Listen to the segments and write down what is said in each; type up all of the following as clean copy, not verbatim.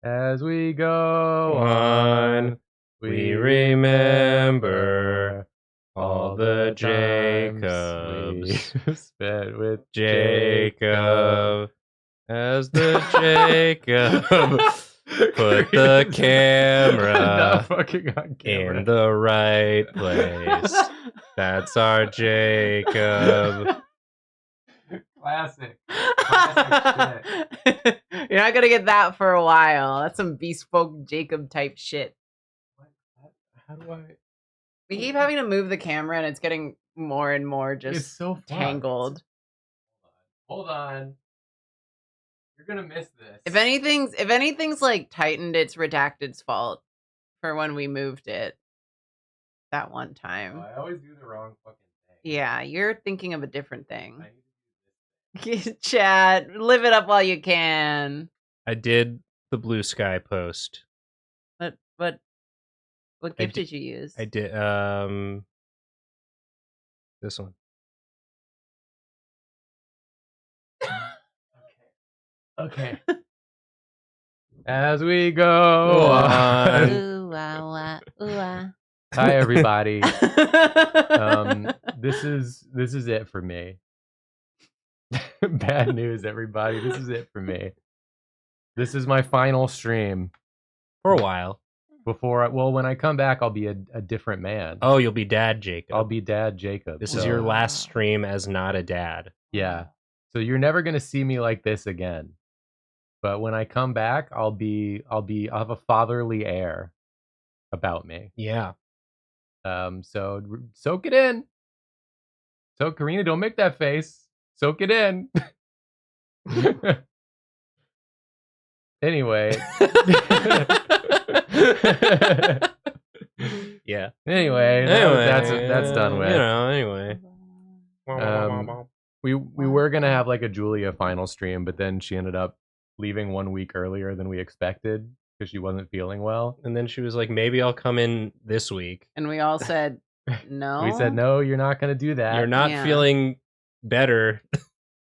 As we go on, we remember all the Jacobs we spent with Jacob. As the Jacob put the camera in the right place. That's our Jacob. Classic. Classic shit. You're not gonna get that for a while. That's some bespoke Jacob type shit. How do I? We keep having to move the camera, and it's getting more and more just it's so tangled. Hold on. You're gonna miss this. If anything's like tightened, it's Redacted's fault for when we moved it that one time. I always do the wrong fucking thing. Yeah, you're thinking of a different thing. Chat, live it up while you can. I did the blue sky post. What gift did you use? I did this one. Okay. As we go on. Ooh, ah, ooh, ah. Hi everybody. This is it for me. Bad news, everybody. This is it for me. This is my final stream for a while. When I come back, I'll be a different man. Oh, you'll be Dad Jacob. I'll be Dad Jacob. This is your last stream as not a dad. Yeah. So you're never gonna see me like this again. But when I come back, I'll have a fatherly air about me. Yeah. So soak it in. So Karina, don't make that face. Soak it in. Anyway. Yeah. Anyway, that's done with. Anyway. We were gonna have like a Julia final stream, but then she ended up leaving 1 week earlier than we expected because she wasn't feeling well. And then she was like, maybe I'll come in this week. And we all said no. We said no, you're not gonna do that. You're not feeling better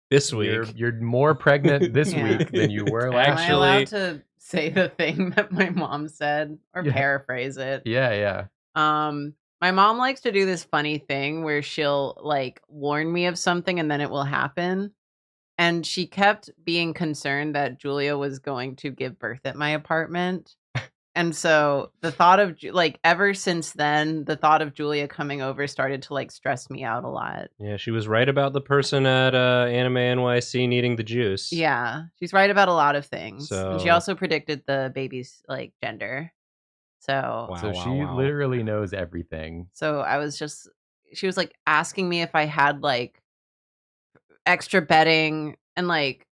this week. You're more pregnant this week than you were last. Am I allowed to say the thing that my mom said or paraphrase it? Yeah. My mom likes to do this funny thing where she'll like warn me of something and then it will happen. And she kept being concerned that Julia was going to give birth at my apartment. And so the thought of ever since then, the thought of Julia coming over started to like stress me out a lot. Yeah, she was right about the person at Anime NYC needing the juice. Yeah, she's right about a lot of things. So... And she also predicted the baby's like gender. So, she literally knows everything. So she was like asking me if I had like extra bedding and like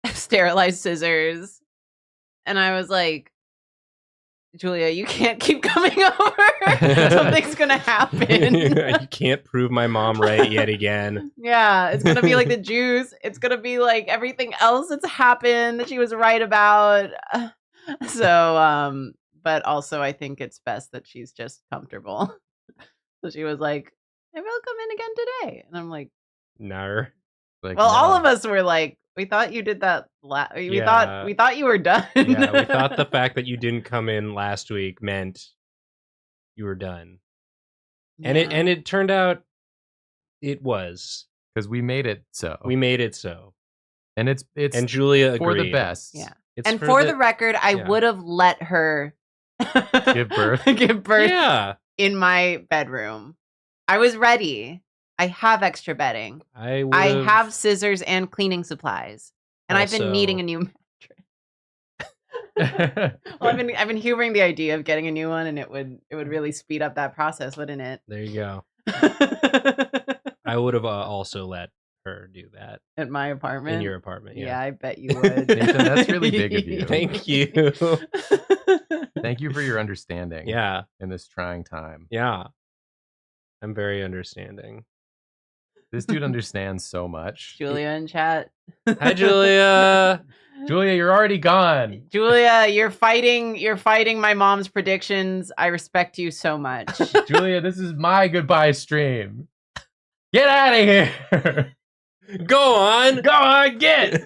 sterilized scissors. And I was like, Julia, you can't keep coming over. Something's gonna happen. You can't prove my mom right yet again. Yeah, it's gonna be like the juice. It's gonna be like everything else that's happened that she was right about. So, but also I think it's best that she's just comfortable. So she was like, maybe I'll come in again today. And I'm like, no. All of us were like, we thought you did that. We thought you were done. Yeah, we thought the fact that you didn't come in last week meant you were done. Yeah. And it turned out it was, because we made it so. And it's and Julia agreed. For the best. Yeah. And for the record, I would have let her give birth. Yeah. In my bedroom. I was ready. I have extra bedding. I have scissors and cleaning supplies, and also... I've been needing a new mattress. Well, I've been humoring the idea of getting a new one, and it would really speed up that process, wouldn't it? There you go. I would have also let her do that at my apartment. In your apartment, yeah. I bet you would. Nathan, that's really big of you. Thank you. Thank you for your understanding. Yeah. In this trying time. Yeah. I'm very understanding. This dude understands so much. Julia in chat. Hi, Julia. Julia, you're already gone. Julia, you're fighting my mom's predictions. I respect you so much. Julia, this is my goodbye stream. Get out of here. Go on, get.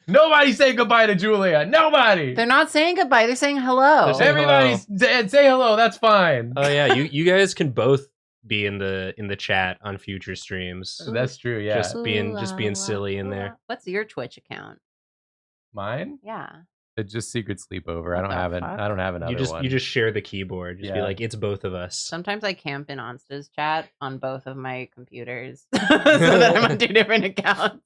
Nobody say goodbye to Julia. Nobody. They're not saying goodbye. They're saying hello. They're saying Everybody say hello. That's fine. Oh yeah, you guys can both be in the chat on future streams. That's true. Yeah. Just being silly in there. What's your Twitch account? Mine? Yeah. It's just secret sleepover. What I don't the have it. fuck? I don't have another one. You just share the keyboard. Just be Yeah. like, it's both of us. Sometimes I camp in Onsta's chat on both of my computers so that I'm on 2 different accounts.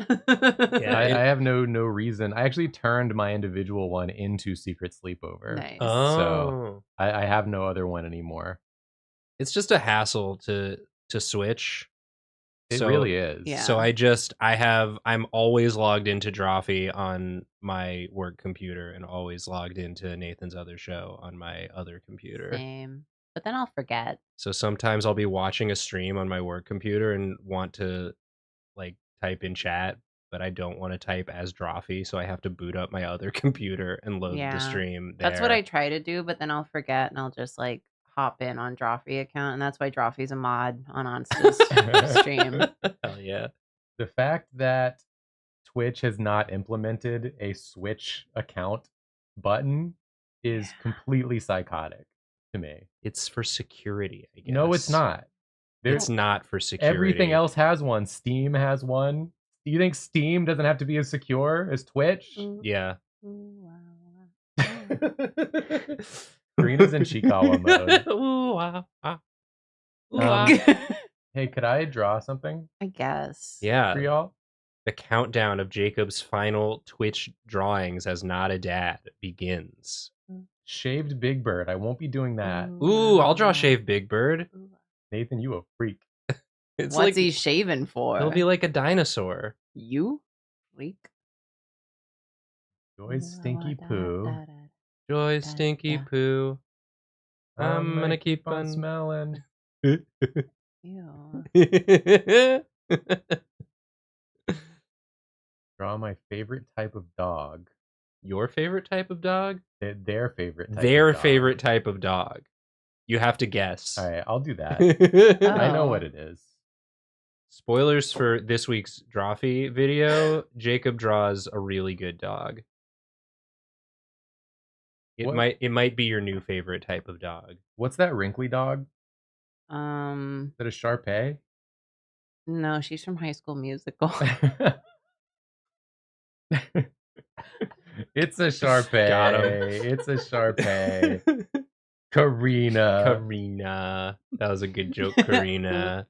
I have no reason. I actually turned my individual one into secret sleepover. Nice. Oh, I have no other one anymore. it's just a hassle to switch. It So- really is. Yeah. So I'm always logged into Drawfee on my work computer and always logged into Nathan's other show on my other computer. Same. But then I'll forget. So sometimes I'll be watching a stream on my work computer and want to like type in chat, but I don't want to type as Drawfee, so I have to boot up my other computer and load Yeah. the stream there. That's what I try to do, but then I'll forget and I'll just like hop in on Drawfee account, and that's why Drawfee's a mod on Onsta's stream. Hell yeah. The fact that Twitch has not implemented a Switch account button is completely psychotic to me. It's for security, I guess. No, it's not. It's not for security. Everything else has one. Steam has one. Do you think Steam doesn't have to be as secure as Twitch? Yeah. Karina's in Chikawa mode. Ooh, wow, wow. Ooh, wow. Hey, could I draw something I guess. Yeah. for y'all? The countdown of Jacob's final Twitch drawings as not a dad begins. Shaved Big Bird. I won't be doing that. Ooh, I'll draw Shave Big Bird. Nathan, you a freak. It's What's like he shaving for? he'll be like a dinosaur. You? Freak. Joy Stinky Poo. Joy, stinky poo. I'm gonna keep on smelling. Ew. Draw my favorite type of dog. Your favorite type of dog? Their favorite type Their of dog. favorite type of dog. You have to guess. All right, I'll do that. Oh. I know what it is. Spoilers for this week's Drawfee video. Jacob draws a really good dog. It What? might be your new favorite type of dog. What's that wrinkly dog? Is Um, that a Shar-Pei? no, she's from High School Musical. It's a Shar-Pei. Got him. It's a Shar-Pei. Karina. Karina. That was a good joke, Karina.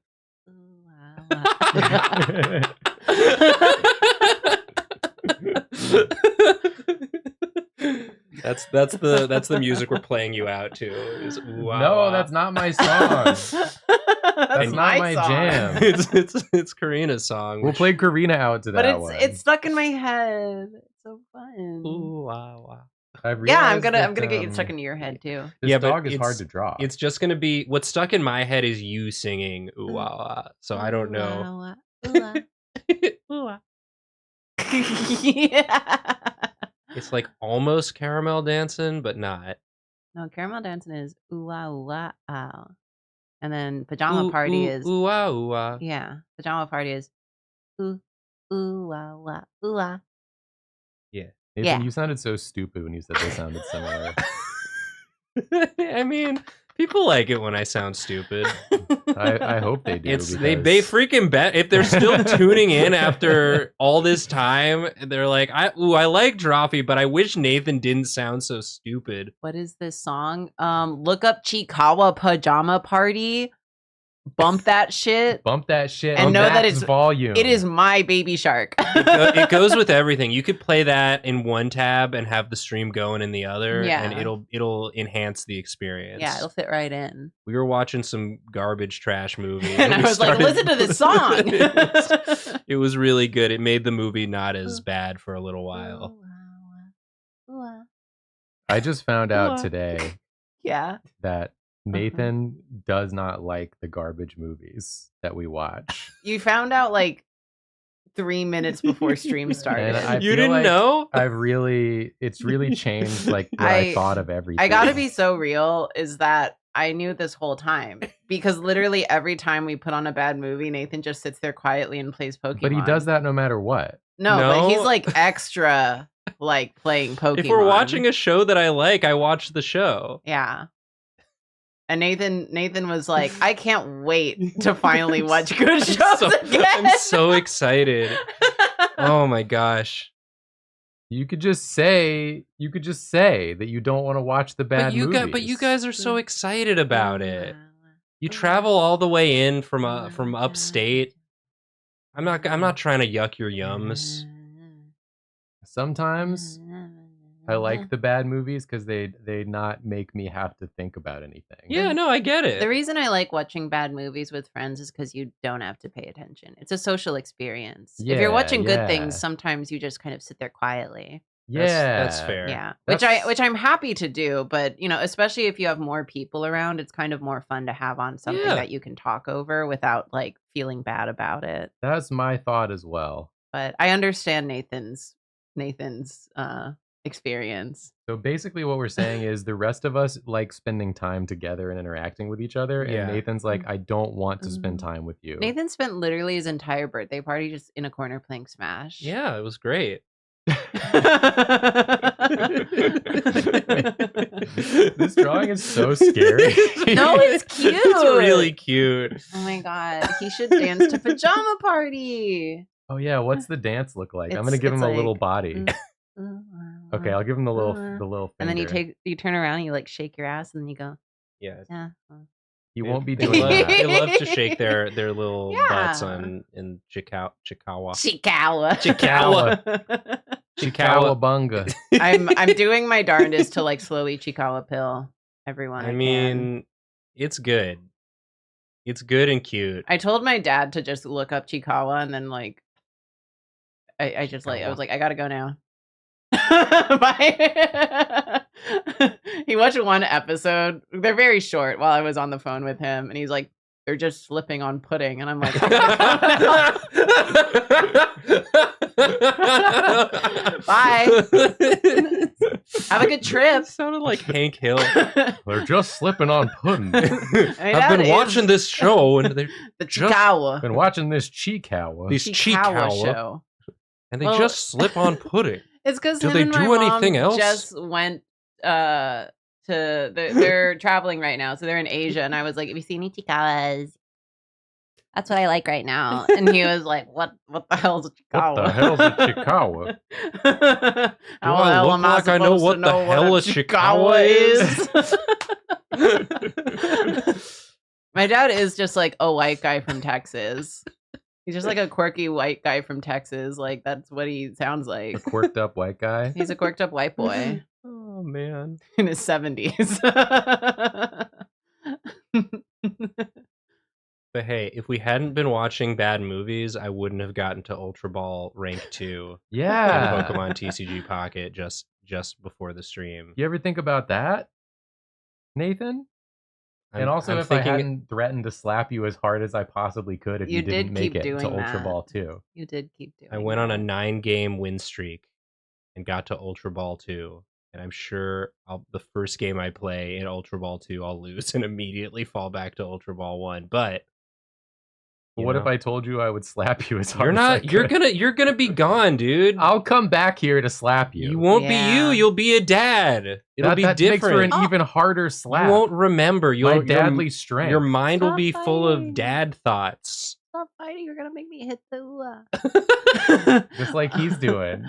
That's the music we're playing you out to. Is ooh, wow, No, wow. that's not my song. That's not my song. jam. it's Karina's song. We'll which- play Karina out to But that one. it's stuck in my head. It's so fun. Ooh, wow, wow. I've Yeah, I'm realized gonna that, get it stuck into your head too. This Yeah, but dog is hard it's- to draw. It's just gonna be what's stuck in my head is you singing ooh wow, wow. So I don't know. Ooh, wow. Yeah. It's like almost caramel dancing, but not. No, caramel dancing is ooh ah ooh ah ah. And then pajama Ooh, party ooh, is ooh wow, ooh wow. yeah. Pajama party is ooh ooh ah ooh ah. Nathan, yeah. you sounded so stupid when you said they sounded similar. I mean, people like it when I sound stupid. I hope they do. It's because they freaking bet if they're still tuning in after all this time. They're like, I like Drawfee, but I wish Nathan didn't sound so stupid. What is this song? Look up Chikawa Pajama Party. Bump that shit. bump that shit And on know that max it's- volume. It is my baby shark. It goes with everything. You could play that in one tab and have the stream going in the other, Yeah. and it'll enhance the experience. Yeah, it'll fit right in. We were watching some garbage trash movie, And I we was like, listen to this song. it was really good. It made the movie not as bad for a little while. I just found out today Yeah. that Nathan does not like the garbage movies that we watch. You found out like 3 minutes before stream started. And I You feel didn't like know? it's really changed like what I thought of everything. I gotta be so real is that I knew this whole time Because literally every time we put on a bad movie, Nathan just sits there quietly and plays Pokemon. But he does that no matter what. No, but he's No. like extra like playing Pokemon. If we're watching a show that I like, I watch the show. Yeah. And Nathan was like, I can't wait to finally watch good shows again. I'm so excited. Oh my gosh. You could just say that you don't want to watch the bad movies. But you guys are so excited about it. You travel all the way in from upstate. I'm not trying to yuck your yums. Sometimes I like the bad movies because they not make me have to think about anything. Yeah, no, I get it. The reason I like watching bad movies with friends is because you don't have to pay attention. It's a social experience. If you're watching good things, sometimes you just kind of sit there quietly. Yeah, that's fair. Yeah, which I'm happy to do, but you know, especially if you have more people around, it's kind of more fun to have on something that you can talk over without like feeling bad about it. That's my thought as well. But I understand Nathan's experience. So basically what we're saying is the rest of us like spending time together and interacting with each other. And Nathan's like, I don't want to spend time with you. Nathan spent literally his entire birthday party just in a corner playing Smash. Yeah, it was great. This drawing is so scary. No, it's cute. It's really cute. Oh my god, he should dance to Pajama Party. Oh yeah, what's the dance look like? I'm gonna give him a little body. Okay, I'll give him the little finger. And then you turn around and you like shake your ass and then you go. Yeah. You won't be doing that. They love to shake their little butts in Chikawa. Bunga. I'm doing my darndest to like slowly Chikawa pill everyone. I mean, it's good. It's good and cute. I told my dad to just look up Chikawa and then like I was like, I gotta go now. Bye. He watched one episode. They're very short while I was on the phone with him, and he's like, they're just slipping on pudding. And I'm like, bye. Have a good trip. It sounded like Hank Hill. They're just slipping on pudding. I've been watching this show, and they're the Chikawa. Been watching this Chikawa. This Chikawa show. And they just slip on pudding. It's because do they do anything else? Just went to they're traveling right now, so they're in Asia, and I was like, "Have you seen any Chikawas? That's what I like right now." And he was like, "What the hell's a Chikawa? What the hell's a Chikawa? Do I look like I know what the hell a Chikawa is?" My dad is just like a white guy from Texas. He's just like a quirky white guy from Texas. Like, that's what he sounds like. A quirked up white guy? He's a quirked up white boy. Oh, man. In his 70s. But hey, if we hadn't been watching bad movies, I wouldn't have gotten to Ultra Ball Rank 2 in Pokemon TCG Pocket just before the stream. You ever think about that, Nathan? And also, if I hadn't threatened to slap you as hard as I possibly could if you didn't make it to Ultra Ball 2. You did keep doing I went on a 9-game win streak and got to Ultra Ball 2. And I'm sure the first game I play in Ultra Ball 2, I'll lose and immediately fall back to Ultra Ball 1. But what if I told you I would slap you as hard as I could? You're gonna be gone, dude. I'll come back here to slap you. You won't be you. You'll be a dad. It'll be different. Makes for an even harder slap. You won't remember. My dadly strength. Your mind will be full of dad thoughts. Stop fighting. You're gonna make me hit the just like he's doing.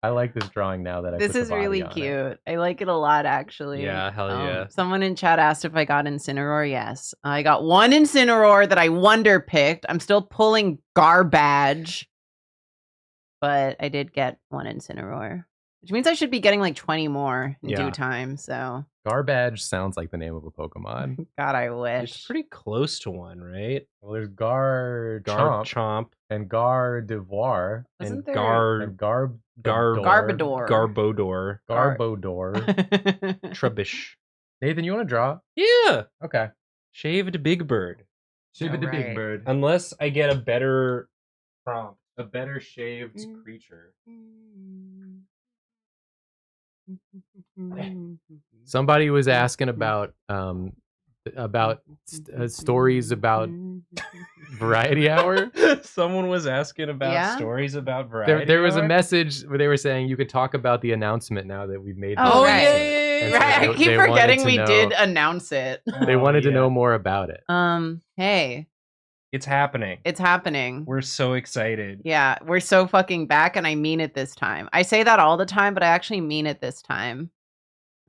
I like this drawing now that I This put the is body really on cute. it. I like it a lot, actually. Yeah, hell yeah. Someone in chat asked if I got Incineroar. Yes. I got one Incineroar that I wonder picked. I'm still pulling garbage. But I did get one Incineroar. Which means I should be getting like 20 more in due time, so. Garbage sounds like the name of a Pokemon. God, I wish. It's pretty close to one, right? Well, there's Garchomp and Gardevoir and Garbodor. Trubbish. Nathan, you want to draw? Yeah. Okay. Shaved Big Bird. Shaved Big Bird. Unless I get a better prompt. A better shaved creature. Somebody was asking about about stories about Variety Hour. Someone was asking about Yeah? stories about Variety There was a Hour? message where they were saying you could talk about the announcement now that we've made. Oh, the right. announcement. And so Right, I keep they wanted forgetting to we know- did announce it. They wanted to yeah. know more about it. Hey, It's happening. it's happening. We're so excited. Yeah, we're so fucking back, and I mean it this time. I say that all the time, but I actually mean it this time.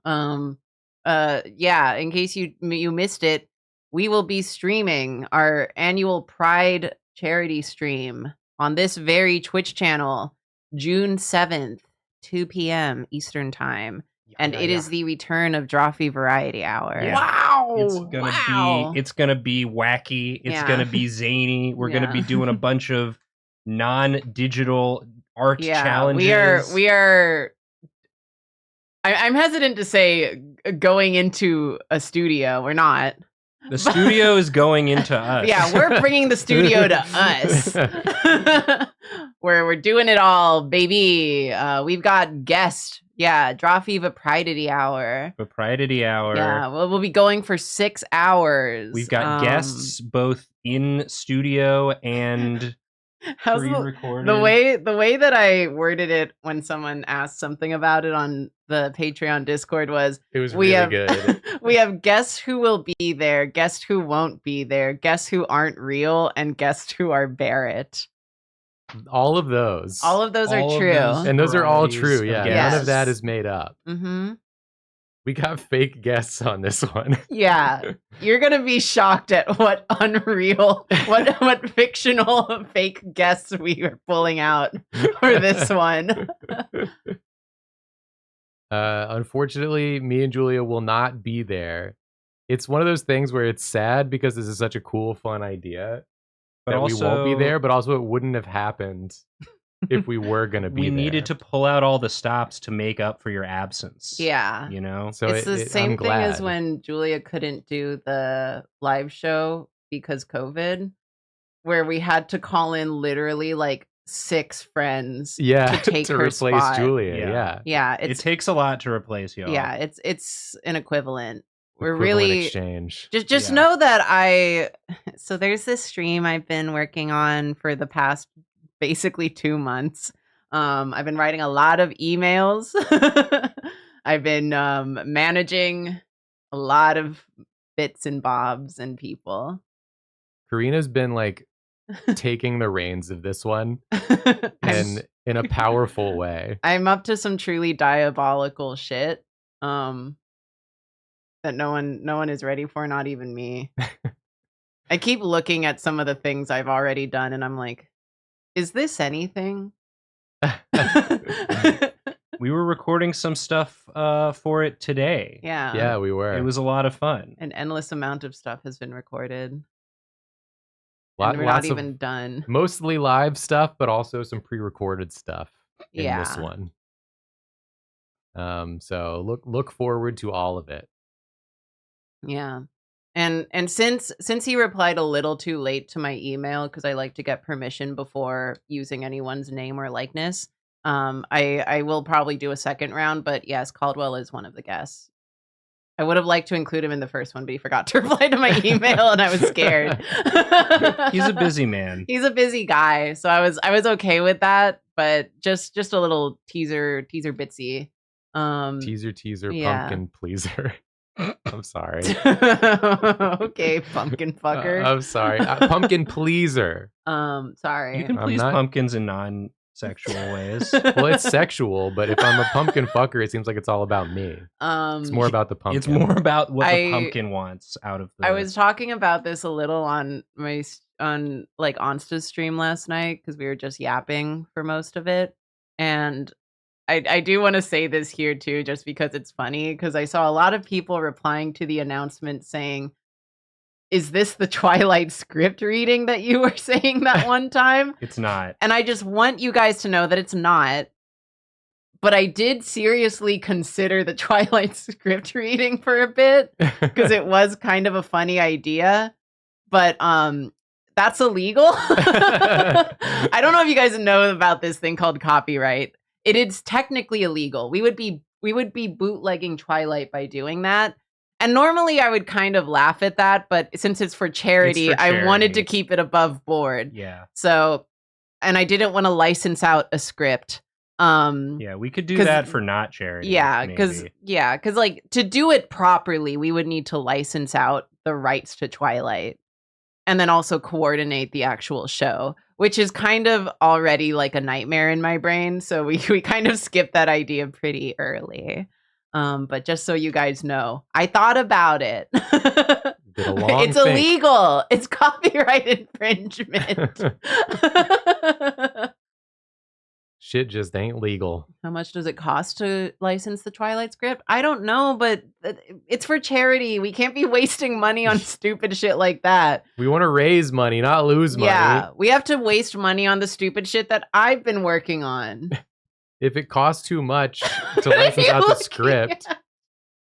Yeah, in case you missed it, we will be streaming our annual Pride charity stream on this very Twitch channel, June 7th, 2 p.m. Eastern Time. And it is the return of Drawfee Variety Hour. Yeah. Wow. It's gonna be wacky. It's Yeah. gonna be zany. We're gonna Yeah. be doing a bunch of non-digital art challenges. We are I'm hesitant to say going into a studio. We're not. The studio is going into us. Yeah, we're bringing the studio to us. Where we're doing it all, baby. We've got guests. Yeah, Drawfee Variety Hour. Variety Hour. Yeah, we'll be going for 6 hours. We've got guests both in studio and how's pre-recorded. the way that I worded it when someone asked something about it on the Patreon Discord was It was really good. we have guests who will be there, guests who won't be there, guests who aren't real, and guests who are Barrett. All of those. All of those All are of true. those. And those are all varieties true. of Yeah, guests. none of that is made up. Mm-hmm. We got fake guests on this one. Yeah, you're gonna be shocked at what unreal, what fictional fake guests we are pulling out for this one. Unfortunately, me and Julia will not be there. It's one of those things where it's sad because this is such a cool, fun idea But that also, we won't be there, but also it wouldn't have happened if we were going to be we there. needed to pull out all the stops to make up for your absence. Yeah. You know? So It's the same I'm thing as glad. when Julia couldn't do the live show because COVID, where we had to call in literally like 6 friends Yeah, to take her replace spot. Julia. Yeah. Yeah. Yeah, It it's takes a lot to replace y'all. yeah, it's an equivalent. We're Equivalent really exchange. just Yeah. know that so there's this stream I've been working on for the past basically 2 months. I've been writing a lot of emails. I've been managing a lot of bits and bobs and people. Karina's been like taking the reins of this one I'm, and in a powerful way. I'm up to some truly diabolical shit that no one is ready for, not even me. I keep looking at some of the things I've already done and I'm like, is this anything? We were recording some stuff for it today. Yeah. Yeah, we were. It was a lot of fun. An endless amount of stuff has been recorded. Lot- And we're not lots of even done. mostly live stuff, but also some pre-recorded stuff in Yeah. this one. So look forward to all of it. Yeah. And since he replied a little too late to my email, because I like to get permission before using anyone's name or likeness, I will probably do a second round, but yes, Caldwell is one of the guests. I would have liked to include him in the first one, but he forgot to reply to my email and I was scared. He's a busy man. He's a busy guy, so I was okay with that, but just a little teaser bitsy. Teaser, yeah. pumpkin pleaser. I'm sorry. Okay, pumpkin fucker. I'm sorry. Pumpkin pleaser. Sorry. You can I'm please not- pumpkins in non-sexual ways. Well, it's sexual, but if I'm a pumpkin fucker, it seems like it's all about me. It's more about the pumpkin. It's more about what I- the pumpkin wants out of the... I was talking about this a little on like Onsta's stream last night because we were just yapping for most of it, and I do want to say this here too, just because it's funny, because I saw a lot of people replying to the announcement saying, "Is this the Twilight script reading that you were saying that one time?" It's not. And I just want you guys to know that it's not. But I did seriously consider the Twilight script reading for a bit because it was kind of a funny idea. But that's illegal. I don't know if you guys know about this thing called copyright. It is technically illegal. We would be bootlegging Twilight by doing that. And normally I would kind of laugh at that, but since it's for charity, I wanted to keep it above board. Yeah. So, and I didn't want to license out a script. Yeah, we could do that for not charity. Yeah, because like to do it properly, we would need to license out the rights to Twilight and then also coordinate the actual show, which is kind of already like a nightmare in my brain. So we kind of skipped that idea pretty early. But just so you guys know, I thought about it. It's illegal. It's copyright infringement. Shit just ain't legal. How much does it cost to license the Twilight script? I don't know, but it's for charity. We can't be wasting money on stupid shit like that. We want to raise money, not lose money. Yeah, we have to waste money on the stupid shit that I've been working on. If it costs too much to license out the script,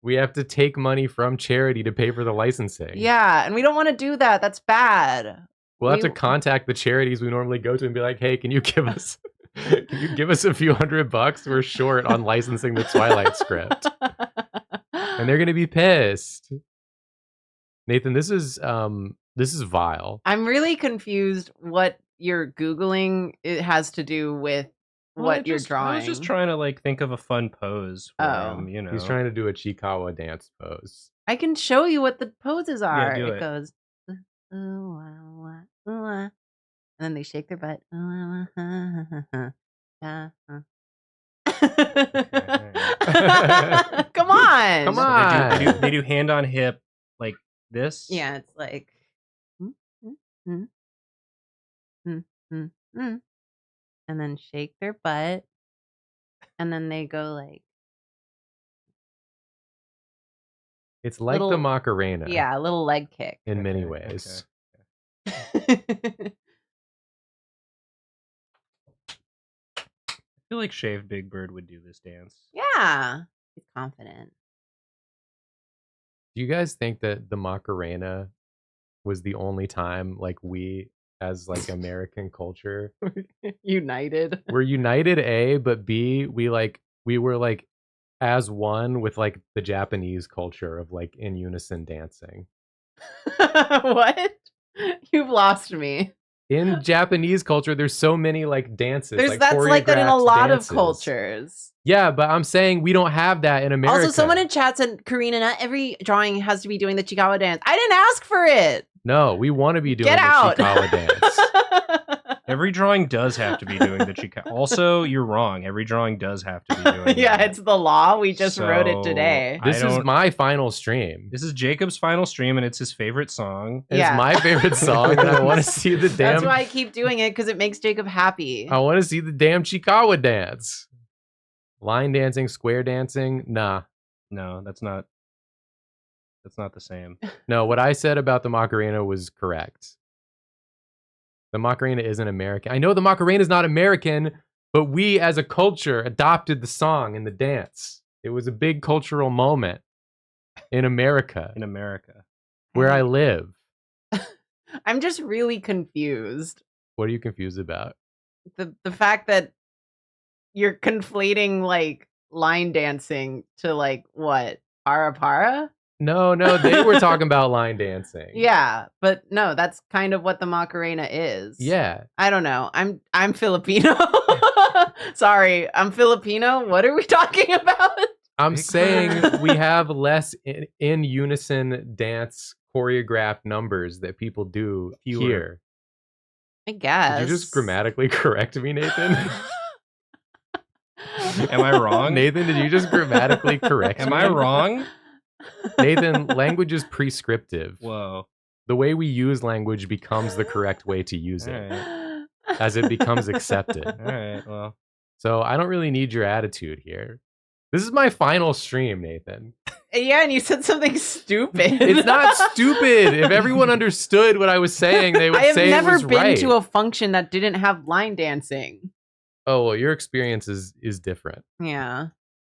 we have to take money from charity to pay for the licensing. Yeah, and we don't want to do that. That's bad. We'll have to contact the charities we normally go to and be like, hey, can you give us a few $100? We're short on licensing the Twilight script. And they're gonna be pissed. Nathan, this is vile. I'm really confused what you're Googling. It has to do with what you're drawing. I was just trying to like think of a fun pose for him, you know. He's trying to do a Chikawa dance pose. I can show you what the poses are. Yeah, do it. It goes, and then they shake their butt. Come on. Come on. They do hand on hip like this. Yeah, it's like and then shake their butt, and then they go like. It's like the Macarena. Yeah, a little leg kick. In many ways. Okay. I feel like Shaved Big Bird would do this dance. Yeah, he's confident. Do you guys think that the Macarena was the only time like we as like American culture united? We're united, A, but B, we were like as one with like the Japanese culture of like in unison dancing. What? You've lost me. In Japanese culture, there's so many like dances. That's like that in a lot of cultures. Yeah, but I'm saying we don't have that in America. Also, someone in chat said, Karina, not every drawing has to be doing the Chikawa dance. I didn't ask for it. No, we want to be doing the Chikawa dance. Every drawing does have to be doing the Chikawa. Also, you're wrong. Every drawing does have to be doing Yeah, that. It's the law. We just wrote it today. This is my final stream. This is Jacob's final stream, and it's his favorite song. It's my favorite song, and I want to see the damn... That's why I keep doing it, because it makes Jacob happy. I want to see the damn Chikawa dance. Line dancing, square dancing, nah. No, that's not the same. No, what I said about the Macarena was correct. The Macarena isn't American. I know the Macarena is not American, but we as a culture adopted the song and the dance. It was a big cultural moment in America. Where I live. I'm just really confused. What are you confused about? The fact that you're conflating like line dancing to like what? Para? No, they were talking about line dancing. Yeah, but no, that's kind of what the Macarena is. Yeah. I don't know. I'm Filipino. Sorry, I'm Filipino. What are we talking about? I'm saying we have less in unison dance choreographed numbers that people do here. I guess. Did you just grammatically correct me, Nathan? Am I wrong? Nathan, did you just grammatically correct me? Am I wrong? Nathan, language is prescriptive. Whoa. The way we use language becomes the correct way to use it. Right. As it becomes accepted. All right, well. So I don't really need your attitude here. This is my final stream, Nathan. Yeah, and you said something stupid. It's not stupid. If everyone understood what I was saying, they would say it was right. I have never been to a function that didn't have line dancing. Oh, well, your experience is different. Yeah.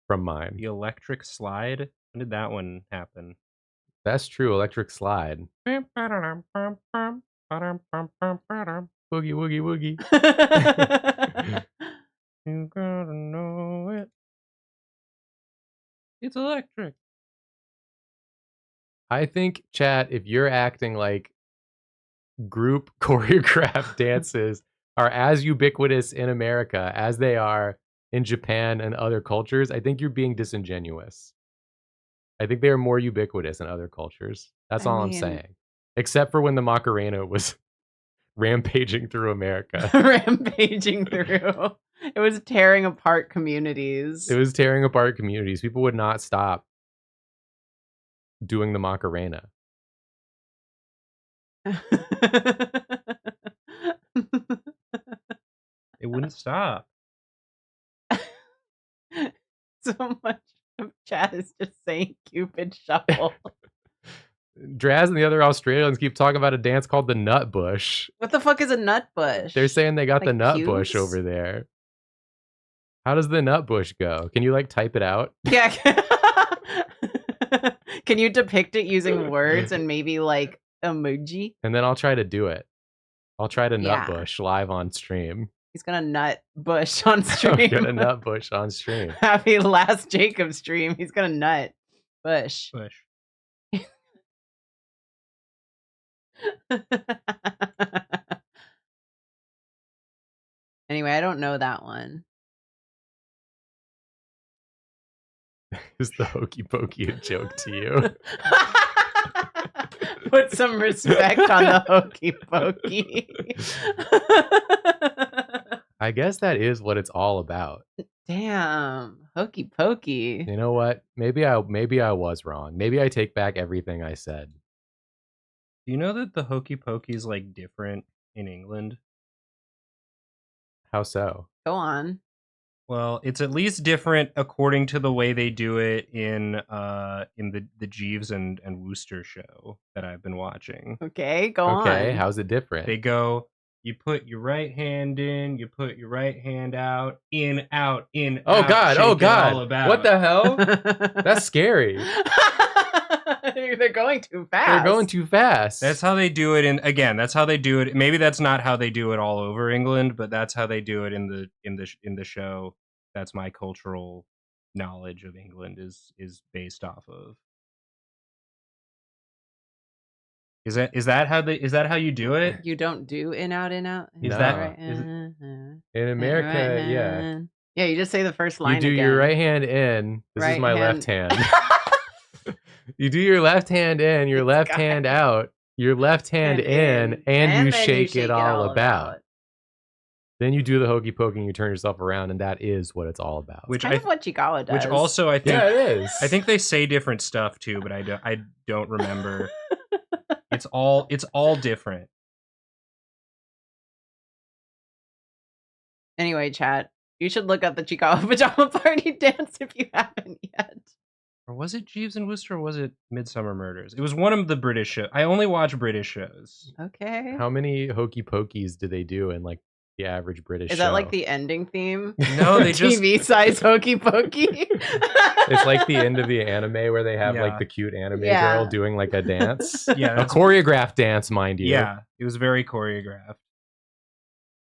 From mine. The electric slide? When did that one happen? That's true, electric slide. Boogie, woogie, woogie. You gotta know it. It's electric. I think, chat, if you're acting like group choreographed dances are as ubiquitous in America as they are in Japan and other cultures, I think you're being disingenuous. I think they are more ubiquitous in other cultures. That's I all I'm mean- saying. Except for when the Macarena was rampaging through America. Rampaging through. It was tearing apart communities. It was tearing apart communities. People would not stop doing the Macarena. It wouldn't stop. So much of chat is just saying Cupid shuffle. Draz and the other Australians keep talking about a dance called the Nut Bush. What the fuck is a nut bush? They're saying they got the Like Nut Bush pubes? over there. How does the Nut Bush go? Can you like type it out? Yeah. Can you depict it using words and maybe like emoji? And then I'll try to do it. I'll try to Nut Yeah. Bush live on stream. He's gonna nut bush on I'm stream. gonna Nut Bush on stream. Happy last Jacob stream. He's gonna nut bush. Push. Anyway, I don't know that one. Is the hokey pokey a joke to you? Put some respect on the hokey pokey. I guess that is what it's all about. Damn, hokey pokey. You know what? Maybe I was wrong. Maybe I take back everything I said. Do you know that the hokey pokey is like different in England? How so? Go on. Well, it's at least different according to the way they do it in the Jeeves and Wooster show that I've been watching. Okay, go on. Okay, how's it different? They go, you put your right hand in, you put your right hand out, in, out, in, Oh out. God! shake Oh it God! all about. What the hell? That's scary. They're going too fast. They're going too fast. That's how they do it that's how they do it. Maybe that's not how they do it all over England, but that's how they do it in the show. That's my cultural knowledge of England is based off of. Is that how you do it? You don't do in out in out. Is No. that right? is it- in America. Yeah, Yeah, you just say the first line. you do again. your right hand in. This is Right my hand- left hand. You do your left hand in, your This left guy. hand out, your left hand in, and you then shake it all about. Then you do the hokey pokey and you turn yourself around, and that is what it's all about. Which Kind of what Chikawa does. which also I think yeah, it is. I think they say different stuff too, but I don't remember. It's all different. Anyway, chat. You should look up the Chikawa pajama party dance if you haven't yet. Or was it Jeeves and Wooster, or was it Midsummer Murders? It was one of the British shows. I only watch British shows. Okay. How many hokey pokies do they do in like the average British Is show? that like the ending theme? No, they just TV size hokey pokey. It's like the end of the anime where they have Yeah. like the cute anime Yeah. girl doing like a dance. yeah, A that's, choreographed dance, mind you. yeah, it was very choreographed.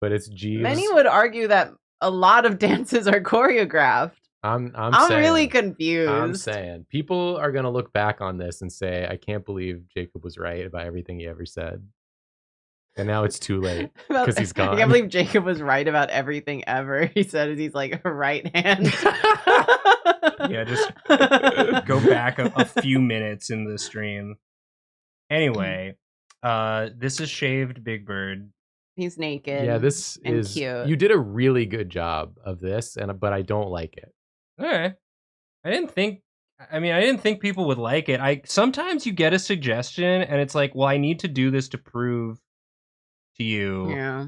But it's Jeeves. Many would argue that a lot of dances are choreographed. I'm I'm really saying, confused. I'm saying people are gonna look back on this and say, I can't believe Jacob was right about everything he ever said. And now it's too late. About- 'cause he's I gone. can't believe Jacob was right about everything ever. He said he's like a right hand. Yeah, just go back a few minutes in the stream. Anyway, this is shaved Big Bird. He's naked. Yeah, this and is cute. you did a really good job of this, but I don't like it. Okay. I didn't think people would like it. Sometimes you get a suggestion and it's like, well, I need to do this to prove to you. Yeah.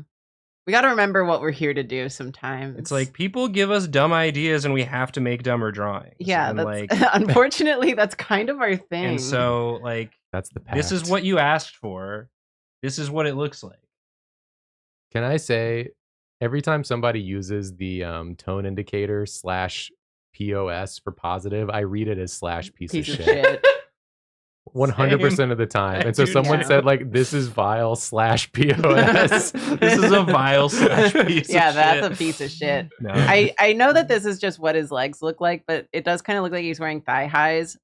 We got to remember what we're here to do sometimes. It's like people give us dumb ideas and we have to make dumber drawings. yeah, and that's, like unfortunately, that's kind of our thing. and so like That's the pact. this is what you asked for. This is what it looks like. Can I say, every time somebody uses the tone indicator / POS for positive, I read it as / piece of shit. 100% of the time. I And so do someone too. said like, this is vile / POS. This is a vile / piece Yeah, of that's shit. a piece of shit. No. I know that this is just what his legs look like, but it does kind of look like he's wearing thigh highs.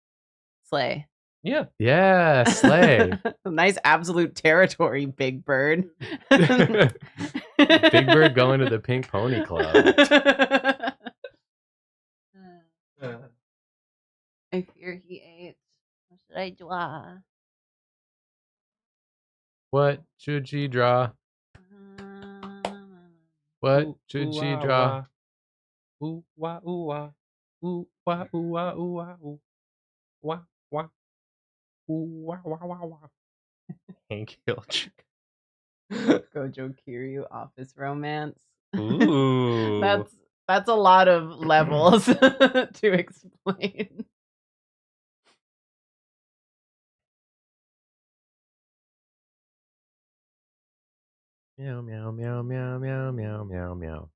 Slay. Yeah. Yeah, slay. Nice absolute territory, Big Bird. Big Bird going to the Pink Pony Club. I fear he ate. What should I do? What should she draw? What should she draw? Ooh wah ooh wah. Ooh wah ooh wah ooh wah ooh. Wah wah. Ooh wah wah wah wah. Hank Hill chick. Gojo Kiryu office romance. Ooh. That's a lot of levels to explain. Meow meow meow meow meow meow meow meow.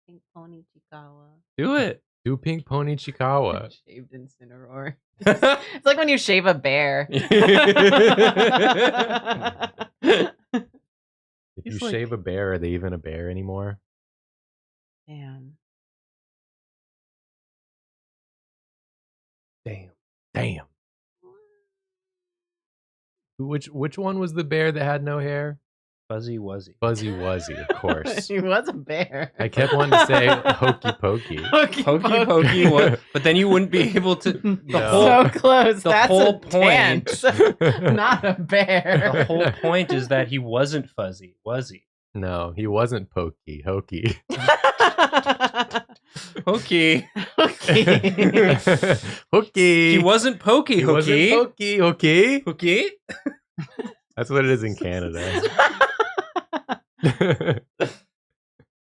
Pink Pony Chikawa. Do it. Do Pink Pony Chikawa. Shaved Incineroar. It's like when you shave a bear. If He's you like- shave a bear, are they even a bear anymore? Damn. Damn. Which one was the bear that had no hair? Fuzzy Wuzzy. Fuzzy Wuzzy, of course. He was a bear. I kept wanting to say Hokey Pokey. Hokey Hokey Pokey, what? But then you wouldn't be able to. The No. whole So close. the That's whole a point- dance, not a bear. the whole point is that he wasn't fuzzy, was he? No, he wasn't Pokey. Hokey. Hokey. Okay. Hokey. He wasn't pokey. He wasn't Hokey. Pokey. Hokey. Hokey. That's what it is in Canada.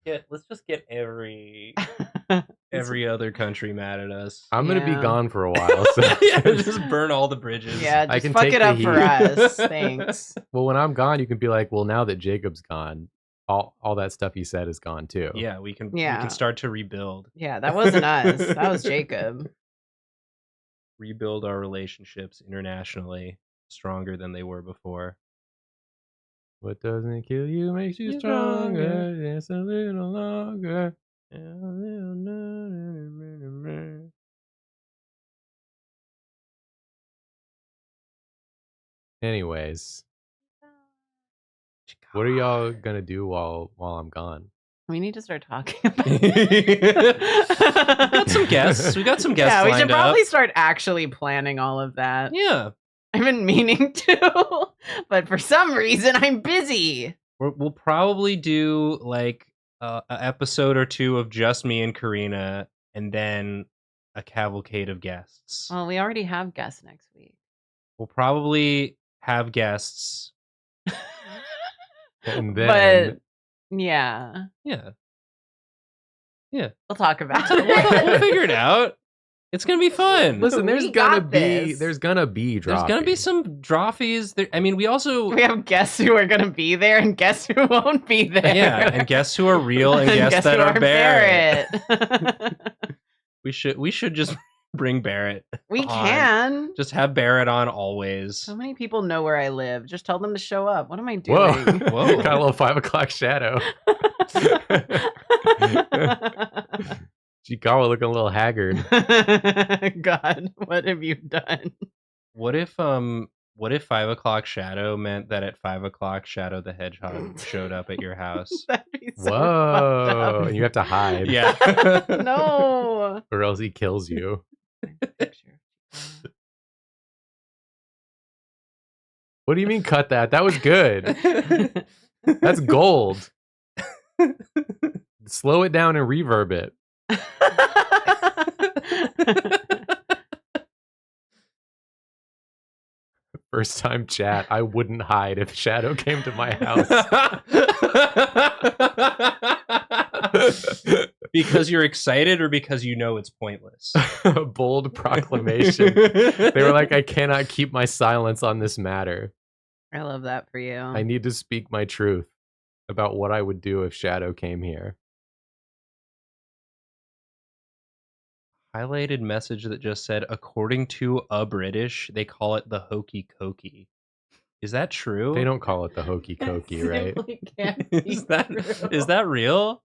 Yeah, let's just get every other country mad at us. I'm gonna be Yeah. gone for a while, so Yeah, just burn all the bridges. Yeah, I just can fuck take it the up for heat. us. Thanks. well, when I'm gone, you can be like, well, now that Jacob's gone, all that stuff he said is gone too. Yeah, we can Yeah. start to rebuild Yeah, that wasn't us. That was Jacob. our relationships internationally stronger than they were before. What doesn't kill you makes you You're stronger. stronger. It's a little longer. Anyways, what are y'all gonna do while I'm gone? We need to start talking about We got some guests. We got some guests Yeah, we lined should up. probably start actually planning all of that. Yeah. I've been meaning to, but for some reason I'm busy. We'll probably do like an episode or two of just me and Karina, and then a cavalcade of guests. Well, we already have guests next week. We'll probably have guests. And then Yeah, Yeah, we'll talk about we'll it. figure it out. It's gonna be fun. listen, We there's got this. gonna be There's gonna be Drawfee. some Drawfees. There. I mean, we also We have guests who are going to be there and guests who won't be there. yeah, and guests who are real and guests that who are Barrett. Barrett. We should just bring Barrett. We on. can. Just have Barrett on always. So many people know where I live. Just tell them to show up. What am I doing? Whoa, Whoa. got a little 5 o'clock shadow. Chikawa looking a little haggard. God, what have you done? What if 5 o'clock shadow meant that at 5 o'clock Shadow the Hedgehog showed up at your house? That'd be so Whoa, fucked and you have to hide, Yeah. up. No. or else he kills you. What do you mean cut that? That was good. That's gold. Slow it down and reverb it. First time chat, I wouldn't hide if Shadow came to my house. Because you're excited or because you know it's pointless? A bold proclamation. They were like, I cannot keep my silence on this matter. I love that for you. I need to speak my truth about what I would do if Shadow came here. Highlighted message that just said, according to a British, they call it the hokey cokey. Is that true? They don't call it the hokey cokey, right? Simply can't be Is that true. is that real?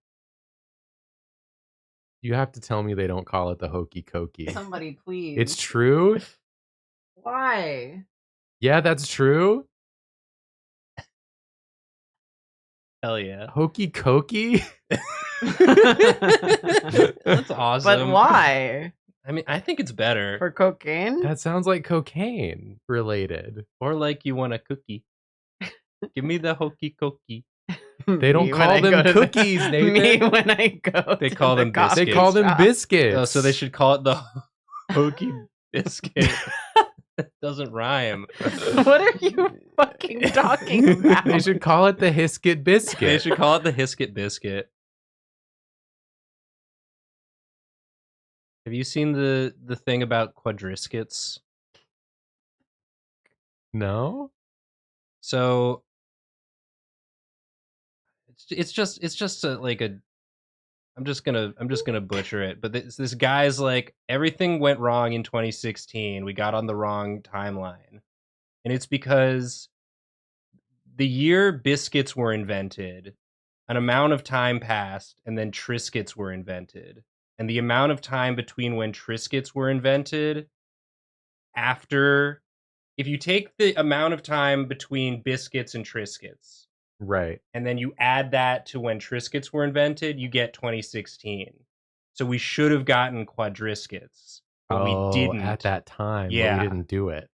You have to tell me they don't call it the hokey cokey. Somebody, please. It's true? Why? Yeah, that's true. Hell yeah. Hokey cokey? That's awesome. But why? I mean, I think it's better. For cocaine? That sounds like cocaine related. Or like you want a cookie. Give me the hokey cokey. They don't Me when call I them go to the- cookies, Nathan. Me when I go They to call the them coffee They call them shop. biscuits. Oh, so they should call it the hokey biscuit. That doesn't rhyme. What are you fucking talking about? They should call it the Hisket biscuit. They should call it the Hisket biscuit. Have you seen the thing about quadriscuits? No? So it's just like a I'm just gonna butcher it, but this guy's like, everything went wrong in 2016. We got on the wrong timeline, and it's because the year biscuits were invented, an amount of time passed, and then Triscuits were invented, and the amount of time between when Triscuits were invented after, if you take the amount of time between biscuits and Triscuits, Right. and then you add that to when Triscuits were invented, you get 2016. So we should have gotten quadriscuits, but we didn't. At that time. Yeah. But we didn't do it.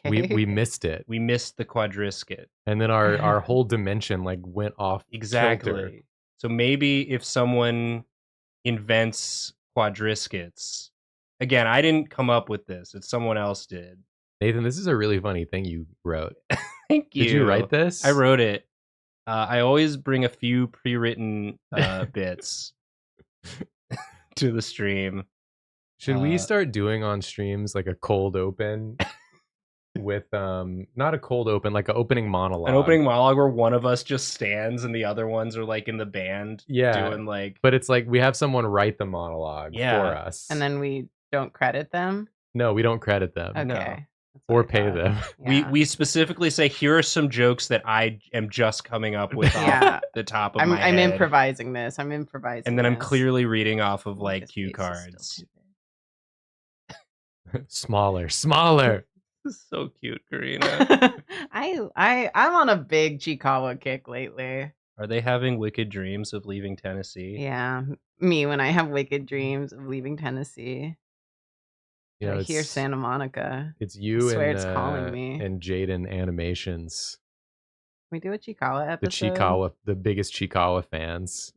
Okay. We missed it. We missed the quadriscuit. And then our whole dimension like went off Exactly. kilter. So maybe if someone invents quadriscuits, again, I didn't come up with this. It's someone else did. Nathan, this is a really funny thing you wrote. Thank you. Did you write this? I wrote it. I always bring a few pre-written bits to the stream. Should we start doing on streams like a cold open with not a cold open, like an opening monologue? An opening monologue where one of us just stands and the other ones are like in the band doing like, but it's like we have someone write the monologue for us. And then we don't credit them? No, we don't credit them. Okay. No. That's what Or I pay thought. them. Yeah. we specifically say, here are some jokes that I am just coming up with Yeah. off the top of I'm my head. improvising this. I'm improvising And then I'm this. clearly reading off of like This cue face is still cards. too big. Smaller. This is so cute, Karina. I'm on a big Chikawa kick lately. Are they having wicked dreams of leaving Tennessee? Yeah, me when I have wicked dreams of leaving Tennessee. You know, I hear it's- Santa Monica. It's you swear and it's calling me. and Jaden Animations. Can we do a Chikawa The episode? Chikawa, the biggest Chikawa fans.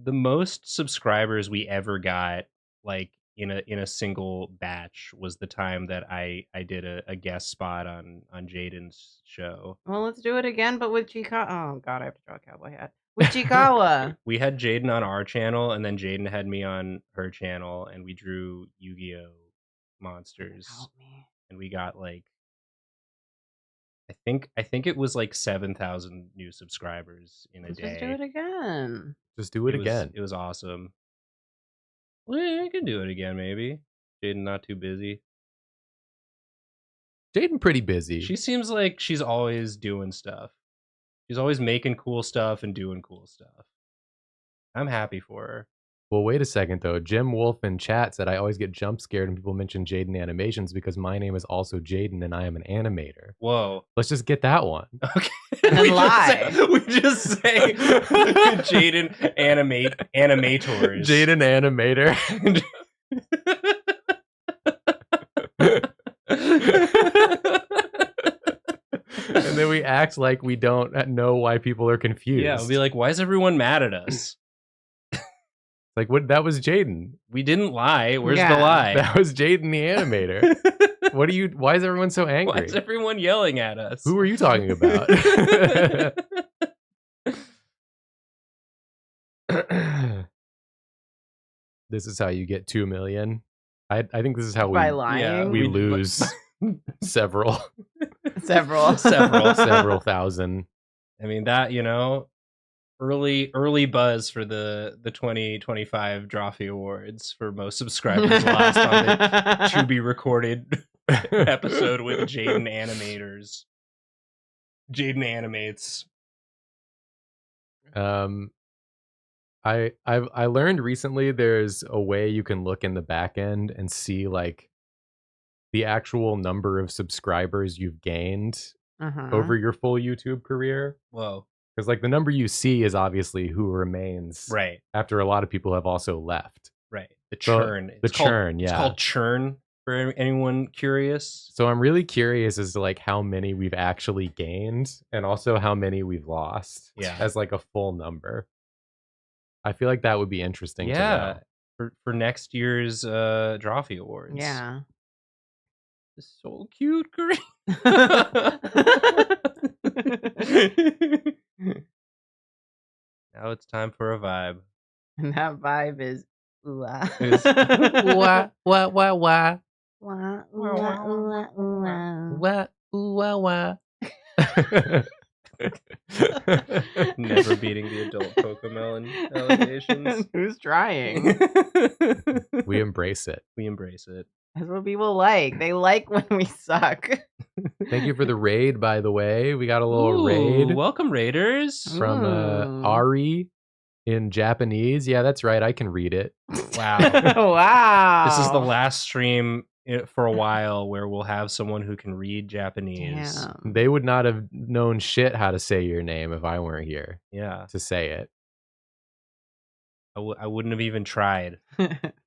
The most subscribers we ever got, like in a single batch, was the time that I did a guest spot on Jaden's show. Well, let's do it again, but with Chikawa. Oh God, I have to draw a cowboy hat. With Chikawa. We had Jaden on our channel, and then Jaden had me on her channel, and we drew Yu-Gi-Oh monsters, Help me. and we got like, I think it was like 7,000 new subscribers in a Let's day. just do it again. Just do it was- again. It was awesome. Well, yeah, I can do it again, maybe. Jaden not too busy. Jaden pretty busy. She seems like she's always doing stuff. She's always making cool stuff and doing cool stuff. I'm happy for her. Well, wait a second though. Jim Wolf in chat said I always get jump scared when people mention Jaden Animations because my name is also Jaden and I am an animator. Whoa. Let's just get that one. Okay. And then we lie. We just say Jaden animators. Jaden Animator. And then we act like we don't know why people are confused. Yeah, we'll be like, why is everyone mad at us? like, what? That was Jaden. We didn't lie. Where's Yeah. the lie? That was Jaden the animator. What are you? Why is everyone so Why angry? is everyone yelling at us? Who are you talking about? This is how you get 2 million. I think this is how By we lying. we lose several Several. several thousand. I mean, that, you know, early buzz for the 2025 Drawfee Awards for most subscribers lost on the to be recorded episode with Jaden Animators. Jaden Animates. I learned recently there's a way you can look in the back end and see like the actual number of subscribers you've gained over your full YouTube career. Whoa. Because like the number you see is obviously who remains Right. after a lot of people have also left. Right. The So, churn. the churn, It's yeah. called churn for anyone curious. So I'm really curious as to like how many we've actually gained and also how many we've lost. Yeah. As like a full number. I feel like that would be interesting to know. For next year's Drawfee Awards. Yeah. It's so cute, Corinne. Now it's time for a vibe. And that vibe is ooh ah. Wah, wah, wah, wah. Wah, ooh, ah, ooh, ah, ooh, ah. Wah, ooh, wah, wah. Never beating the adult Cocomelon allegations. Who's trying? We embrace it. We embrace it. That's what people like. They like when we suck. Thank you for the raid, by the way. We got a little raid Welcome, Raiders. from Ooh. Ari in Japanese. Yeah, that's right. I can read it. Wow. Wow. This is the last stream for a while where we'll have someone who can read Japanese. Damn. They would not have known shit how to say your name if I weren't here Yeah. to say it. I wouldn't have even tried.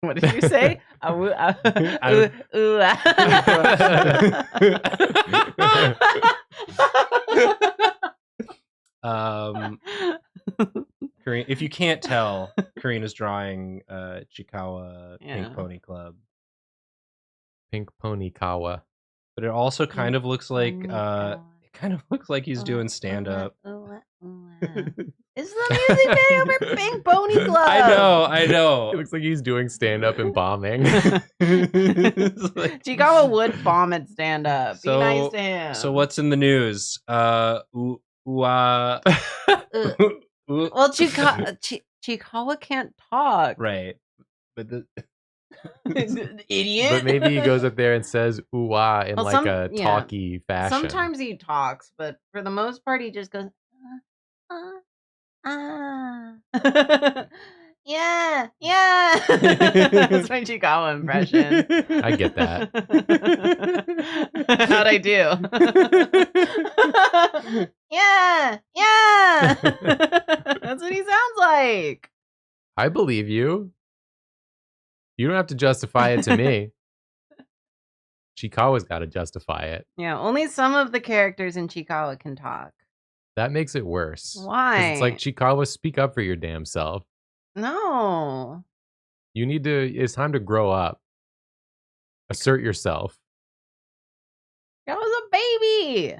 What did you say? Ooh, ah. Karine, if you can't tell, Karine is drawing Chikawa Pink Yeah. Pony Club. Pink Pony Kawa. But it also kind of looks like he's Oh, doing stand up. It's the music video for Pink Pony Club. I know. It looks like he's doing stand up and bombing. It's like- Chikawa would bomb at stand up. Be So- nice to him. So what's in the news? Well, Chikawa can't talk. Right. But Idiot. But maybe he goes up there and says ooh ah in Well, like a talky fashion. Sometimes he talks, but for the most part, he just goes, yeah. That's my Chikawa impression. I get that. How'd I do? yeah. That's what he sounds like. I believe you. You don't have to justify it to me. Chikawa's got to justify it. Yeah, only some of the characters in Chikawa can talk. That makes it worse. 'Cause Why? It's like, Chikawa, speak up for your damn self. No. You need to, it's time to grow up. Assert yourself. That was a baby.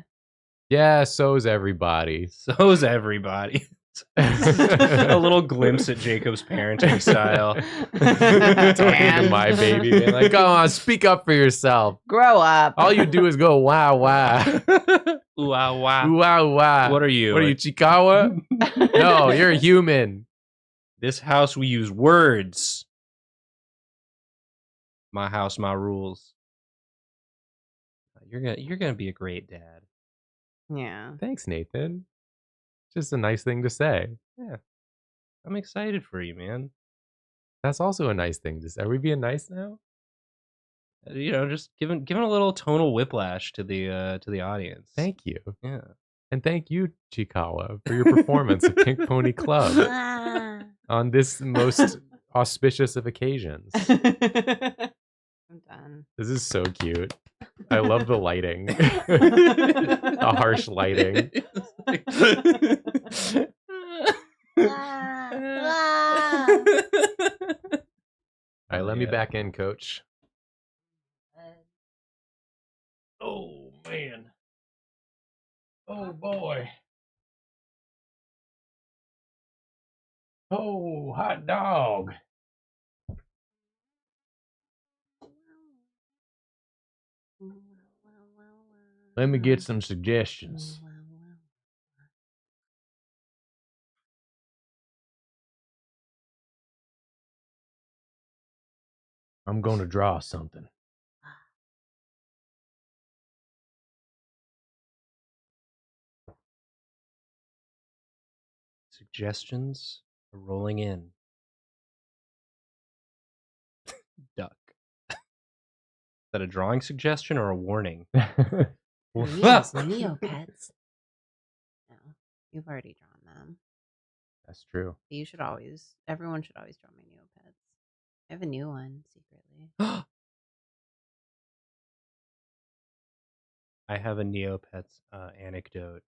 Yeah, so's everybody. so's everybody. A little glimpse at Jacob's parenting style. Talking to my baby, being like, "Come on, speak up for yourself. Grow up. All you do is go wow wow, Ooh, ah, wah. wow wow. What are you? What are you, Chikawa? No, you're a human. This house we use words. My house, my rules. You're gonna be a great dad. Yeah. Thanks, Nathan. Just a nice thing to say. Yeah. I'm excited for you, man. That's also a nice thing to say. Are we being nice now? You know, just giving a little tonal whiplash to the audience. Thank you. Yeah. And thank you, Chikawa, for your performance of Pink Pony Club on this most auspicious of occasions. I'm done. This is so cute. I love the lighting. The harsh lighting. All right, let me back in, coach. Oh, man. Oh, boy. Oh, hot dog. Let me get some suggestions. I'm going to draw something. Suggestions are rolling in. Duck. Is that a drawing suggestion or a warning? Yes, Neopets. No, you've already drawn them. That's true. Everyone should always draw my Neopets. I have a new one secretly. I have a Neopets anecdote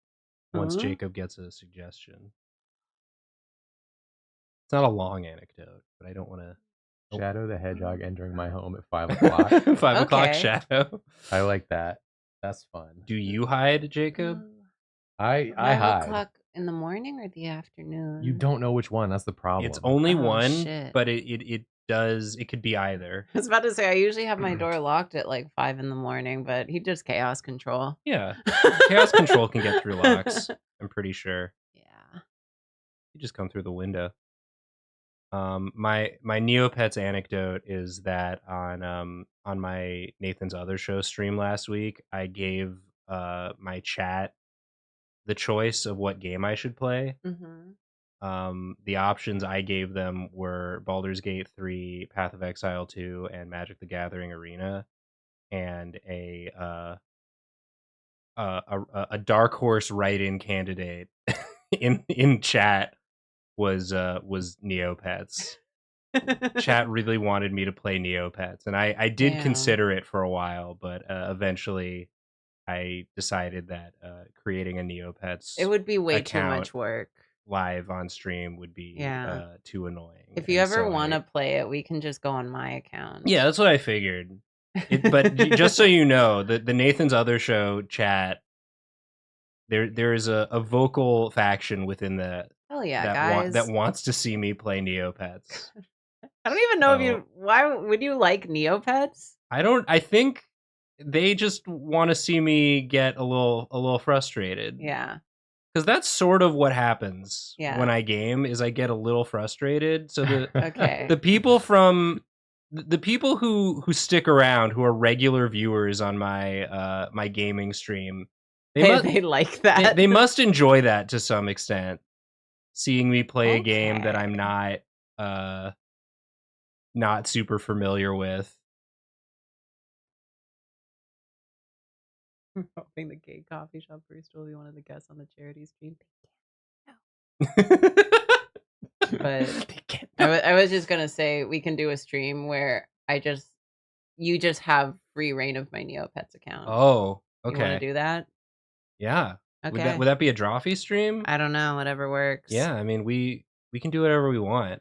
once Jacob gets a suggestion. It's not a long anecdote, but I don't want to. Shadow the Hedgehog entering my home at 5 o'clock. 5 o'clock Okay. Shadow. I like that. That's fun. Do you hide, Jacob? I 5 hide. o'clock in the morning or the afternoon? You don't know which one. That's the problem. It's only Oh, one, shit. but it could be either. I was about to say I usually have my door locked at like 5 in the morning, but he does chaos control. Yeah. Chaos control can get through locks, I'm pretty sure. Yeah. You just come through the window. My Neopets anecdote is that on my Nathan's Other Show stream last week, I gave my chat the choice of what game I should play. Mm-hmm. The options I gave them were Baldur's Gate 3, Path of Exile 2, and Magic the Gathering Arena, and a dark horse write-in candidate in chat was Neopets. Chat really wanted me to play Neopets, and I did Damn. consider it for a while, but eventually I decided that creating a Neopets It would be way too account much work. live on stream would be too annoying. If you And ever so want to I- play it, we can just go on my account. Yeah, that's what I figured. But just so you know, the Nathan's Other Show chat, there is a vocal faction within the Hell yeah, guys. that wants to see me play Neopets. I don't even know if So- you. Why would you like Neopets? I think they just want to see me get a little frustrated. Yeah. Because that's sort of what happens Yeah. when I game, is I get a little frustrated. So Okay. the people who stick around, who are regular viewers on my my gaming stream, They like that. they must enjoy that to some extent. Seeing me play a game that I'm Okay. not super familiar with. I'm hoping the gay coffee shop barista will be one of the guests on the charity stream. But I was just gonna say we can do a stream where you just have free reign of my Neopets account. Oh, You want to okay. do that? Yeah. Okay. Would that be a Drawfee stream? I don't know. Whatever works. Yeah, I mean we can do whatever we want.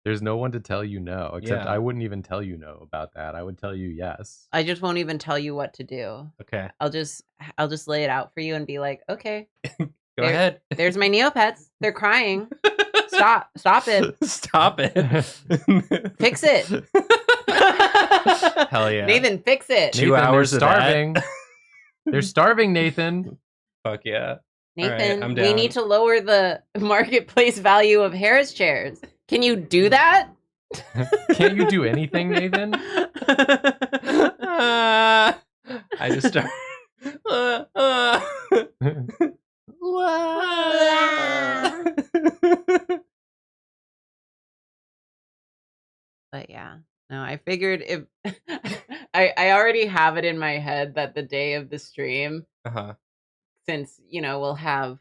There's no one to tell you no, except Yeah. I wouldn't even tell you no about that. I would tell you yes. I just won't even tell you what to do. Okay. I'll just lay it out for you and be like, okay, Go There- ahead. there's my Neopets. They're crying. Stop it. Stop it. Fix it. Hell yeah. Nathan, fix it. 2 Nathan, hours they're of that. starving. They're starving, Nathan. Fuck yeah. Nathan, I'm we down. need to lower the marketplace value of Harris chairs. Can you do that? Can't you do anything, Nathan? I just start. But yeah, no, I figured if I already have it in my head that the day of the stream, Uh-huh. since we'll have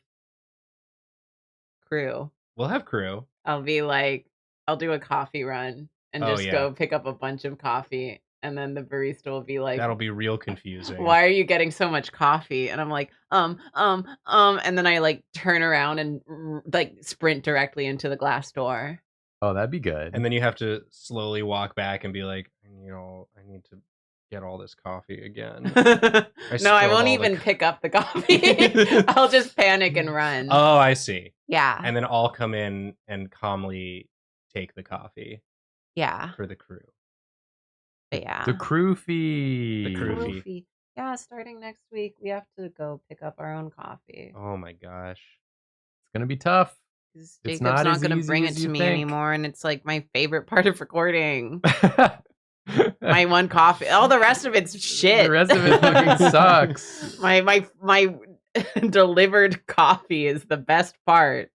crew, We'll have crew. I'll be like, I'll do a coffee run and Oh, just yeah. go pick up a bunch of coffee, and then the barista will be like, That'll be real confusing. why are you getting so much coffee? And I'm like, and then I like turn around and like sprint directly into the glass door. Oh, that'd be good. And then you have to slowly walk back and be like, I need to get all this coffee again. No, I spilled won't all even pick up the coffee. I'll just panic and run. Oh, I see. Yeah. And then I'll come in and calmly take the coffee Yeah. for the crew. But yeah. The crew fee. The crew Crew fee. fee. Yeah, starting next week, we have to go pick up our own coffee. Oh my gosh. It's gonna be tough. 'Cause It's Jacob's not not as going to easy bring it as to you me think. anymore, and it's like my favorite part of recording. My one coffee. All the rest of it's shit. The rest of it fucking sucks. My delivered coffee is the best part.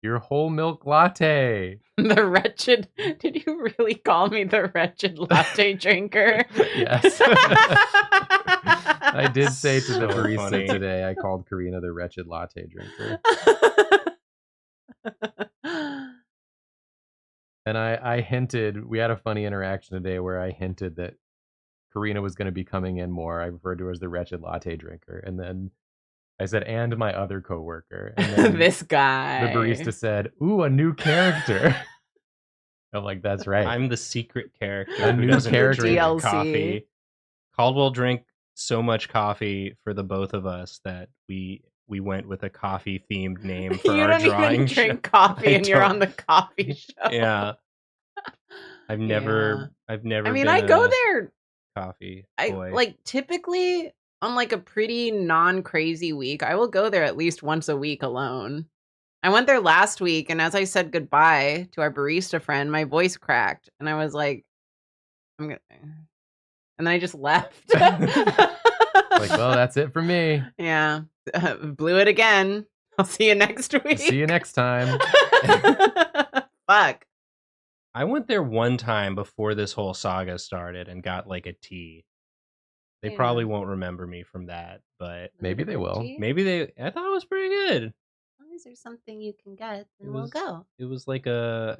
Your whole milk latte. The wretched. Did you really call me the wretched latte drinker? Yes. I did say to the So barista funny. today, I called Karina the wretched latte drinker. And I hinted, we had a funny interaction today where I hinted that Karina was going to be coming in more. I referred to her as the wretched latte drinker. And then I said, and my other coworker. And then This guy. the barista said, ooh, a new character. I'm like, that's right. I'm the secret character A who new doesn't character. drink DLC. coffee. Caldwell drank so much coffee for the both of us that we went with a coffee themed name for You our don't drawing even show. drink coffee, I and you're don't. on the coffee show. Yeah, I've never I been mean, I go a there. coffee I boy. like typically on like a pretty non-crazy week. I will go there at least once a week alone. I went there last week, and as I said goodbye to our barista friend, my voice cracked, and I was like, "I'm gonna," and then I just left. Like, well, that's it for me. Yeah, blew it again. I'll see you next week. See you next time. Fuck. I went there one time before this whole saga started and got like a tea. They probably Yeah. won't remember me from that, but Maybe they will. maybe they. I thought it was pretty good. As long as there's something you can get, then It we'll was- go. It was like a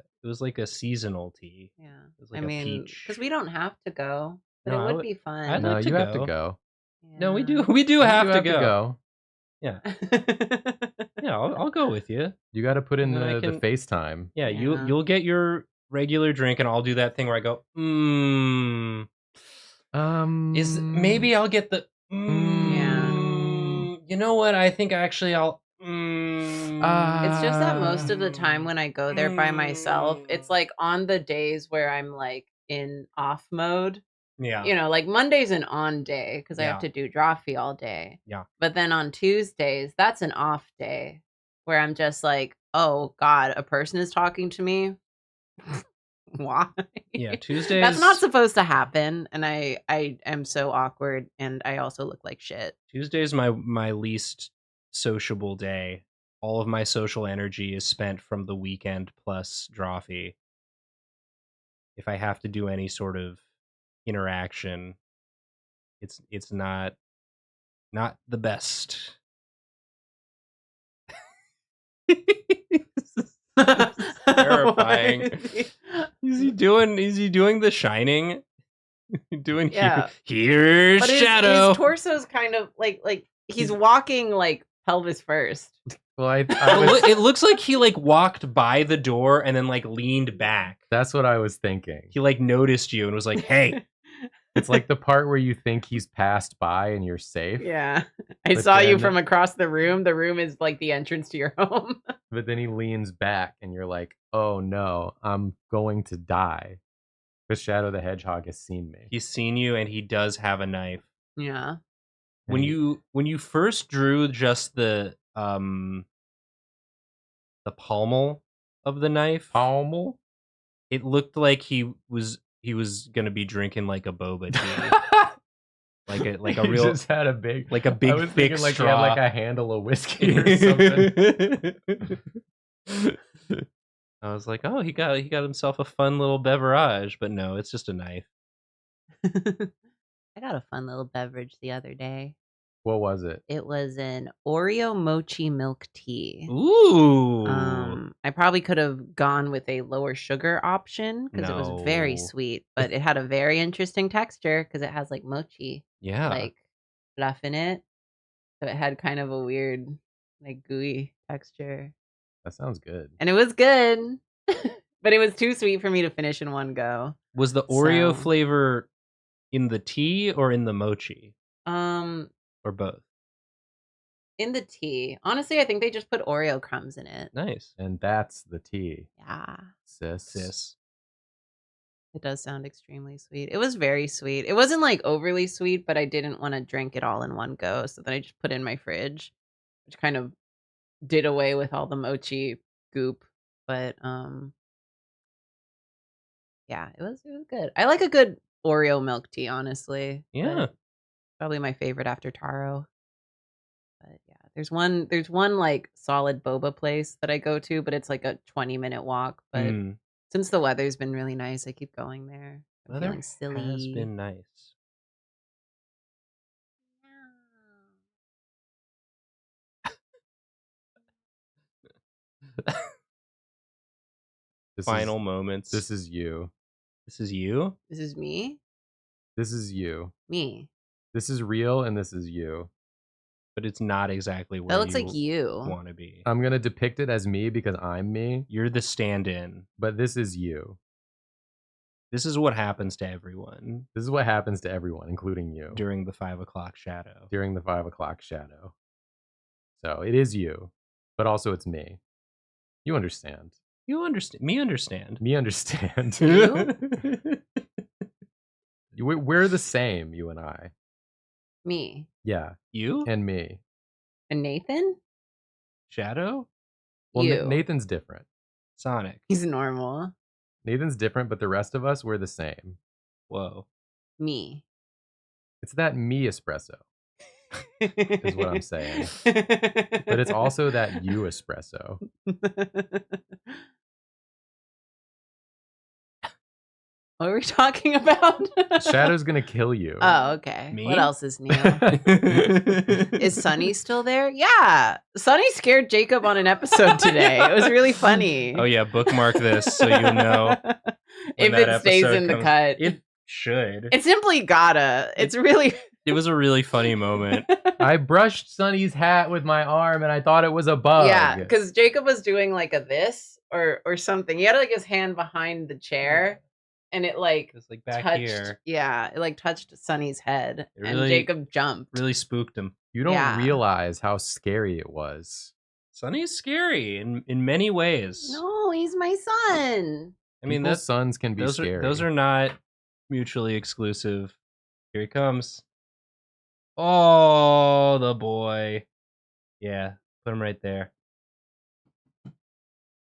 seasonal tea. Yeah. It was like I a mean, peach. because we don't have to go, but No, I it would would- be fun. I'd No, like to you have to go. go. No, we Yeah. do. We do You have, do to go. Yeah. Yeah, I'll go with you. You got to put in And then I the can- FaceTime. Yeah, Yeah. you'll get your regular drink, and I'll do that thing where I go, Is maybe I'll get the. Yeah. You know what? I think actually I'll. It's just that most of the time when I go there by myself, it's like on the days where I'm like in off mode. Yeah. You know, like Monday's an on day because I have to do Drawfee all day. Yeah. But then on Tuesdays, that's an off day where I'm just like, oh God, a person is talking to me. Why? Yeah, Tuesdays. That's not supposed to happen. And I am so awkward, and I also look like shit. Tuesday's my least sociable day. All of my social energy is spent from the weekend plus Drawfee. If I have to do any sort of interaction, it's not the best. Terrifying. Is he doing The Shining? Doing Yeah. here's But Shadow. his torso's kind of like he's walking like pelvis first. Well, I It was, it looks like he like walked by the door and then like leaned back. that's what I was thinking. He like noticed you and was like, "Hey." It's like the part where you think he's passed by and you're safe. Yeah. I But saw you then- from across the room. The room is like the entrance to your home. But then he leans back and you're like, oh no, I'm going to die. Because Shadow the Hedgehog has seen me. He's seen you and he does have a knife. Yeah. When And you first drew just the pommel of the knife, Pommel? it looked like he was gonna be drinking like a boba tea. like a He real just had a big like a big I was thick thinking like straw. he had like a handle of whiskey or something. I was like, oh, he got himself a fun little beverage, but no, it's just a knife. I got a fun little beverage the other day. What was it? It was an Oreo mochi milk tea. Ooh. I probably could have gone with a lower sugar option because it was very No. sweet, but it had a very interesting texture because it has like mochi, Yeah. like fluff in it. So it had kind of a weird, like gooey texture. That sounds good. And it was good, but it was too sweet for me to finish in one go. Was the Oreo So- flavor in the tea or in the mochi or both? In the tea, honestly, I think they just put Oreo crumbs in it. Nice. And that's the tea, Yeah, sis. it does sound extremely sweet. It was very sweet. It wasn't like overly sweet, but I didn't want to drink it all in one go, so then I just put it in my fridge, which kind of did away with all the mochi goop. But yeah, it was good. I like a good Oreo milk tea, honestly. but Yeah. probably my favorite after taro. But yeah, There's one like solid boba place that I go to, but it's like a 20-minute walk. But since the weather's been really nice, I keep going there. I'm Weather feeling silly. has been nice. Final moments. This is you. This is you? This is me? This is you. Me. This is real, and this is you. But it's not exactly where That looks like you. want to be. I'm gonna depict it as me because I'm me, You're the stand-in. but this is you. This is what happens to everyone This is what happens to everyone, including you, during the 5 o'clock shadow. during the 5 o'clock shadow. So it is you, but also it's me. You understand. You understand. Me understand. Me understand. You? We're the same, you and I. Me. Yeah, You? and me. And Nathan? Shadow? Well, You. Nathan's different. Sonic. He's normal. Nathan's different, but the rest of us, we're the same. Whoa. Me. It's that me espresso, is what I'm saying. But it's also that you espresso. What were we talking about? Shadow's gonna kill you. Oh, okay. Me? What else is new? Is Sunny still there? Yeah. Sunny scared Jacob on an episode today. It was really funny. Oh yeah, bookmark this so you'll know if when that it stays episode in the comes- cut. It should. It simply gotta. It's really. It was a really funny moment. I brushed Sunny's hat with my arm and I thought it was a bug. Yeah, because Jacob was doing like a this or something. He had like his hand behind the chair, and it like It's like back touched. here. Yeah, it like touched Sunny's head, It and really- Jacob jumped. Really spooked him. You don't Yeah. realize how scary it was. Sunny's scary in many ways. No, he's my son. I mean People's that's sons can be those scary. are not mutually exclusive. Here he comes. Oh, the boy. Yeah, put him right there.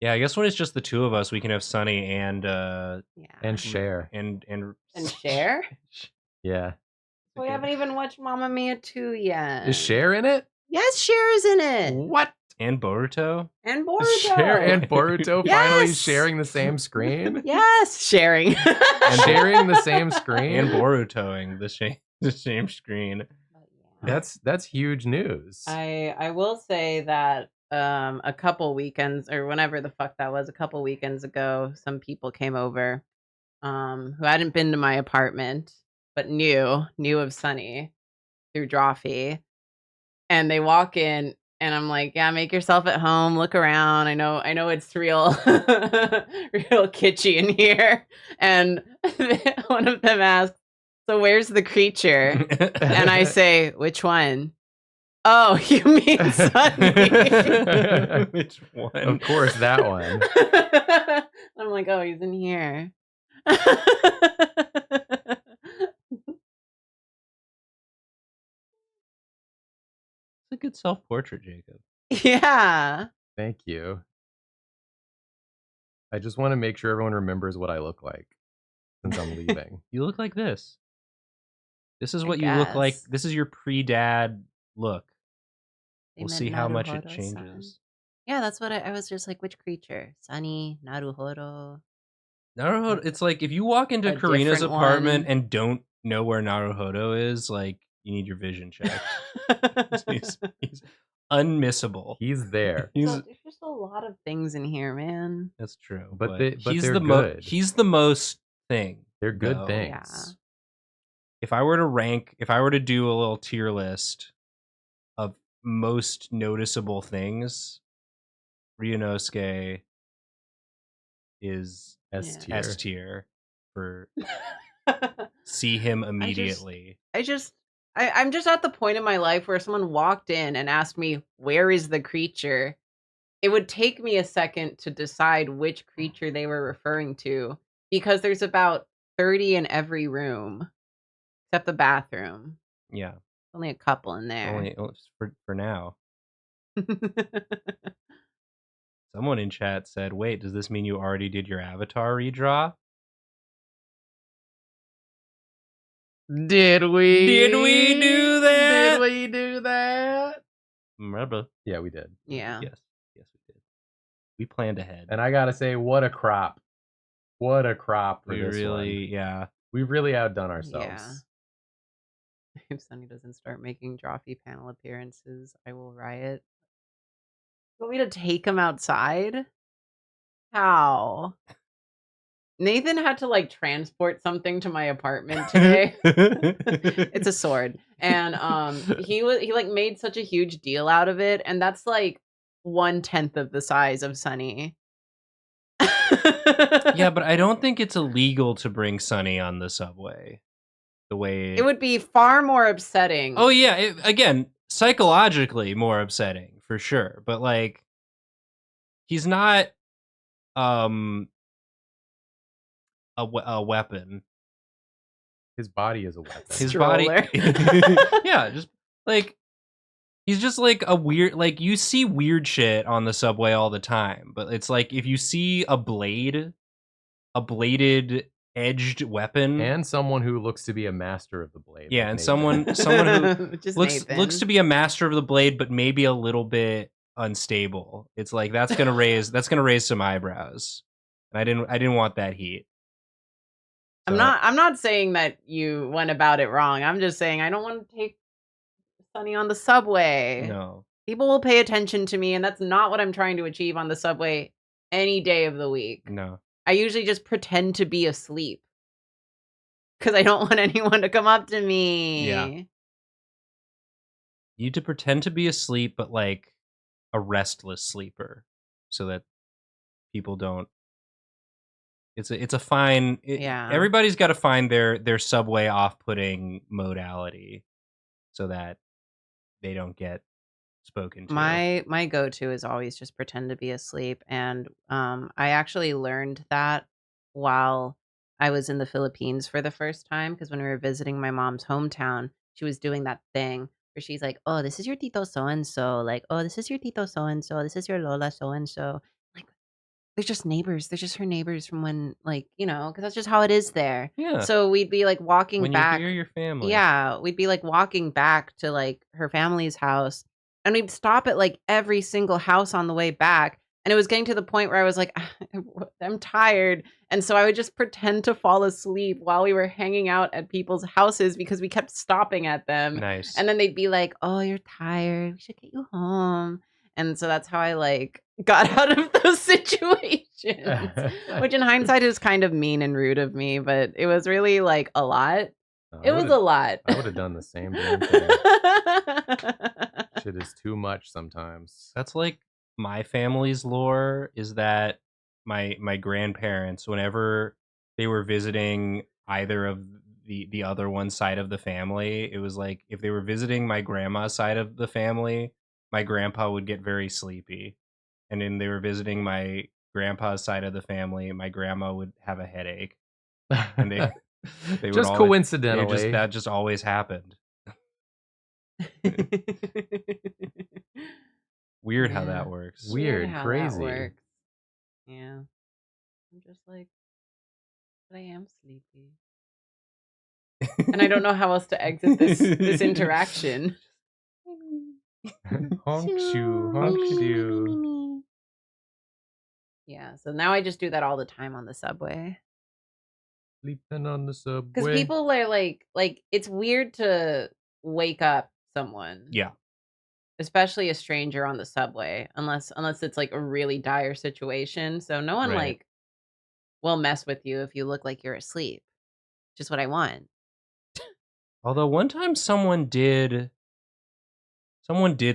Yeah, I guess when it's just the two of us, we can have Sunny and Yeah. and share. and And Cher? Yeah. We haven't even watched Mamma Mia 2 yet. Is Cher in it? Yes, Cher is in it. What? and Boruto. And Boruto. Cher and Boruto finally Yes! sharing the same screen? Yes, sharing. And sharing the same screen? And Borutoing the same screen. That's huge news. I will say that a couple weekends or whenever the fuck that was, a couple weekends ago, some people came over who hadn't been to my apartment but knew of Sunny through Drawfee. And they walk in and I'm like, yeah, make yourself at home, look around. I know it's real real kitschy in here. And one of them asked, so where's the creature? And I say, which one? Oh, you mean Sunny. Which one? Of course, that one. I'm like, oh, he's in here. It's a good self-portrait, Jacob. Yeah. Thank you. I just want to make sure everyone remembers what I look like since I'm leaving. You look like this. This is I what you look like. guess. This is your pre-dad look. They We'll meant see how much it Naruhodo-san. changes. Yeah, that's what I was just like, which creature? Sunny, Naruhodo. Naruhodo, it's like if you walk into A Karina's different apartment one. and don't know where Naruhodo is, like you need your vision checked. he's unmissable. He's there. He's So, there's just a lot of things in here, man. that's true. But he's they're the good. he's the most thing. They're good though. things. If I were to do a little tier list of most noticeable things, Ryunosuke is S tier. S tier for see him immediately. I'm just at the point in my life where someone walked in and asked me, where is the creature? It would take me a second to decide which creature they were referring to because there's about 30 in every room except the bathroom. Yeah, Only a couple in there. only for now. Someone in chat said, "Wait, does this mean you already did your avatar redraw?" Did we? Did we do that? Did we do that? Remember? Yeah, we did. Yeah. Yes, we did. We planned ahead. And I gotta say, what a crop! What a crop for We this really, one. yeah. We've really outdone Yeah. ourselves. If Sunny doesn't start making Drawfee panel appearances, I will riot. You want me to take him outside? How? Nathan had to like transport something to my apartment today. It's a sword. And he like made such a huge deal out of it, and that's like 1/10 of the size of Sunny. Yeah, but I don't think it's illegal to bring Sunny on the subway. The way It would be far more upsetting. Oh yeah, again, psychologically more upsetting for sure. But like, he's not a weapon. His body is a weapon. His Stroller. body, yeah, just like he's just like a weird. Like you see weird shit on the subway all the time, but it's like if you see a bladed edged weapon, And someone who looks to be a master of the blade. yeah, like and Nathan. someone who Just looks Nathan. to be a master of the blade, but maybe a little bit unstable. It's like that's gonna raise some eyebrows. And I didn't want that heat. I'm So- not saying that you went about it wrong. I'm just saying I don't want to take Sunny on the subway. No. People will pay attention to me, and that's not what I'm trying to achieve on the subway any day of the week. No. I usually just pretend to be asleep because I don't want anyone to come up to me. Yeah. You need to pretend to be asleep, but like a restless sleeper, so that people don't. It's a fine. Yeah. Everybody's got to find their subway off-putting modality, so that they don't get spoken to. My go-to is always just pretend to be asleep, and I actually learned that while I was in the Philippines for the first time, because when we were visiting my mom's hometown, she was doing that thing where she's like, "Oh, this is your tito so and so," like, "Oh, this is your tito so and so, this is your lola so and so." Like, they're just neighbors. They're just her neighbors from when, like, because that's just how it is there. Yeah. So we'd be like walking When back. you hear your family. Yeah, we'd be like walking back to like her family's house, and we'd stop at like every single house on the way back. And it was getting to the point where I was like, I'm tired. And so I would just pretend to fall asleep while we were hanging out at people's houses because we kept stopping at them. Nice. And then they'd be like, "Oh, you're tired. We should get you home." And so that's how I like got out of those situations, which in hindsight is kind of mean and rude of me, but it was really like a lot. It was a lot. I would have done the same damn thing. Shit is too much sometimes. That's like my family's lore is that my grandparents, whenever they were visiting either of the other one side of the family, it was like if they were visiting my grandma's side of the family, my grandpa would get very sleepy. And then they were visiting my grandpa's side of the family, my grandma would have a headache. And they would just always- coincidentally. that just always happened. Weird how Yeah. that works. Weird, how that crazy. works. Yeah. I'm just like, but I am sleepy. And I don't know how else to exit this interaction. Honk shoe, honk shoe. Yeah, so now I just do that all the time on the subway. Sleeping on the subway. Because people are like it's weird to wake up someone. Yeah. Especially a stranger on the subway, unless it's like a really dire situation. So no one Right. like will mess with you if you look like you're asleep. Just what I want. Although one time someone did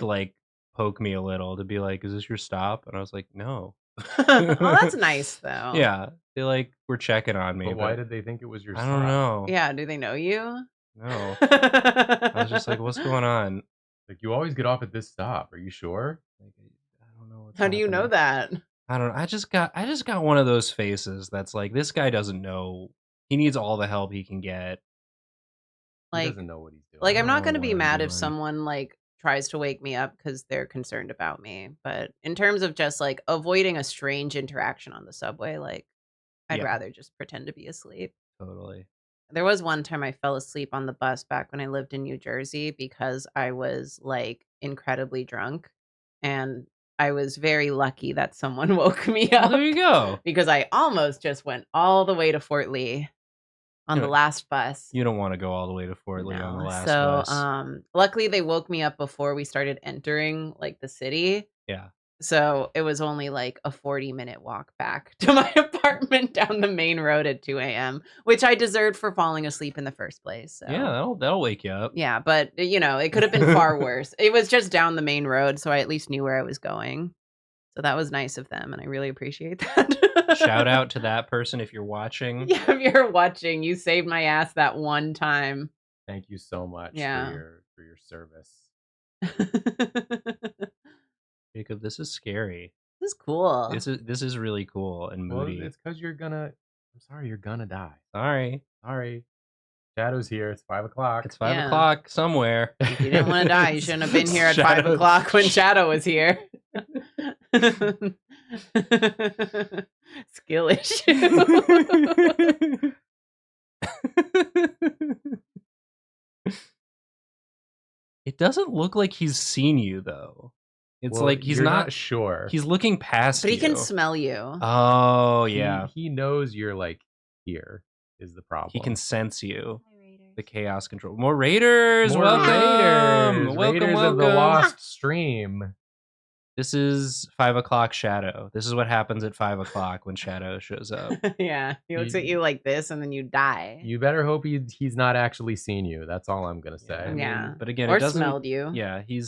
like poke me a little to be like, "Is this your stop?" And I was like, "No." Oh, that's nice though. Yeah, they like were checking on me. But why did they think it was your I don't stop? know. Yeah, do they know you? No. I was just like, "What's going on?" Like, you always get off at this stop. Are you sure? Like, I don't know. What's How do you know happening. that? I don't know. I just got one of those faces that's like, this guy doesn't know. He needs all the help he can get. He Like, doesn't know what he's doing. like I'm I not don't going to know be what I'm mad if doing. someone like tries to wake me up because they're concerned about me. But in terms of just like avoiding a strange interaction on the subway, like I'd Yeah. rather just pretend to be asleep. Totally. There was one time I fell asleep on the bus back when I lived in New Jersey because I was like incredibly drunk, and I was very lucky that someone woke me Well, up there you go. because I almost just went all the way to Fort Lee on the last bus. You don't want to go all the way to Fort Lee on the last So, bus. luckily they woke me up before we started entering like the city. Yeah. So it was only like a 40-minute walk back to my apartment down the main road at 2 a.m., which I deserved for falling asleep in the first place. So. Yeah, that'll wake you up. Yeah, but it could have been far worse. It was just down the main road, so I at least knew where I was going. So that was nice of them, and I really appreciate that. Shout out to that person if you're watching. Yeah, if you're watching, you saved my ass that one time. Thank you so much for your service. Jacob, this is scary. This is cool. This is really cool and moody. Well, it's because you're gonna die. Sorry. Shadow's here. It's 5 o'clock. It's 5 o'clock somewhere. If you didn't want to die, you shouldn't have been here at 5 o'clock when Shadow was here. Skill issue. It doesn't look like he's seen you though. It's like he's not sure. He's looking past you. But he can smell you. Oh, yeah. He knows you're like here is the problem. He can sense you. Hi, Raiders. The chaos control. More Raiders. More Welcome. Raiders of the Lost Stream. This is 5 o'clock Shadow. This is what happens at 5 o'clock when Shadow shows up. Yeah, he looks at you like this, and then you die. You better hope he's not actually seen you. That's all I'm gonna say. I mean, Yeah. but again, Or it doesn't. smelled you. Yeah, he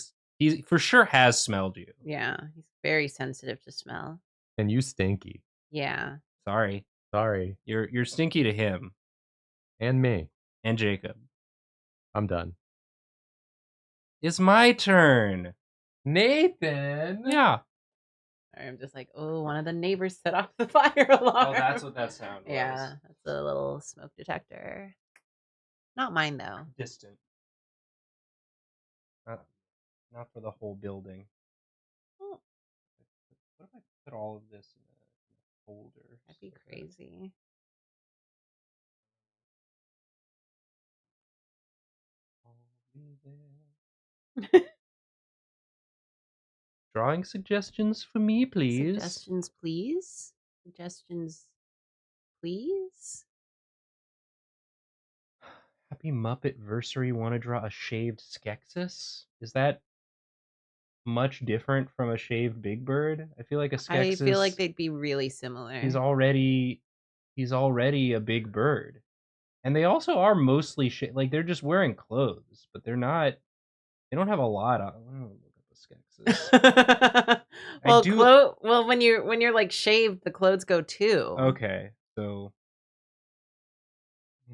for sure has smelled you. Yeah, he's very sensitive to smell. And you stinky. Yeah. Sorry, you're stinky to him And me. and Jacob. I'm done. It's my turn. Nathan. Yeah. Sorry, I'm just like, oh, one of the neighbors set off the fire alarm. Oh, that's what that sound was. Yeah, that's a little smoke detector. Not mine though. Distant. Not for the whole building. Oh. What if I put all of this in a folder? That'd be crazy. Drawing suggestions for me, please. Suggestions, please. Suggestions, please. Happy Muppet Versary want to draw a shaved Skeksis? Is that much different from a shaved Big Bird? I feel like a Skeksis. I feel like they'd be really similar. He's already a big bird, and they also are mostly like they're just wearing clothes, but they're not. They don't have a lot on. I'm gonna look up a Skeksis. Well, when you're like shaved, the clothes go too. Okay, so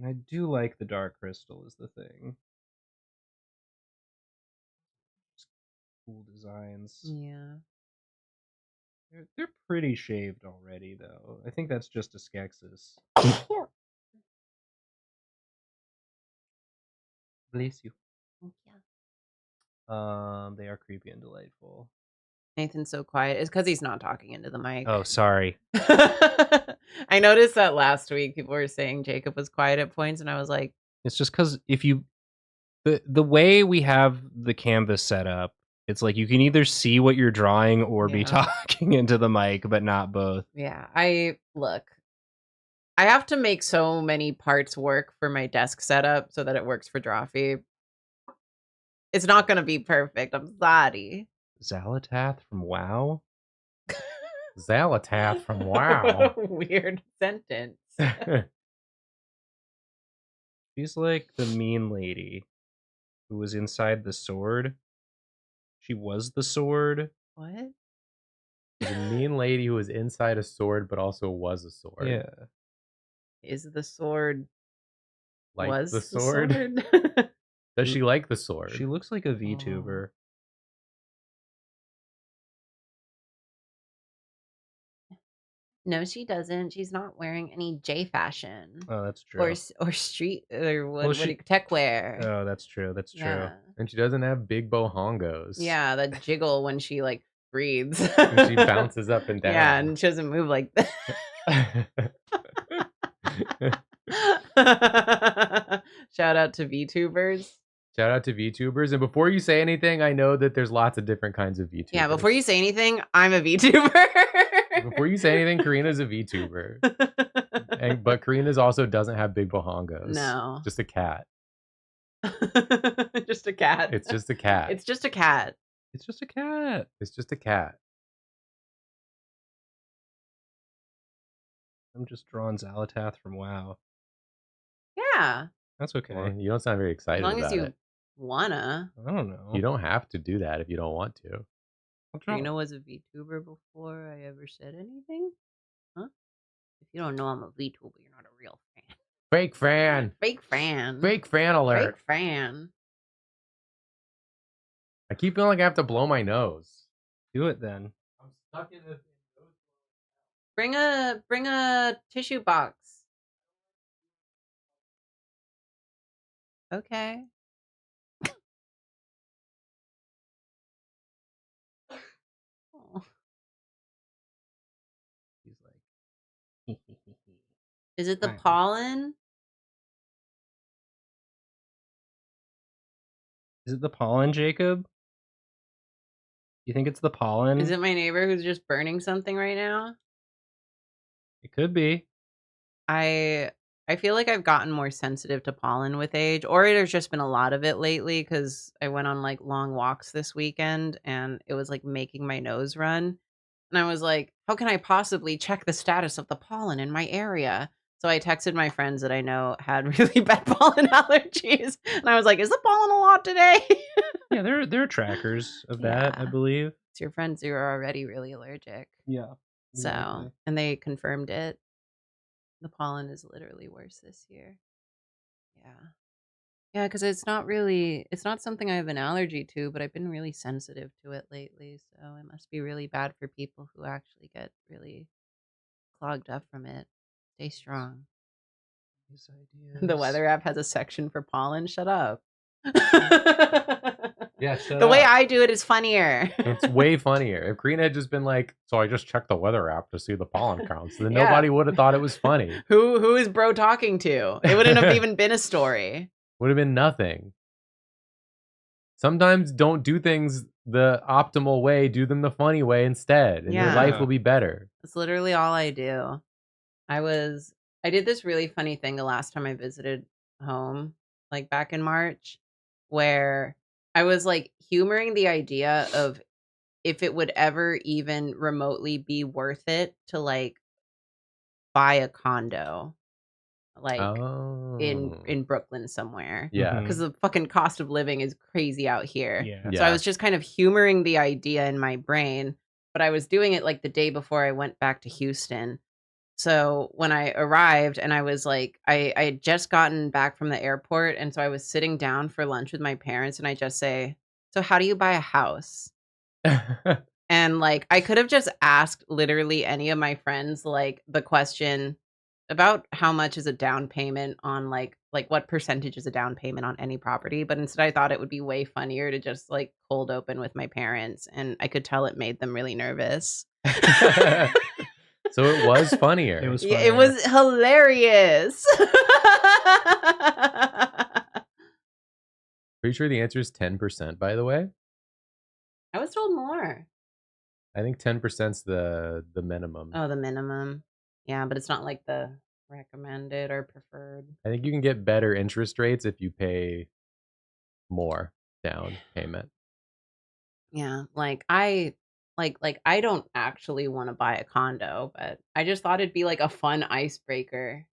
I do like the Dark Crystal is the thing. Cool designs. Yeah. They're pretty shaved already, though. I think that's just a Skeksis. Bless you. They are creepy and delightful. Nathan's so quiet. It's because he's not talking into the mic. Oh, sorry. I noticed that last week people were saying Jacob was quiet at points, and I was like, it's just because if you the way we have the canvas set up, it's like you can either see what you're drawing or be talking into the mic, but not both. Yeah, I have to make so many parts work for my desk setup so that it works for Drawfee. It's not going to be perfect. I'm sorry. Zalatath from WoW? Zalatath from WoW. Weird sentence. She's like the mean lady who was inside the sword. She was the sword. What? The mean lady who was inside a sword but also was a sword. Yeah. Is the sword like was the sword? Does she like the sword? She looks like a VTuber. No, she doesn't. She's not wearing any J fashion. Oh, that's true. Or street or what tech wear. Oh, that's true. That's true. Yeah. And she doesn't have big bohongos. Yeah, that jiggle when she like breathes. And she bounces up and down. Yeah, and she doesn't move like that. Shout out to VTubers. Shout out to VTubers. And before you say anything, I know that there's lots of different kinds of VTubers. Yeah, before you say anything, I'm a VTuber. Before you say anything, Karina's a VTuber. But Karina's also doesn't have big bohongos. No. Just a cat. Just a cat. It's just a cat. It's just a cat. It's just a cat. It's just a cat. I'm just drawing Zalatath from WoW. Yeah. That's okay. Well, you don't sound very excited As long as about you it. wanna. I don't know. You don't have to do that if you don't want to. Trina was a VTuber before I ever said anything? Huh? If you don't know I'm a VTuber, you're not a real fan. Fake fan. Fake fan. Fake fan alert. Fake fan. I keep feeling like I have to blow my nose. Do it then. I'm stuck in this. Bring a tissue box. Okay. Oh. He's like, Is it the Fine. pollen? is it the pollen, Jacob? You think it's the pollen? Is it my neighbor who's just burning something right now? It could be. I feel like I've gotten more sensitive to pollen with age, or there's just been a lot of it lately because I went on like long walks this weekend and it was like making my nose run. And I was like, how can I possibly check the status of the pollen in my area? So I texted my friends that I know had really bad pollen allergies. And I was like, is the pollen a lot today? Yeah, there are trackers of that, I Yeah. believe. It's your friends who are already really allergic. Yeah. So, and they confirmed it. The pollen is literally worse this year. Yeah. Yeah, because it's not something I have an allergy to, but I've been really sensitive to it lately. So it must be really bad for people who actually get really clogged up from it. Stay strong. These ideas. The weather app has a section for pollen. Shut up. Yeah, shut The way up. I do it is funnier. It's way funnier. If Karina had just been like, so I just checked the weather app to see the pollen counts, then Yeah. nobody would have thought it was funny. Who is bro talking to? It wouldn't have even been a story. Would have been nothing. Sometimes don't do things the optimal way, do them the funny way instead, and your Yeah. life will be better. That's literally all I do. I did this really funny thing the last time I visited home, like back in March, where I was like humoring the idea of if it would ever even remotely be worth it to like buy a condo, like Oh. in Brooklyn somewhere. Yeah. Mhm. Because the fucking cost of living is crazy out here. Yeah. So I was just kind of humoring the idea in my brain, but I was doing it like the day before I went back to Houston. So when I arrived and I was like, I had just gotten back from the airport. And so I was sitting down for lunch with my parents and I just say, so how do you buy a house? And like, I could have just asked literally any of my friends, like the question about how much is a down payment on like what percentage is a down payment on any property. But instead I thought it would be way funnier to just like cold open with my parents. And I could tell it made them really nervous. So it was funnier. It was Yeah, funnier. it was hilarious. Pretty sure the answer is 10%, by the way. I was told more. I think 10%'s the minimum. Oh, the minimum. Yeah, but it's not like the recommended or preferred. I think you can get better interest rates if you pay more down payment. Yeah, like I don't actually want to buy a condo, but I just thought it'd be like a fun icebreaker.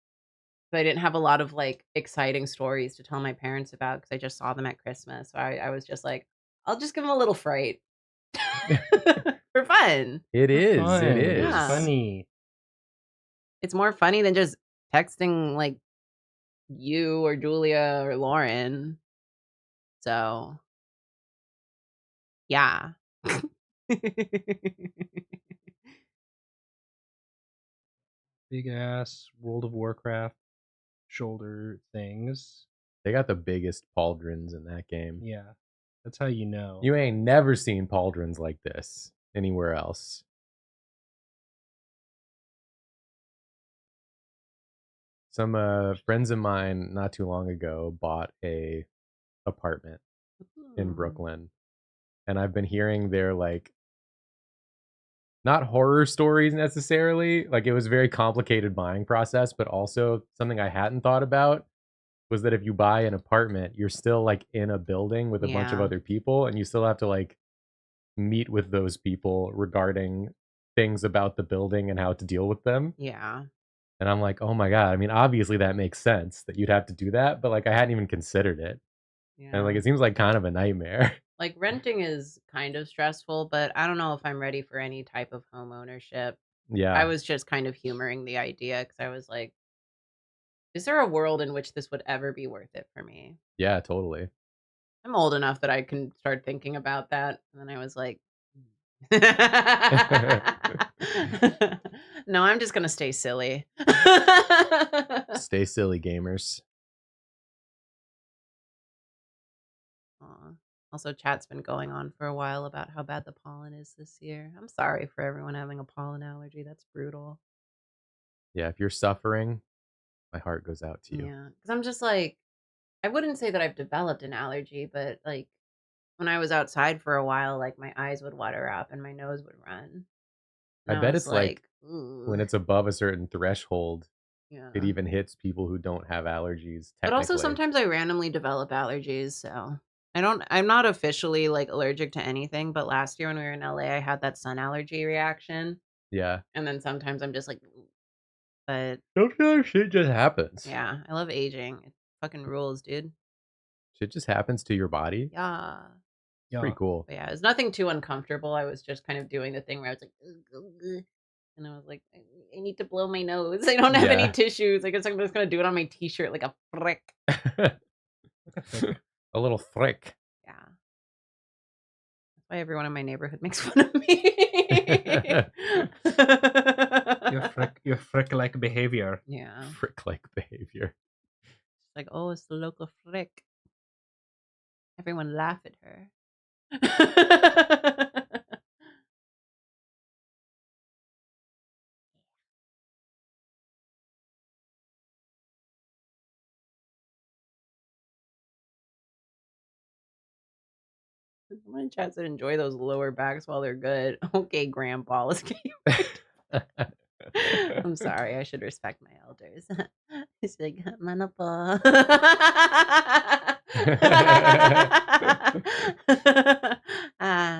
But I didn't have a lot of like exciting stories to tell my parents about because I just saw them at Christmas. So I was just like, I'll just give them a little fright for fun. It is. Fun. It is. Yeah. Funny. It's more funny than just texting like you or Julia or Lauren. So, yeah. Big ass World of Warcraft shoulder things. They got the biggest pauldrons in that game. Yeah. That's how you know. You ain't never seen pauldrons like this anywhere else. Some friends of mine not too long ago bought a apartment in Brooklyn, and I've been hearing their like not horror stories necessarily. Like it was a very complicated buying process, but also something I hadn't thought about was that if you buy an apartment, you're still like in a building with a bunch of Yeah. other people, and you still have to like meet with those people regarding things about the building and how to deal with them. Yeah. And I'm like, oh my God. I mean, obviously that makes sense that you'd have to do that, but like I hadn't even considered it. And like Yeah. it seems like kind of a nightmare. Like renting is kind of stressful, but I don't know if I'm ready for any type of home ownership. I Yeah. was just kind of humoring the idea because I was like, is there a world in which this would ever be worth it for me? Yeah, totally. I'm old enough that I can start thinking about that. And then I was like, no, I'm just going to stay silly. Stay silly, gamers. Aw. Also, chat's been going on for a while about how bad the pollen is this year. I'm sorry for everyone having a pollen allergy. That's brutal. Yeah, if you're suffering, my heart goes out to you. Yeah, because I'm just like, I wouldn't say that I've developed an allergy, but like when I was outside for a while, like my eyes would water up and my nose would run. I And I bet was it's like like, ooh, when it's above a certain threshold, it yeah. even hits people who don't have allergies But also technically. sometimes I randomly develop allergies, so I'm not officially like allergic to anything, but last year when we were in LA, I had that sun allergy reaction. Yeah. And then sometimes I'm just like, "Ooh," but Don't feel like shit just happens. yeah, I love aging. It fucking rules, dude. Shit just happens to your body. Yeah. It's pretty cool. But yeah, it's nothing too uncomfortable. I was just kind of doing the thing where I was like, "Ugh, ugh, ugh," and I was like, I need to blow my nose. I don't have any Yeah. tissues. I guess I'm just gonna do it on my t-shirt like a frick. A little frick. Yeah. That's why everyone in my neighborhood makes fun of me. Your frick-like behavior. Yeah. Frick-like behavior. It's like, oh, it's the local frick. Everyone laugh at her. Someone in chat said enjoy those lower backs while they're good. Okay, grandpa, let's get you right. I'm sorry, I should respect my elders. It's like, mana po.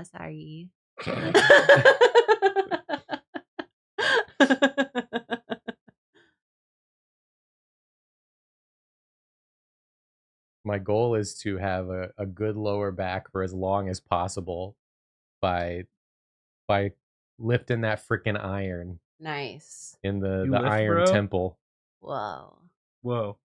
Sorry. My goal is to have a good lower back for as long as possible by lifting that freaking iron Nice. in the You lift, iron bro? temple. Whoa. Whoa.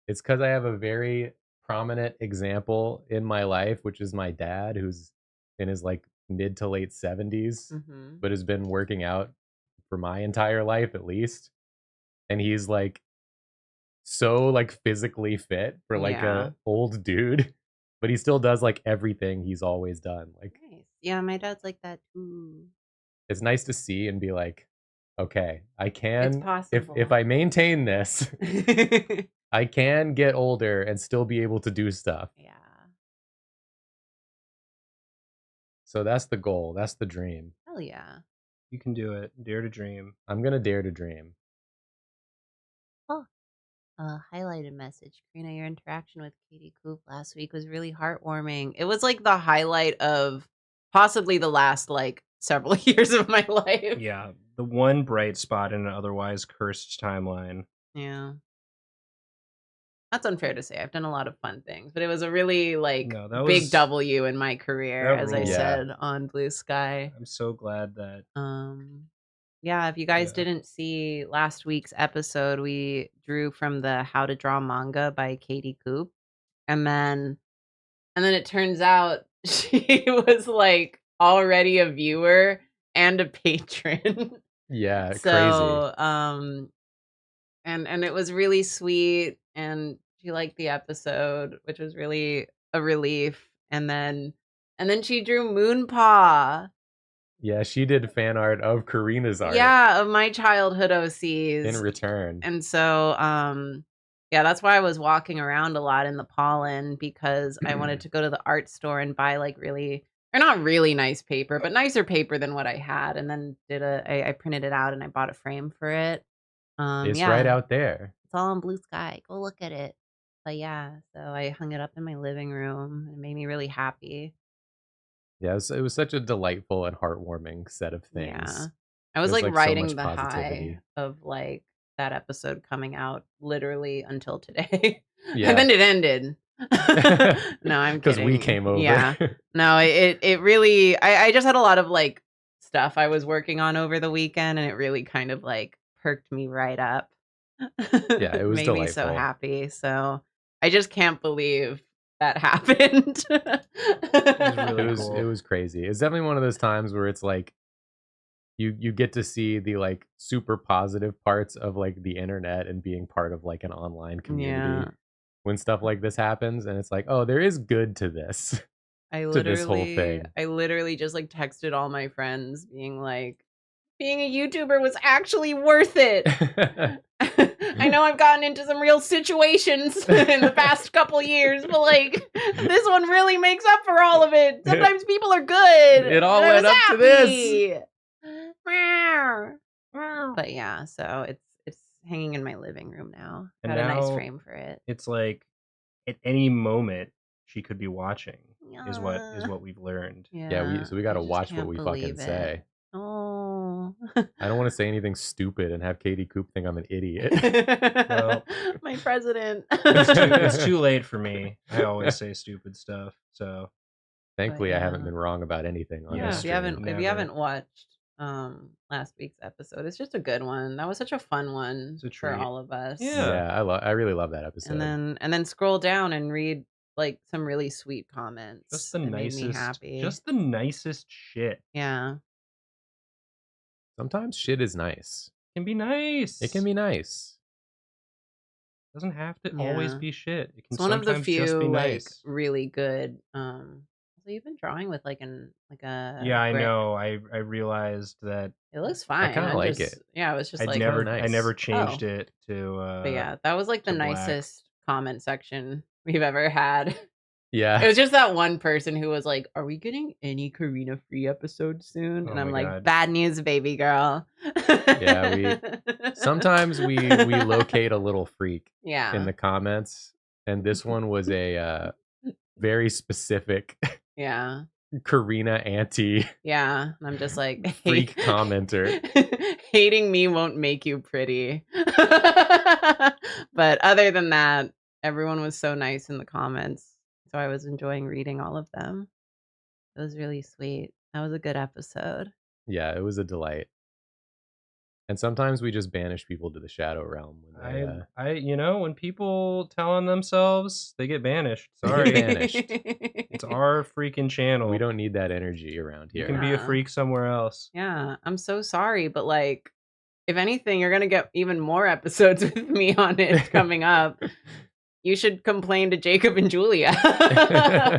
It's because I have a very prominent example in my life, which is my dad, who's in his like mid to late 70s, Mm-hmm. but has been working out for my entire life at least. And he's like so like physically fit for like Yeah. a old dude, but he still does like everything he's always done. Like Nice. Yeah, my dad's like that too. it's nice to see and be like, okay, I It's can if possible. I maintain this, I can get older and still be able to do stuff. Yeah. So that's the goal. That's the dream. Hell yeah. You can do it. Dare to dream. I'm gonna dare to dream. Oh, highlighted message. Karina, your interaction with Katie Coop last week was really heartwarming. It was like the highlight of possibly the last like several years of my life. Yeah, the one bright spot in an otherwise cursed timeline. Yeah. That's unfair to say. I've done a lot of fun things, but it was a really like No, that big was- W in my career, that as I ruled. Yeah. said on Blue Sky. I'm so glad that Yeah, if you guys Yeah. didn't see last week's episode, we drew from the How to Draw Manga by Katie Coop. And then it turns out she was like already a viewer and a patron. Yeah, crazy. So, and it was really sweet and she liked the episode, which was really a relief. And then she drew Moonpaw. Yeah, she did fan art of Karina's art Yeah, of my childhood in OCs. return. And so, yeah, that's why I was walking around a lot in the pollen, because I wanted to go to the art store and buy like really, or not really nice paper, but nicer paper than what I had. And then I printed it out and I bought a frame for it. It's Yeah, right out there. it's all in blue sky. Go look at it. But yeah, so I hung it up in my living room. It made me really happy. Yeah, it was such a delightful and heartwarming set of Yeah. things. I was There's like like so riding much the high positivity. of like that episode coming out literally until today. And Yeah, then it ended. No, I'm because we kidding. came over. Yeah. No, it really, I just had a lot of like stuff I was working on over the weekend, and it really kind of like perked me right up. Yeah, it was Made me so delightful. happy. So I just can't believe that happened. really It cool. was crazy. It's definitely one of those times where it's like you get to see the like super positive parts of like the internet and being part of like an online community Yeah. when stuff like this happens, and it's like, oh, there is good to this. To this whole thing. I literally just like texted all my friends being like, being a YouTuber was actually worth it. I know I've gotten into some real situations in the past couple years, but like this one really makes up for all of it. Sometimes people are good. It all and I led was up to this. happy. But yeah, so it's hanging in my living room now. And Got a nice now frame for it. It's like at any moment she could be watching is Yeah. what we've learned. Yeah, so we I got to just watch what can't we fucking believe it. say. Oh. I don't want to say anything stupid and have Katie Coop think I'm an idiot. Well, My president. It's too late for me. I always say stupid stuff. So Thankfully, I haven't yeah. been wrong about anything on Yeah, this if stream. you Never. haven't watched last week's episode, it's just a good one. That was such a fun one It's a for treat. all of us. Yeah. Yeah, I really love that episode. And then scroll down and read like some really sweet comments. Just the It made me nicest. happy. Just the nicest shit. Yeah. Sometimes shit is nice. It can be nice. It can be nice. Doesn't have to always Yeah. be shit. It can It's one of the sometimes just few be like nice. really good so you've been drawing with like a Yeah, I brick. know. I realized that It looks fine. kinda I'm like just- it. Yeah, it was just I'd like never nice. I never Oh. changed it to But yeah, that was like the to black. nicest comment section we've ever had. It Yeah. was just that one person who was like, "Are we getting any Karina free episodes soon?" Oh And I'm my like, God. "Bad news, baby girl." Yeah, Sometimes we locate a little freak yeah. in the comments, and this one was a very specific Yeah. Karina anti Yeah. And I'm just like, freak commenter. hating me won't make you pretty. But other than that, everyone was so nice in the comments. So I was enjoying reading all of them. It was really sweet. That was a good episode. Yeah, it was a delight. And sometimes we just banish people to the shadow realm when they when people tell on themselves, they get banished. They Sorry. get banished. It's our freaking channel. we don't need that energy around You here. can be a Yeah. freak somewhere else. Yeah, I'm so sorry, but like, if anything, you're gonna get even more episodes with me on it coming up. You should complain to Jacob and Julia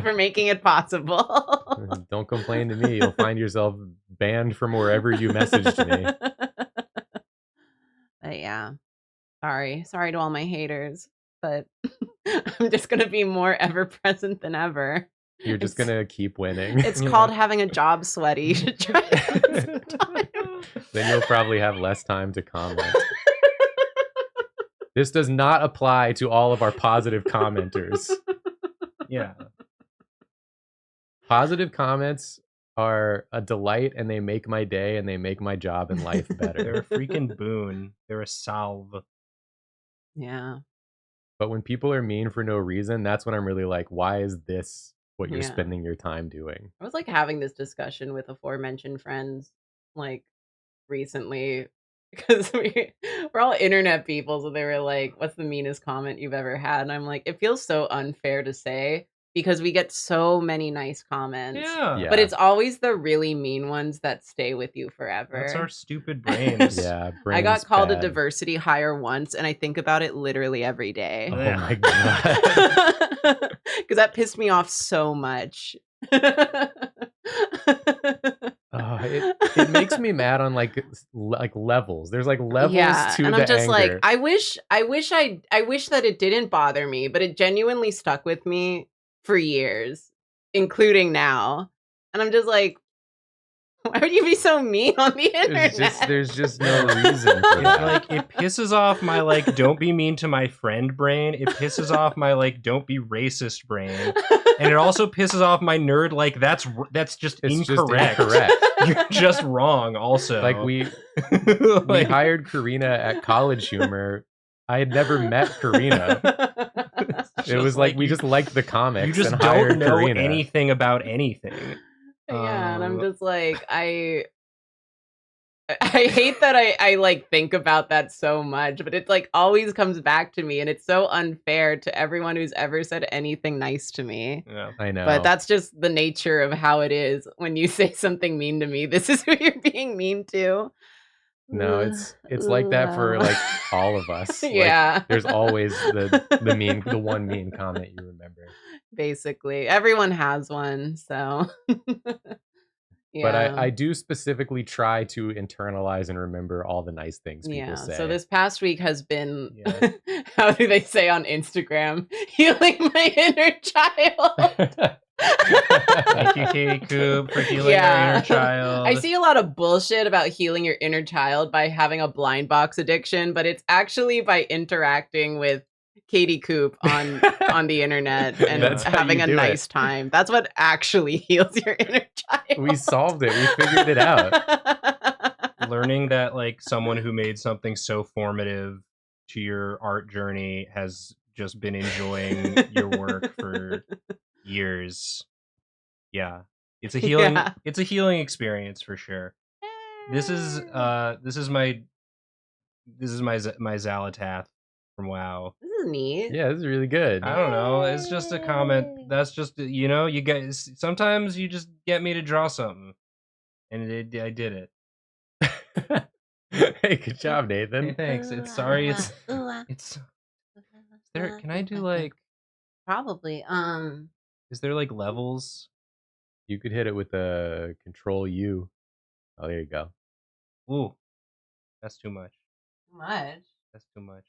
for making it possible. Don't complain to me. You'll find yourself banned from wherever you messaged me. But yeah, sorry to all my haters, but I'm just gonna be more ever present than ever. You're just It's- gonna keep winning. It's Yeah. called having a job sweaty. You should try it sometime. Then you'll probably have less time to comment. This does not apply to all of our positive commenters. Yeah. Positive comments are a delight, and they make my day, and they make my job in life They're better. a freaking boon. They're a salve. Yeah. But when people are mean for no reason, that's when I'm really like, why is this what you're Yeah. spending your time doing? I was like having this discussion with aforementioned friends like recently because we're all internet people, so they were like, "What's the meanest comment you've ever had?" And I'm like, it feels so unfair to say because we get so many nice comments. Yeah. But it's always the really mean ones that stay with you forever. That's our stupid brains. Yeah, I got brain's called a bad. diversity hire once, and I think about it literally every day. Oh Yeah. my god. Because that pissed me off so much. it makes me mad on like levels. There's like levels to and the I'm just anger. like, I wish that it didn't bother me, but it genuinely stuck with me for years, including now. And I'm just like, why would you be so mean on the internet? There's just no reason for that. Like, it pisses off my like don't be mean to my friend brain. It pisses off my like don't be racist brain. And it also pisses off my nerd like that's just incorrect. Just incorrect. You're just wrong also. Like we Like, hired Karina at College Humor. I had never met Karina. It was like we just liked the comics. you just and don't hired know Karina. anything about anything. Yeah, and I'm just like, I hate that I like think about that so much, but it like always comes back to me, and it's so unfair to everyone who's ever said anything nice to me. Yeah. I know. But that's just the nature of how it is. When you say something mean to me, this is who you're being mean to. No, it's like that for like all of us. Like, Yeah. there's always the one mean comment you remember. Basically, everyone has one, so yeah. But I do specifically try to internalize and remember all the nice things people say. So this past week has been, Yeah. how do they say on Instagram, healing my inner child. Thank you, Katie Coop, for healing our inner child. I see a lot of bullshit about healing your inner child by having a blind box addiction, but it's actually by interacting with Katie Coop on the internet and That's how having you a do nice it. time. That's what actually heals your inner child. We solved it. We figured it out. Learning that like someone who made something so formative to your art journey has just been enjoying your work for years. Yeah. It's a healing it's a healing experience for sure. This is my Zalatath from WoW. This is neat. Yeah, this is really good. I don't know. It's just a comment. That's just you guys. Sometimes you just get me to draw something, and I did it. Hey, good job, Nathan. Hey, thanks. It's sorry. It's. There. Can I do like? Probably. Is there like levels? You could hit it with a Control U. Oh, there you go. Ooh, that's too much. Too much. That's too much.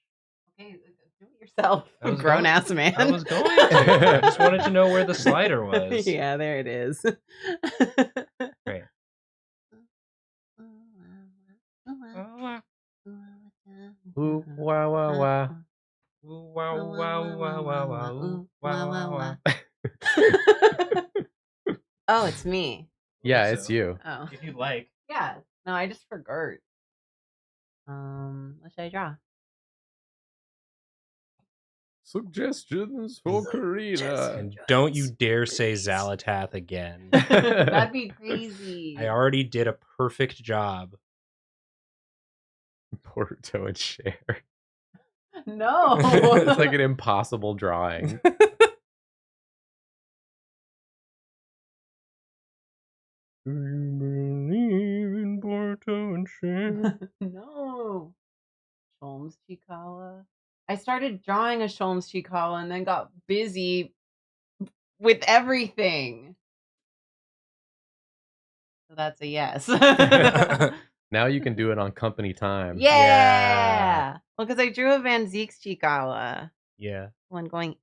Okay, do it yourself, I was grown going- ass man. I was going to. I just wanted to know where the slider was. Yeah, there it is. Great. Ooh, wah, wah, wah. Ooh, wow, wow, wow, wow, wow. Ooh, wow, wow, wow. Oh, it's me. Yeah, it's you. Oh, If you'd like. yeah. No, I just forgot. What should I draw? Suggestions for Karina. And don't you dare say Zalatath again. That'd be crazy. I already did a perfect job. Porto and Cher. No. It's like an impossible drawing. Do you believe in Porto and Cher? No. Sholmes Chikawa. I started drawing a Sholmes Chikawa and then got busy with everything. So that's a yes. Now you can do it on company time. Yeah. Well, because I drew a Van Zeek's Chikawa. Yeah. One going,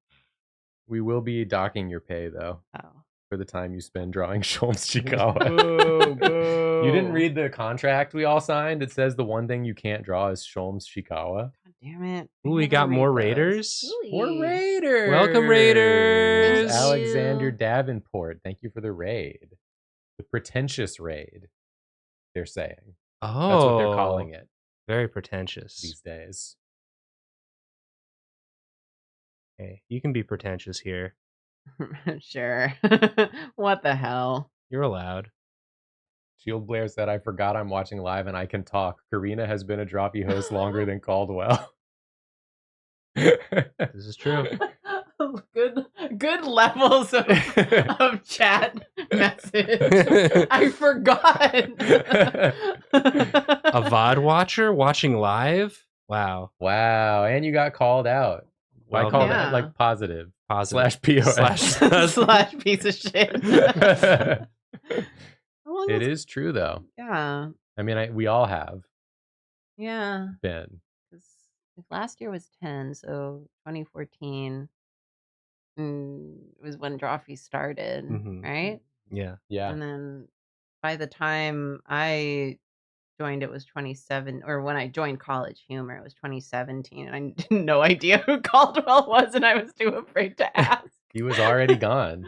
We will be docking your pay, though, oh. for the time you spend drawing Sholmes Chikawa. Boo, boo. You didn't read the contract we all signed? It says the one thing you can't draw is Sholmes Chikawa. God damn it. I Ooh, we never got read more those. Raiders? More Really? Raiders! Welcome, Raiders! Thank Alexander you. Davenport, thank you for the raid. The pretentious raid, they're saying. Oh. That's what they're calling it Very pretentious. these days. Hey, you can be pretentious here. Sure. What the hell? You're allowed. Shield Blair said, I forgot I'm watching live and I can talk. Karina has been a Drawfee host longer than Caldwell. This is true. Good levels of chat message. I forgot. A VOD watcher watching live? Wow. Wow, and you got called out. I Well, call yeah. that like positive. Positive. /POS. Slash- slash piece of shit. It is true though. Yeah. I mean, we all have Yeah. been. 'Cause if last year was 10, so 2014 was when Drawfee started, Mhm. right? Yeah. Yeah. And then by the time I joined, it was 27, or when I joined College Humor, it was 2017, and I had no idea who Caldwell was, and I was too afraid to ask. He was already gone,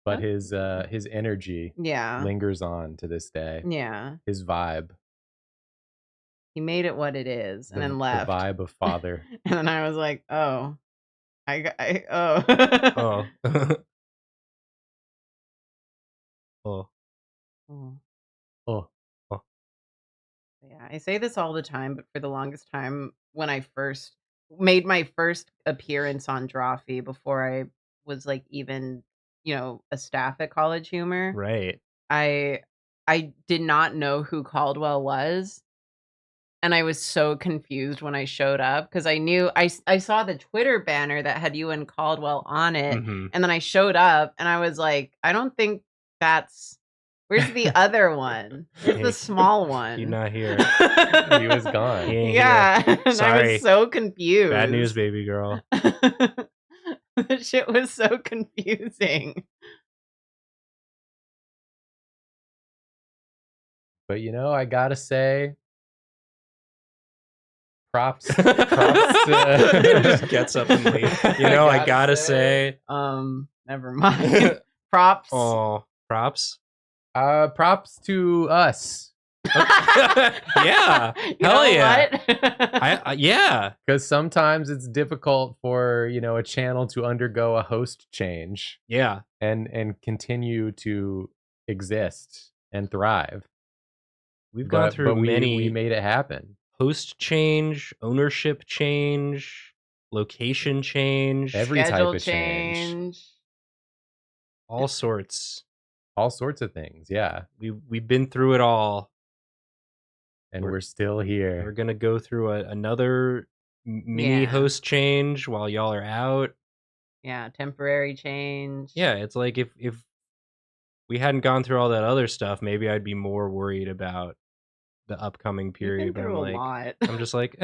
but his energy Yeah. lingers on to this day. Yeah. His vibe, He made it what it is and the then left. vibe of father. And then I was like, oh. Oh. Oh. Oh. Oh. Oh, Yeah, I say this all the time, but for the longest time, when I first made my first appearance on Drawfee before I was like even, a staff at College Humor, Right. I did not know who Caldwell was. And I was so confused when I showed up because I knew I saw the Twitter banner that had you and Caldwell on it. Mhm. And then I showed up and I was like, I don't think where's the other one? Where's the Hey, small one? He's not here. he was gone. He ain't Yeah. here. And I Sorry. was so confused. Bad news, baby girl. The shit was so confusing. But I gotta say, props. Just gets up and leaves. I gotta say. Never mind. Props. Oh, props. Props to us, Yeah. You Hell know yeah. what? Yeah. because sometimes it's difficult for a channel to undergo a host change Yeah. and continue to exist and thrive. We've gone through we many made it happen. host change, ownership change, location change, Every Schedule type of change. all sorts. All sorts of things. Yeah, We've been through it all. and We're- we're still We're here. gonna go through another mini Yeah. host change while y'all are out. Yeah, temporary change. Yeah, it's like if we hadn't gone through all that other stuff, maybe I'd be more worried about the upcoming You've period. been But through I'm a like, lot. I'm just like,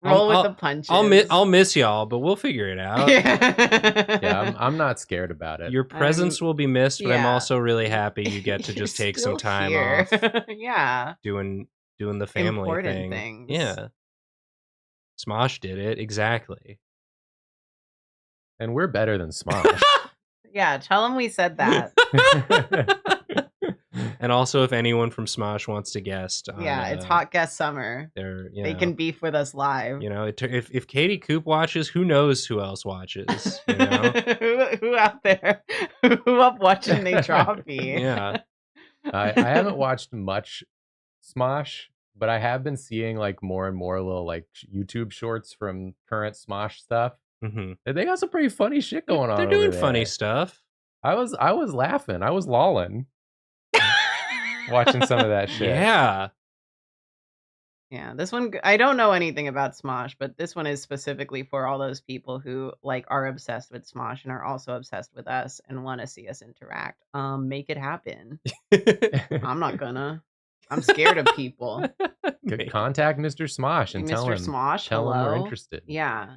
Roll Roll with the punches. I'll miss y'all, but we'll figure it out. Yeah, I'm not scared about it. Your presence will be missed, but I'm yeah. also really happy you get to You're just take some still time here. off Yeah. doing the family Important thing. things. Yeah. Smosh did it, exactly. And we're better than Smosh. Yeah, tell them we said that. And also, if anyone from Smosh wants to guest, on, Yeah, it's hot guest summer. They can beef with us live. If Katie Coop watches, who knows who else watches? You know? who out there? Who up watching they Drawfee? Yeah. I haven't watched much Smosh, but I have been seeing like more and more little like YouTube shorts from current Smosh stuff. Mm-hmm. They got some pretty funny shit going on. They're over doing there. funny stuff. I was laughing. I was lolling watching some of that shit. Yeah. Yeah, this one, I don't know anything about Smosh, but this one is specifically for all those people who like are obsessed with Smosh and are also obsessed with us and want to see us interact. Make it happen. I'm not gonna. I'm scared of people. Contact Mr. Smosh and tell Mr. him. Smosh, Tell him we're hello? interested. Yeah.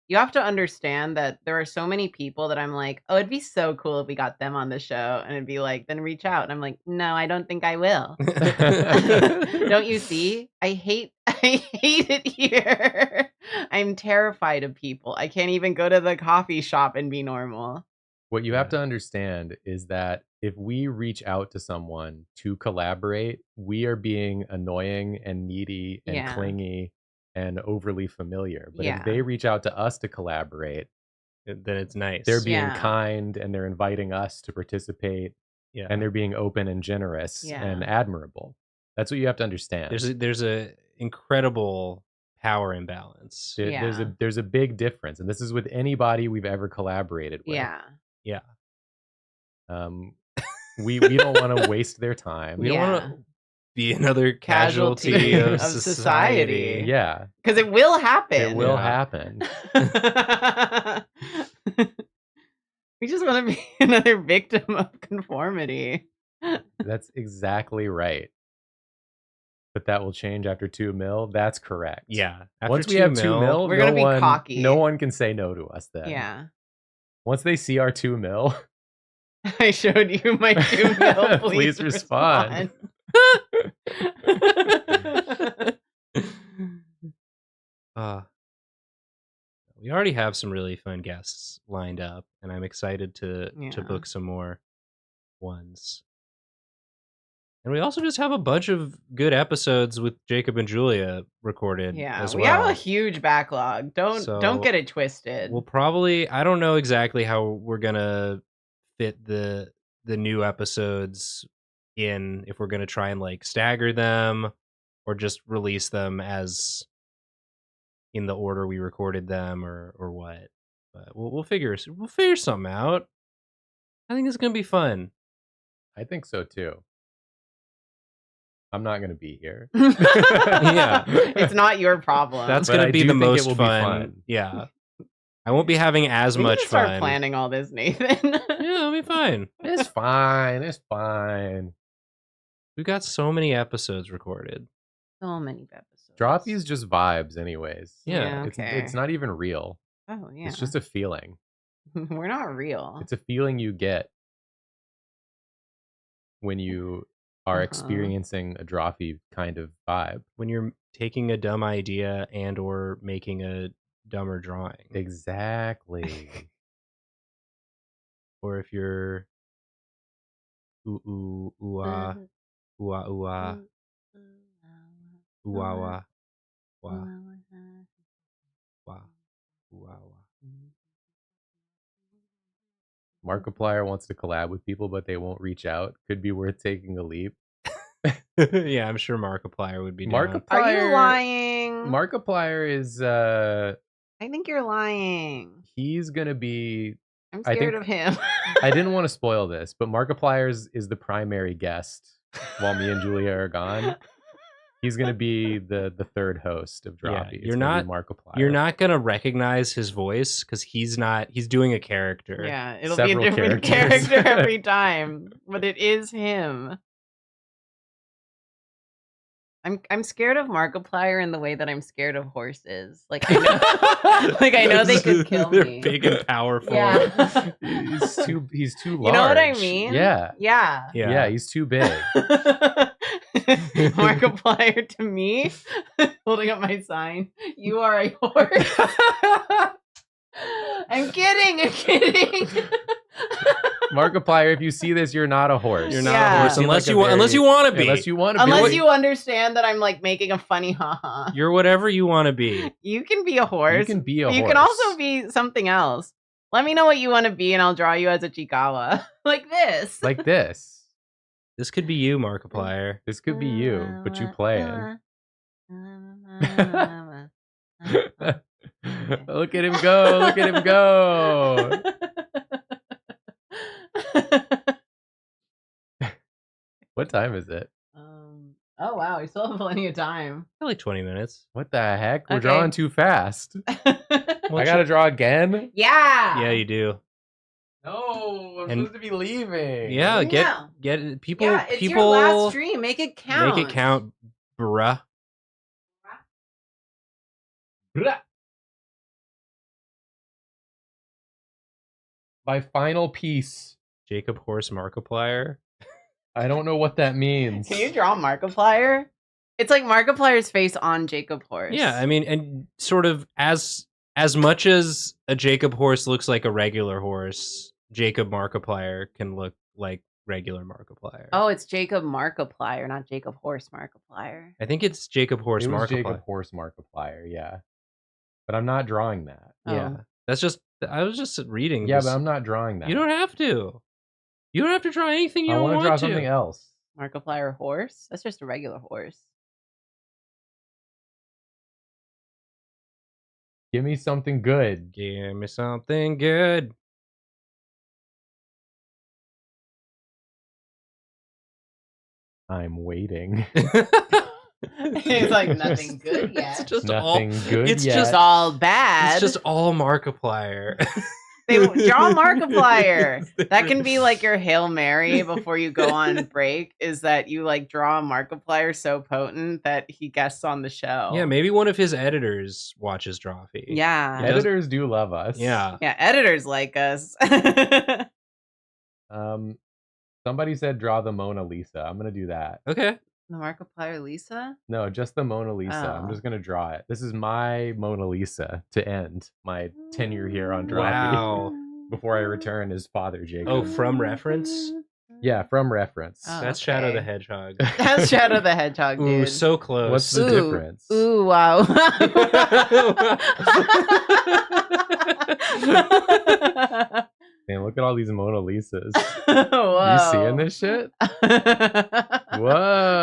You have to understand that there are so many people that I'm like, oh, it'd be so cool if we got them on the show. And it'd be like, then reach out. And I'm like, no, I don't think I will. Don't you see? I hate it here. I'm terrified of people. I can't even go to the coffee shop and be normal. What you have to understand is that if we reach out to someone to collaborate, we are being annoying and needy and Yeah. clingy and overly familiar. But Yeah. if they reach out to us to collaborate, Then it's nice. they're being Yeah. kind and they're inviting us to participate Yeah. and they're being open and generous Yeah. and admirable. That's what you have to understand. There's a incredible power imbalance. There's a big difference, and this is with anybody we've ever collaborated with. Yeah. Yeah. We don't want to waste their time. We don't Yeah. want to be another casualty of of society. Yeah, Because it will happen. it will Yeah. happen. We just want to be another victim of conformity. That's exactly right. But that will change after 2 mil. That's correct. Yeah. Once we have 2 mil, We're gonna be cocky. No one can say no to us then. Yeah. Once they see our 2 mil, I showed you my 2 mil. Please respond. We already have some really fun guests lined up, and I'm excited to book some more ones. And we also just have a bunch of good episodes with Jacob and Julia recorded. Yeah, as we well. have a huge backlog. Don't get it twisted. We'll probably, I don't know exactly how we're gonna fit the new episodes in, if we're gonna try and like stagger them or just release them as in the order we recorded them or what. But we'll figure something out. I think it's gonna be fun. I think so too. I'm not going to be here. Yeah. It's not your problem. That's But going I to be do the think it most will be fun. fun. Yeah. I won't be having as We need much to start fun. planning all this, Nathan. Yeah, it'll be fine. It's fine. It's fine. We've got so many episodes recorded. So many episodes. Drawfee's just vibes anyways. Yeah. It's not even real. Oh yeah. It's just a feeling. We're not real. It's a feeling you get when you are experiencing a Drawfee kind of vibe. When you're taking a dumb idea and or making a dumber drawing. Exactly. Or if you're ooh ooh ooh ah ooh ah ooh ah ooh ah wah wah wah ooh ah wah. Markiplier wants to collab with people, but they won't reach out. Could be worth taking a leap. Yeah, I'm sure Markiplier would be down. Are you lying? Markiplier is I think you're lying. he's gonna be I'm scared of him. I didn't want to spoil this, but Markiplier is the primary guest while me and Julia are gone. He's gonna be the third host of Drawfee. You're not Markiplier. You're not gonna recognize his voice because he's doing a character. Yeah, it'll Several be a different characters. character every time, but it is him. I'm scared of Markiplier in the way that I'm scared of horses. Like I know they could kill They're me. big and powerful. Yeah. he's too large. You know what I mean? Yeah. Yeah. He's too big. Markiplier to me, holding up my sign. You are a horse. I'm kidding. Markiplier, if you see this, you're not a horse. You're not Yeah. a horse Seem unless like you a unless you want to be. Unless you want to be. Unless you understand that I'm like making a funny haha. You're whatever you want to be. You can be a horse. You can be a horse. You can also be something else. Let me know what you want to be and I'll draw you as a Chikawa. Like this. like this. This could be you, Markiplier. This could be you, but you playing. Look at him go! Look at him go! What time is it? Oh wow, we still have plenty of time. Like 20 minutes. What the heck? We're Okay. drawing too fast. I gotta draw again? Yeah. Yeah, you do. No, I'm And- supposed to be leaving. Yeah, Yeah. get people. Yeah, it's people your last stream. Make it count. Make it count, bruh. My final piece. Jacob Horse Markiplier. I don't know what that means. Can you draw Markiplier? It's like Markiplier's face on Jacob Horse. Yeah, I mean, and sort of as much as a Jacob horse looks like a regular horse, Jacob Markiplier can look like regular Markiplier. Oh, it's Jacob Markiplier, not Jacob Horse Markiplier. I think it's Jacob Horse It was Markiplier. Jacob Horse Markiplier, yeah. But I'm not drawing that. Yeah, Oh. that's just. I was just reading. Yeah, this. but I'm not drawing that. You don't have to. You don't have to draw anything you I don't want want to draw to. something else. Markiplier horse? That's just a regular horse. Give me something good. Give me something good. I'm waiting. It's like nothing good yet. It's just Nothing good It's yet. just It's all bad. It's just all Markiplier. They draw a Markiplier. That can be like your Hail Mary before you go on break, is that you like draw a Markiplier so potent that he guests on the show. Yeah, maybe one of his editors watches Drawfee. Yeah. Editors do love us. Yeah. Yeah, editors like us. Somebody said draw the Mona Lisa. I'm gonna do that. Okay. The Markiplier Lisa? No, just the Mona Lisa. I'm Oh. just gonna draw it. This is my Mona Lisa to end my tenure here on Drawfee. Wow. Before I return as Father Jacob. Oh, from reference? Yeah, from reference. Oh, That's Shadow okay. the Hedgehog. That's Shadow the Hedgehog, dude. Ooh, so close. What's the difference? Ooh, wow. Man, look at all these Mona Lisas. Whoa. You seeing this shit? Whoa.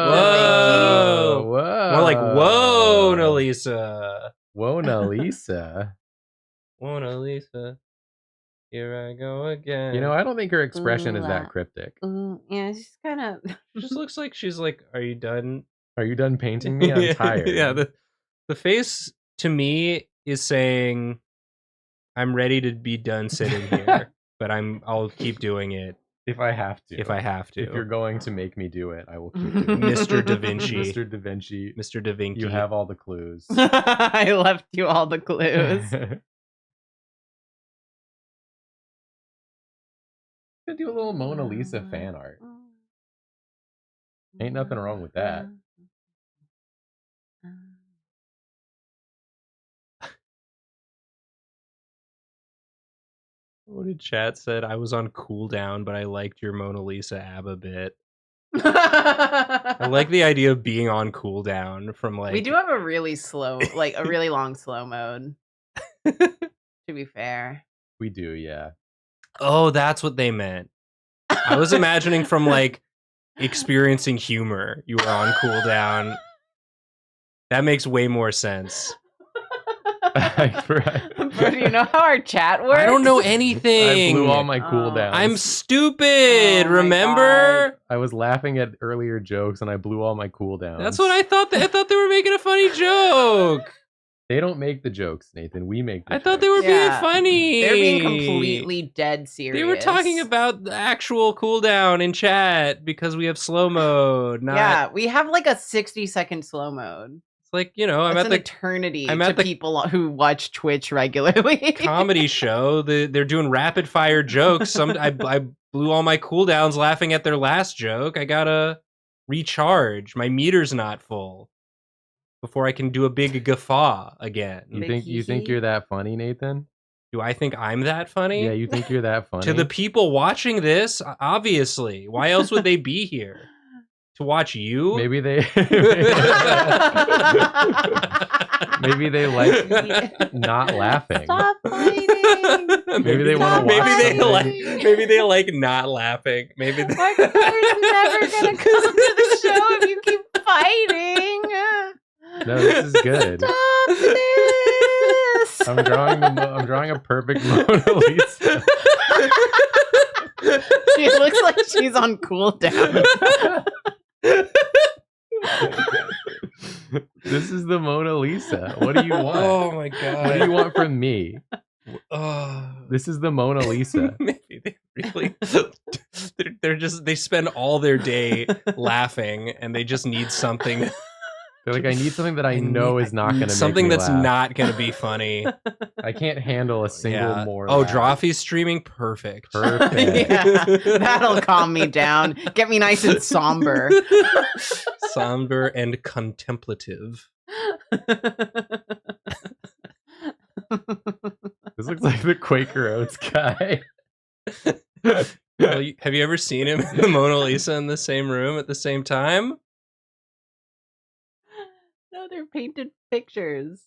Whoa. Whoa. More like, whoa, Mona Lisa. Mona Lisa. Mona Lisa. Here I go again. You know, I don't think her expression is Ooh, that cryptic. Yeah, she's kind of. just looks like she's like, are you done? Are you done painting me? I'm tired. Yeah, the face to me is saying, I'm ready to be done sitting here, but I'll keep doing it If I have to. if I have to. If you're going to make me do it, I will keep doing it. Mr. Da Vinci. Mr. Da Vinci. Mr. Da Vinci. You have all the clues. I left you all the clues. Gonna do a little Mona Lisa fan art. Ain't nothing wrong with that. What did chat said? I was on cooldown, but I liked your Mona Lisa ABBA bit. I I like the idea of being on cooldown from like. We do have a really slow, like a really long slow mode. To be fair. We do, yeah. Oh, that's what they meant. I was imagining from like experiencing humor. You were on cooldown. That makes way more sense. Bro, do you know how our chat works? I don't know anything. I blew all my cooldowns. I'm stupid. Oh my remember? I was laughing at earlier jokes and I blew all my cooldowns. That's what I thought. I thought they were making a funny joke. They don't make the jokes, Nathan. We make the I jokes. thought they were Yeah. being funny. They're being completely dead serious. They were talking about the actual cooldown in chat because we have slow mode. Not, Yeah, we have like a 60-second slow mode. It's like, you know, I'm That's at an the eternity I'm to at the- people who watch Twitch regularly. comedy show. They're doing rapid fire jokes. I blew all my cooldowns laughing at their last joke. I gotta recharge. My meter's not full before I can do a big guffaw again. You Big think hee-hee. you're that funny, Nathan? Do I think I'm that funny? Yeah, you think you're that funny? To the people watching this, obviously. Why else would they be here? To watch you? Maybe they maybe they like not laughing. Stop fighting. Maybe they wanna watch Maybe they like not laughing. Maybe they... Markiplier's never gonna come to the show if you keep fighting. No, this is good. Stop this. I'm drawing a perfect Mona Lisa. She looks like she's on cooldown. This is the Mona Lisa. What do you want? Oh my god. What do you want from me? Oh. This is the Mona Lisa. Maybe they really they're just they spend all their day laughing and they just need something. They're like, I need something that I know is not going to make something me that's laugh. not going to be funny. I can't handle a single more. Oh, laugh. Drawfee's streaming, perfect. Perfect. Yeah, that'll calm me down. Get me nice and somber. Somber and contemplative. This looks like the Quaker Oats guy. Well, have you ever seen him and the Mona Lisa in the same room at the same time? No, they're painted pictures.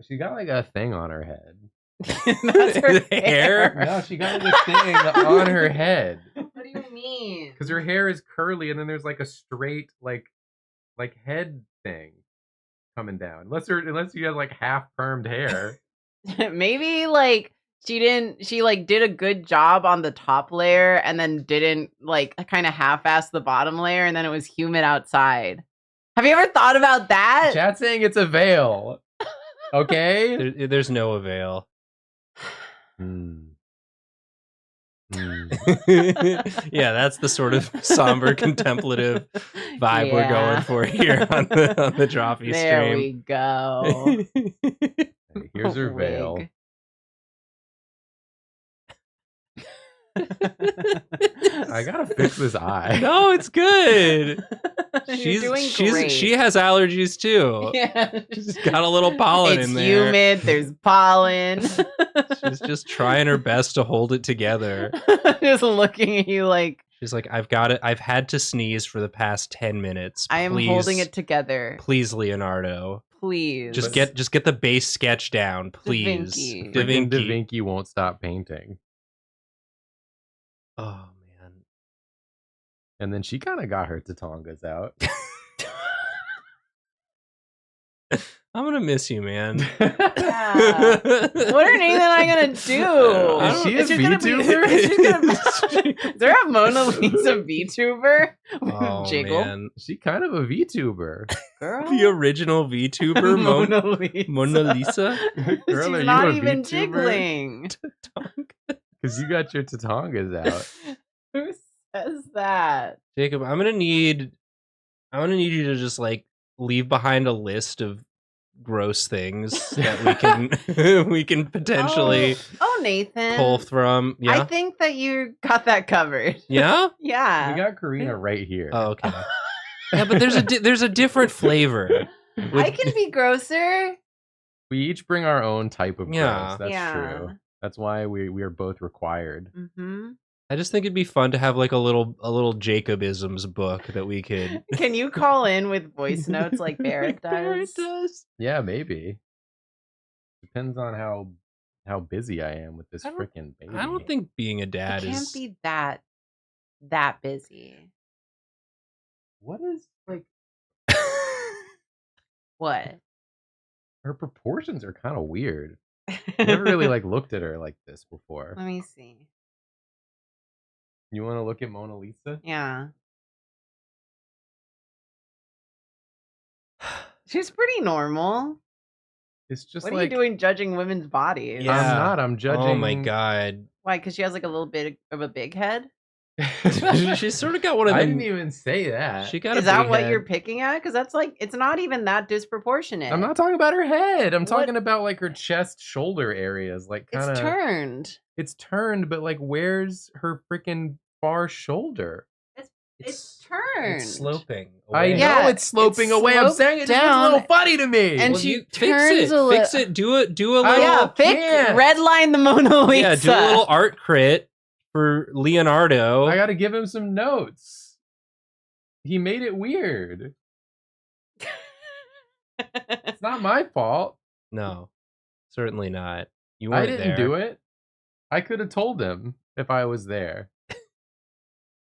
She got like a thing on her head. That's her hair. No, she got like a thing on her head. What do you mean? Because her hair is curly and then there's like a straight like head thing coming down. Unless you have like half permed hair. Maybe like she like did a good job on the top layer and then didn't like kind of half-ass the bottom layer and then it was humid outside. Have you ever thought about that? Chat's saying it's a veil. Okay? There's no avail. Yeah, that's the sort of somber, contemplative vibe we're going for here on the Drawfee There stream. we go. Hey, here's her veil. Wig. I gotta fix this eye. No, it's good. You're doing great. She has allergies too. Yeah. She's got a little pollen It's in there. humid. There's pollen. She's just trying her best to hold it together. Just looking at you like She's like, I've got it. I've had to sneeze for the past 10 minutes. I am holding it together. Please, Leonardo. Please. Just get the base sketch down, please. Da Freaking Da Vinci won't stop painting. Oh man. And then she kind of got her tatongas out. I'm gonna miss you, man. Yeah. What are Nathan and I gonna do? Is she a It's just gonna be- VTuber? it's just gonna- Is there a Mona Lisa VTuber? Oh, Jiggle. man. She kind of a VTuber. Girl. The original VTuber, Mona Lisa. Mona Lisa? Girl, are She's you not a even VTuber? jiggling. Because you got your tatongas out. Who says that? Jacob, I'm gonna need you to just like leave behind a list of gross things that we can potentially Oh, Nathan. pull from. Yeah. I think that you got that covered. Yeah? Yeah. We got Karina right here. Oh, okay. Yeah, but there's a different flavor. I can be grosser. We each bring our own type of Yeah. gross. That's Yeah. true. That's why we are both required. Mm-hmm. I just think it'd be fun to have like a little Jacobisms book that we could. Can you call in with voice notes like Barrett does? Yeah, maybe. Depends on how busy I am with this I don't- freaking baby. I don't think being a It dad can't is. be that busy. What is like What? her proportions are kind of weird. I never really like looked at her like this before. Let me see. You want to look at Mona Lisa? Yeah. She's pretty normal. It's just What are like you doing judging women's bodies? Yeah. I'm not. I'm judging. Oh my god. Why? Because she has like a little bit of a big head? She's sort of got one of I them. didn't even say that. She got Is a that big what head. you're picking at? Because that's like, it's not even that disproportionate. I'm not talking about her head. I'm What? talking about like her chest, shoulder areas. Like kind of. It's turned. It's turned, but like, where's her freaking far shoulder? It's turned. It's sloping. I away. know Yeah, it's sloping it's away. I'm sloped saying it just looks a down, little funny to me. and Well, she you fix turns it. a little. Fix it. Do a little. I Yeah, can't. redline the Mona Lisa. Yeah, do a little art crit for Leonardo. I gotta give him some notes. He made it weird. It's not my fault. No, certainly not. You I weren't didn't there. do it. I could have told him if I was there.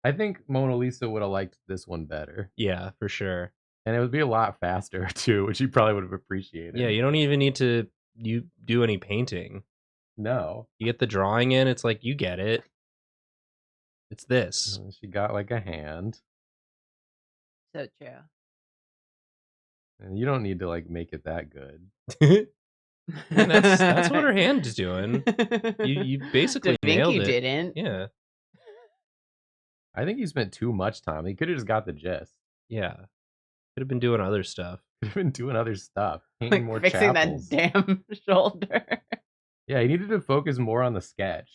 I think Mona Lisa would have liked this one better. Yeah, for sure. And it would be a lot faster too, which he probably would have appreciated. Yeah, you don't even need to do any painting. No. You get the drawing in, it's like you get it. It's this. She got like a hand. So true. And you don't need to like make it that good. And that's what her hand is doing. You basically Da Vinci nailed it. didn't. Yeah. I think you spent too much time. He could have just got the gist. Yeah. Could have been doing other stuff. Could have been doing other stuff. Painting Like more fixing chapels. that damn shoulder. Yeah, he needed to focus more on the sketch.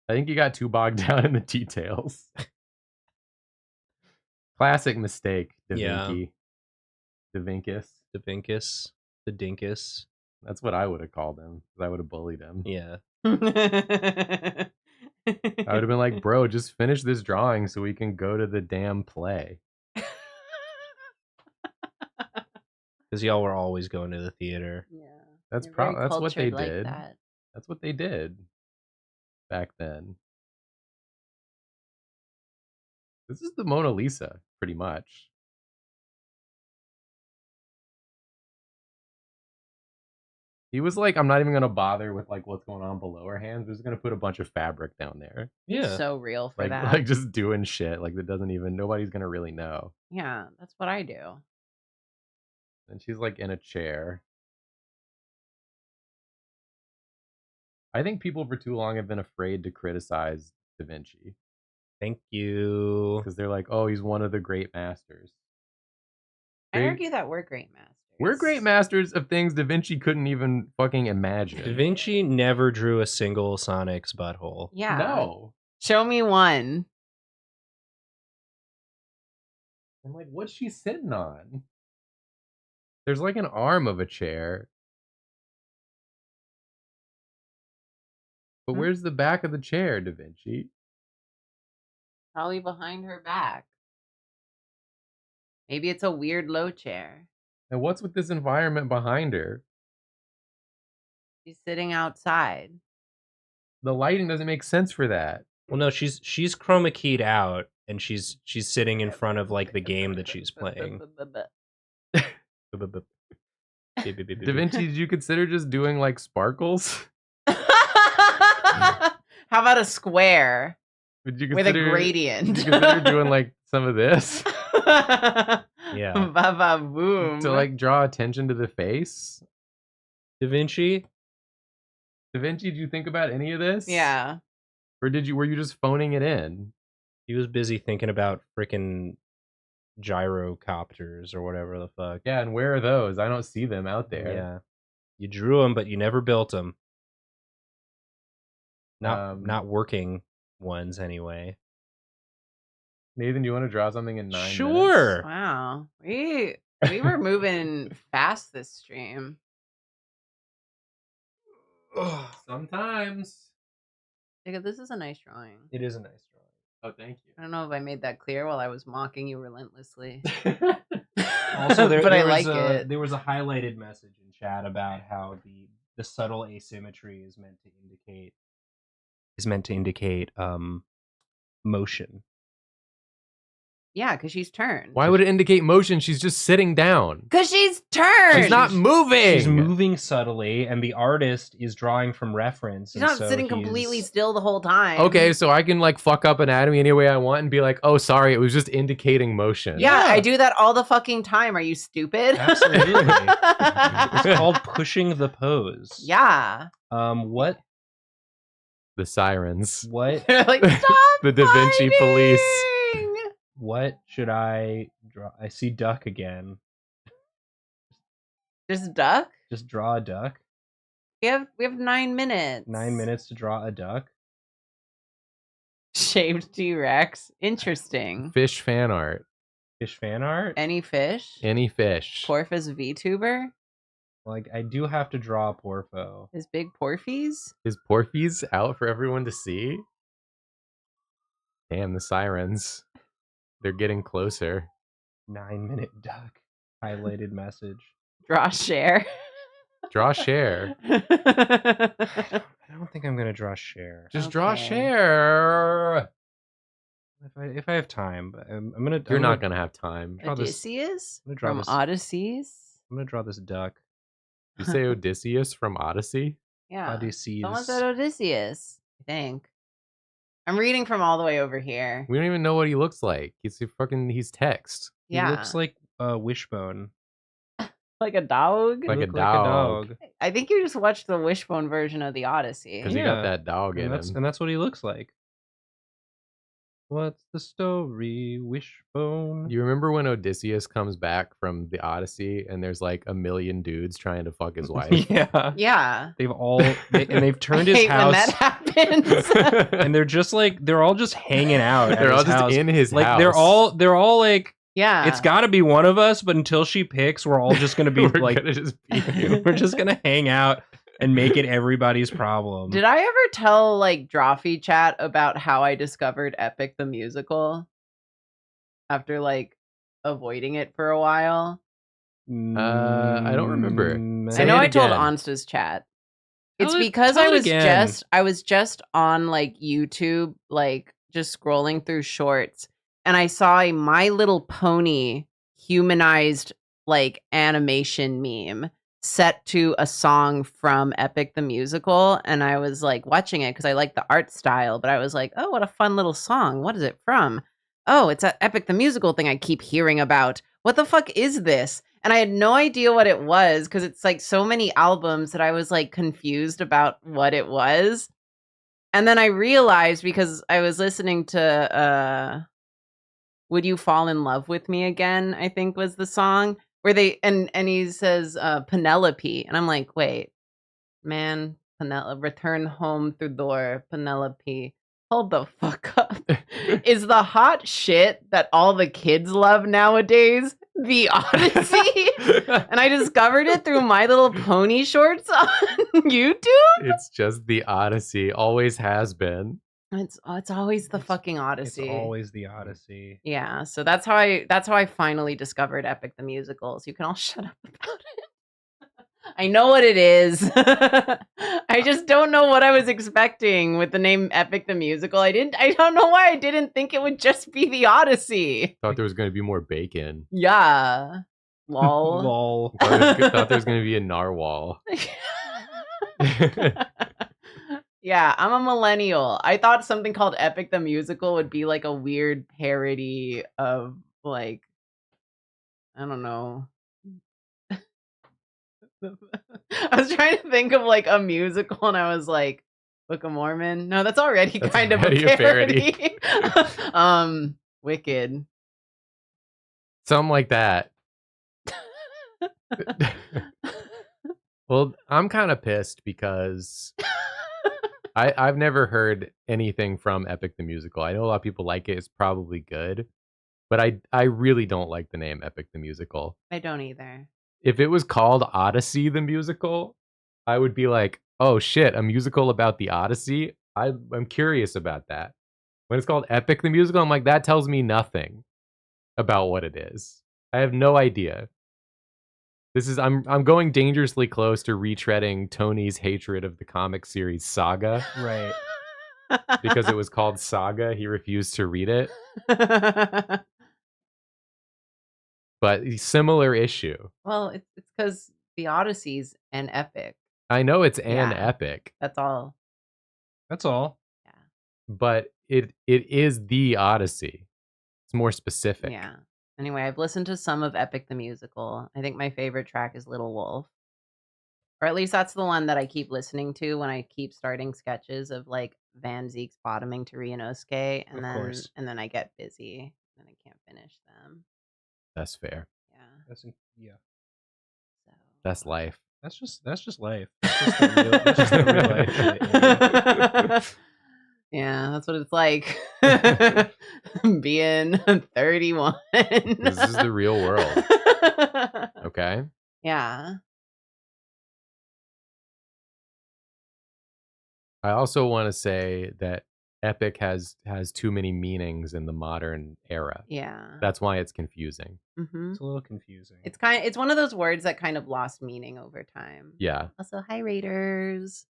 I think he got too bogged down in the details. Classic mistake, Da Yeah. Vinci. Da Vincus. The Vinkus. The Dinkus. That's what I would have called him. 'Cause I would have bullied him. Yeah. I would have been like, bro, just finish this drawing so we can go to the damn play. Because y'all were always going to the theater. Yeah. That's You're very that's what they cultured like did. that. That's what they did back then. This is the Mona Lisa, pretty much. He was like, I'm not even gonna bother with like what's going on below her hands. We're just gonna put a bunch of fabric down there. Yeah. So real for Like that. like just doing shit. Like that doesn't even nobody's gonna really know. Yeah, that's what I do. And she's like in a chair. I think people for too long have been afraid to criticize Da Vinci. Thank you. Because they're like, oh, he's one of the great masters. I They- argue that we're great masters. We're great masters of things Da Vinci couldn't even fucking imagine. Da Vinci never drew a single Sonic's butthole. Yeah. No. Show me one. I'm like, what's she sitting on? There's like an arm of a chair. But Hmm? where's the back of the chair, Da Vinci? Probably behind her back. Maybe it's a weird low chair. And what's with this environment behind her? She's sitting outside. The lighting doesn't make sense for that. Well, no, she's chroma keyed out, and she's sitting in front of like the game that she's playing. Da Vinci, did you consider just doing like sparkles? How about a square Would you with a consider, gradient? Would you consider doing like some of this Yeah. Ba boom. to like draw attention to the face? Da Vinci? Da Vinci, did you think about any of this? Yeah. Or were you just phoning it in? He was busy thinking about freaking gyrocopters or whatever the fuck. Yeah, and where are those? I don't see them out there. Yeah. You drew them, but you never built them. Not working ones anyway. Nathan, do you want to draw something in 9 minutes? Sure. Wow. We were moving fast this stream. Sometimes. Jacob, this is a nice drawing. It is a nice Oh, thank I don't know if I made that clear while I was mocking you relentlessly. you. Also, but I was like a, it. There was a highlighted message in chat about how the subtle asymmetry is meant to indicate motion. Yeah, because she's turned. Why would it indicate motion? She's just sitting down. Because she's turned. She's not moving. She's moving subtly, and the artist is drawing from reference. She's and not so sitting completely still the whole time. Okay, so I can like fuck up anatomy any way I want and be like, oh, sorry, it was just indicating motion. Yeah, Yeah. I do that all the fucking time. Are you stupid? Absolutely. It's called pushing the pose. Yeah. What? The sirens. What? They're like, stop The Da Vinci police. fighting!" What should I draw? I see duck again. Just duck? Just draw a duck. We have 9 minutes. 9 minutes to draw a duck. Shaved T-Rex. Interesting. Fish fan art. Fish fan art. Any fish? Any fish. Porpoise VTuber? Like I do have to draw a Porfo. His big Porfies? Is Porfies out for everyone to see? Damn, the sirens. They're getting closer. 9-minute duck. Highlighted message. Draw share. Draw share. I don't think I'm gonna draw share. Just draw Okay. share. If I have time, but I'm gonna. You're not gonna have time. Draw this- Odysseus? I'm gonna draw From this- Odysseys? I'm gonna draw this duck. You say Odysseus from Odyssey? Yeah. Odysseus. Someone said Odysseus, I think. I'm reading from all the way over here. We don't even know what he looks like. He's text. Yeah. He looks like Wishbone. like a dog? Like He a looked dog. I think you just watched the Wishbone version of the Odyssey. Because he got that dog in him. And that's what he looks like. What's the story, Wishbone? You remember when Odysseus comes back from the Odyssey and there's like a million dudes trying to fuck his wife? Yeah. Yeah. They've turned I his hate when house that happens. and they're all just hanging out. at They're all his just house. in his like house. they're all like yeah. it's got to be one of us, but until she picks, we're all just gonna be We're like gonna just be you. we're just gonna hang out and make it everybody's problem. Did I ever tell like Drawfee chat about how I discovered Epic the Musical after like avoiding it for a while? I don't remember. Say I know it I told again. Onsta's chat. It's Tell it- because tell I it was again. just on like YouTube, like just scrolling through shorts, and I saw a My Little Pony humanized like animation meme set to a song from Epic the Musical, and I was like watching it because I like the art style, but I was like, oh, what a fun little song. What is it from? Oh, it's that Epic the Musical thing I keep hearing about. What the fuck is this? And I had no idea what it was because it's like so many albums that I was like confused about what it was. And then I realized, because I was listening to Would You Fall in Love with Me Again, I think was the song, where they and he says Penelope, and I'm like, wait, man, Penelope, return home through door, Penelope. Hold the fuck up. Is the hot shit that all the kids love nowadays the Odyssey? And I discovered it through My Little Pony shorts on YouTube. It's just the Odyssey. Always has been. It's always the fucking It's Odyssey. always the Odyssey. Yeah, so that's how I finally discovered Epic the Musical. So you can all shut up about it. I know what it is. I just don't know what I was expecting with the name Epic the Musical. I don't know why I didn't think it would just be the Odyssey. Thought there was going to be more bacon. Yeah. Lol. Lol. Thought there was going to be a narwhal. Yeah, I'm a millennial. I thought something called Epic the Musical would be like a weird parody of, like, I don't know. I was trying to think of like a musical, and I was like, Book of Mormon. No, that's already That's kind already of a a parody. Wicked. Something like that. Well, I'm kind of pissed because I've never heard anything from Epic the Musical. I know a lot of people like it. It's probably good. But I really don't like the name Epic the Musical. I don't either. If it was called Odyssey the Musical, I would be like, oh shit, a musical about the Odyssey? I'm curious about that. When it's called Epic the Musical, I'm like, that tells me nothing about what it is. I have no idea. I'm going dangerously close to retreading Tony's hatred of the comic series Saga. Right. Because it was called Saga, he refused to read it. But similar issue. Well, it's because the Odyssey's an epic. I know it's an Yeah. epic, That's all. That's all. Yeah. but it is the Odyssey. It's more specific. Yeah. Anyway, I've listened to some of Epic the Musical. I think my favorite track is Little Wolf. Or at least that's the one that I keep listening to when I keep starting sketches of like Van Zeek's bottoming to Ryunosuke, and Of course. then I get busy and I can't finish them. That's fair. Yeah. Yeah. So That's life. That's just life. That's just the real life. yeah, that's what it's like being 31. This is the real world. Okay. Yeah. I also want to say that epic has too many meanings in the modern era. Yeah. That's why it's confusing. Mm-hmm. It's a little confusing. It's one of those words that kind of lost meaning over time. Yeah. Also, hi raiders.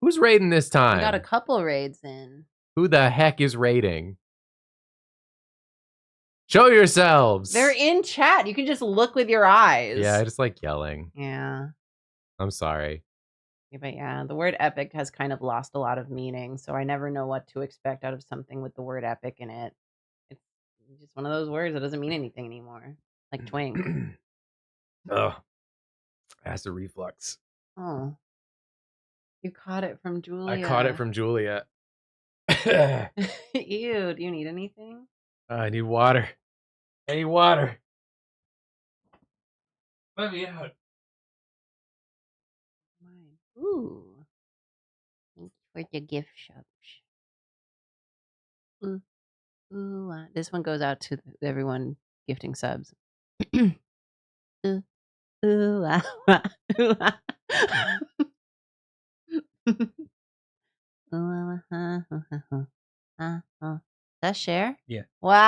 Who's raiding this We time? got a couple raids in. Who the heck is raiding? Show yourselves. They're in chat. You can just look with your eyes. Yeah, I just like yelling. Yeah. I'm sorry. Yeah, but yeah, the word epic has kind of lost a lot of meaning, so I never know what to expect out of something with the word epic in it. It's just one of those words that doesn't mean anything anymore. Like twink. Oh, acid reflux. Oh. You caught it from Julia. I caught it from Julia. Ew, do you need anything? I need water. I need water. Let me out. Mine. Ooh. Thanks for the gift shops. Ooh. Ooh. This one goes out to everyone gifting subs. Ooh. Ooh. Ooh. That share? Yeah. Wow.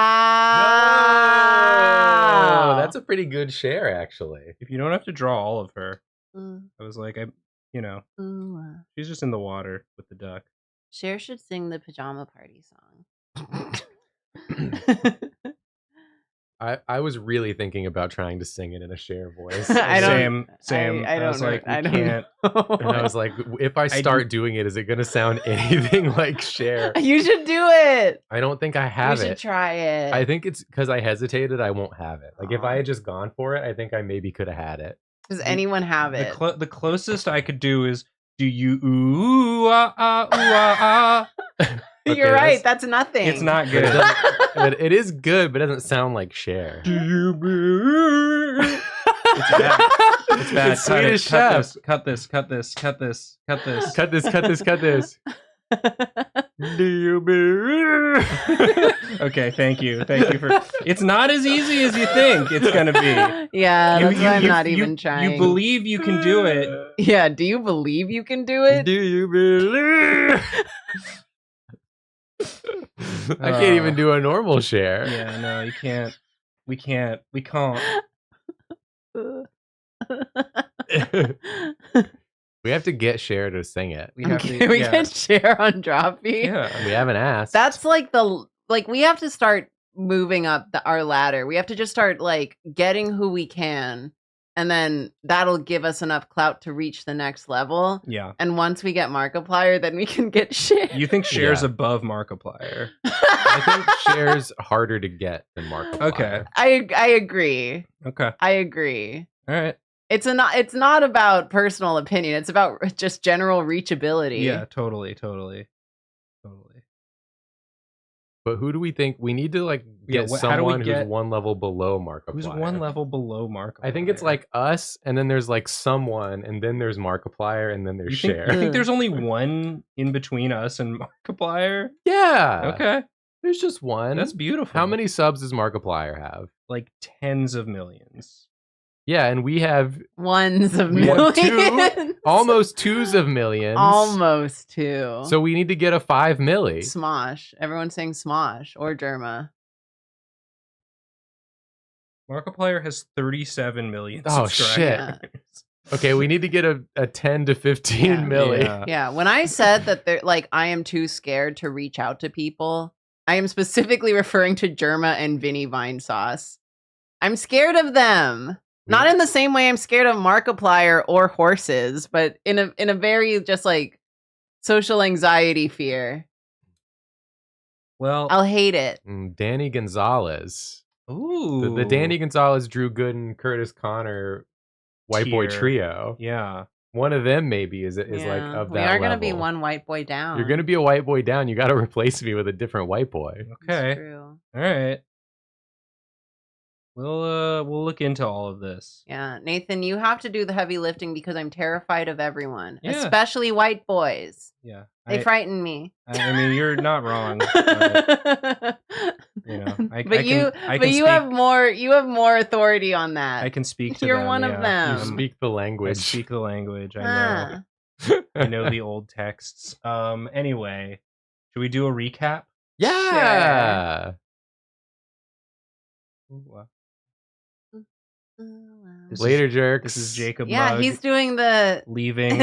No, that's a pretty good share, actually. If you don't have to draw all of her, Ooh, I was like, ooh, she's just in the water with the duck. Cher should sing the Pajama Party song. I was really thinking about trying to sing it in a share voice. I don't- Same. I don't was know. like, I we don't can't. know. And I was like, if I start doing it, is it going to sound anything like Cher? You should do it. I don't think I You have should it. try it. I think it's because I hesitated. I won't have it. Like if Aw. I had just gone for it, I think I maybe could have had it. Does anyone have it? The closest I could do is Do you ooh ah ah ooh ah ah? Okay, You're right. That's nothing. It's not But good. it, but it is good, but it doesn't sound like Cher. Do you believe? It's bad. It's bad. It's Swedish Chef. Cut this. Cut this. Cut this. Cut this. Cut this, cut this, cut this. Do you believe? Okay, thank you. Thank you for. It's not as easy as you think it's gonna be. Yeah, that's why I'm not even trying. You believe you can do it. Yeah, do you believe you can do it? Do you believe? I can't even do a normal Cher. Yeah, no, you can't. We can't. We can't. We have to get Cher to sing it. We have Can to. we Yeah. get Cher on Drawfee? Yeah. We haven't asked. That's like we have to start moving up our ladder. We have to just start like getting who we can, and then that'll give us enough clout to reach the next level. Yeah. And once we get Markiplier, then we can get Cher. You think Cher's Yeah. above Markiplier? I think Cher's harder to get than Markiplier. Okay. I agree. Okay. I agree. All right. It's not about personal opinion. It's about just general reachability. Yeah. Totally. But who do we think we need to like Yeah, get how do we someone get- who's one level below Markiplier? Who's one level below Markiplier? I think it's like us, and then there's like someone, and then there's Markiplier, and then there's You think, Cher. you think there's only one in between us and Markiplier? Yeah. Okay. There's just one. That's beautiful. How many subs does Markiplier have? Like tens of millions. Yeah, and we have Ones of We have millions. almost twos of millions. Almost two. So we need to get a 5 milli. Smosh. Everyone's saying Smosh or Derma. Markiplier has 37 million Oh, subscribers. Okay, we need to get a 10 to 15 Yeah. milli. Yeah. Yeah, when I said that they're like I am too scared to reach out to people, I am specifically referring to Germa and Vinny Vine Sauce. I'm scared of them. Not in the same way I'm scared of Markiplier or horses, but in a very just like social anxiety fear. Well, I'll hate it. Danny Gonzalez. ooh. The Danny Gonzalez, Drew Gooden, Curtis Connor, White Boy Tier. Trio. Yeah. One of them maybe is like Yeah. of we that are gonna be level. one white boy down. You're gonna be a white boy down. You got to replace me with a different white boy. It's Okay. true. All right. We'll look into all of this. Yeah, Nathan, you have to do the heavy lifting because I'm terrified of everyone, Yeah. especially white boys. Yeah. They frighten me. I mean, you're not wrong. But, you know, But you speak, have more authority on that. I can speak to You're them, one of yeah. them. You speak the I language. speak the language. I know. Ah. I know the old texts. Anyway, should we do a recap? Yeah. Ooh, wow. Oh, This Later, jerks. This is Jacob yeah, Mugg he's doing the leaving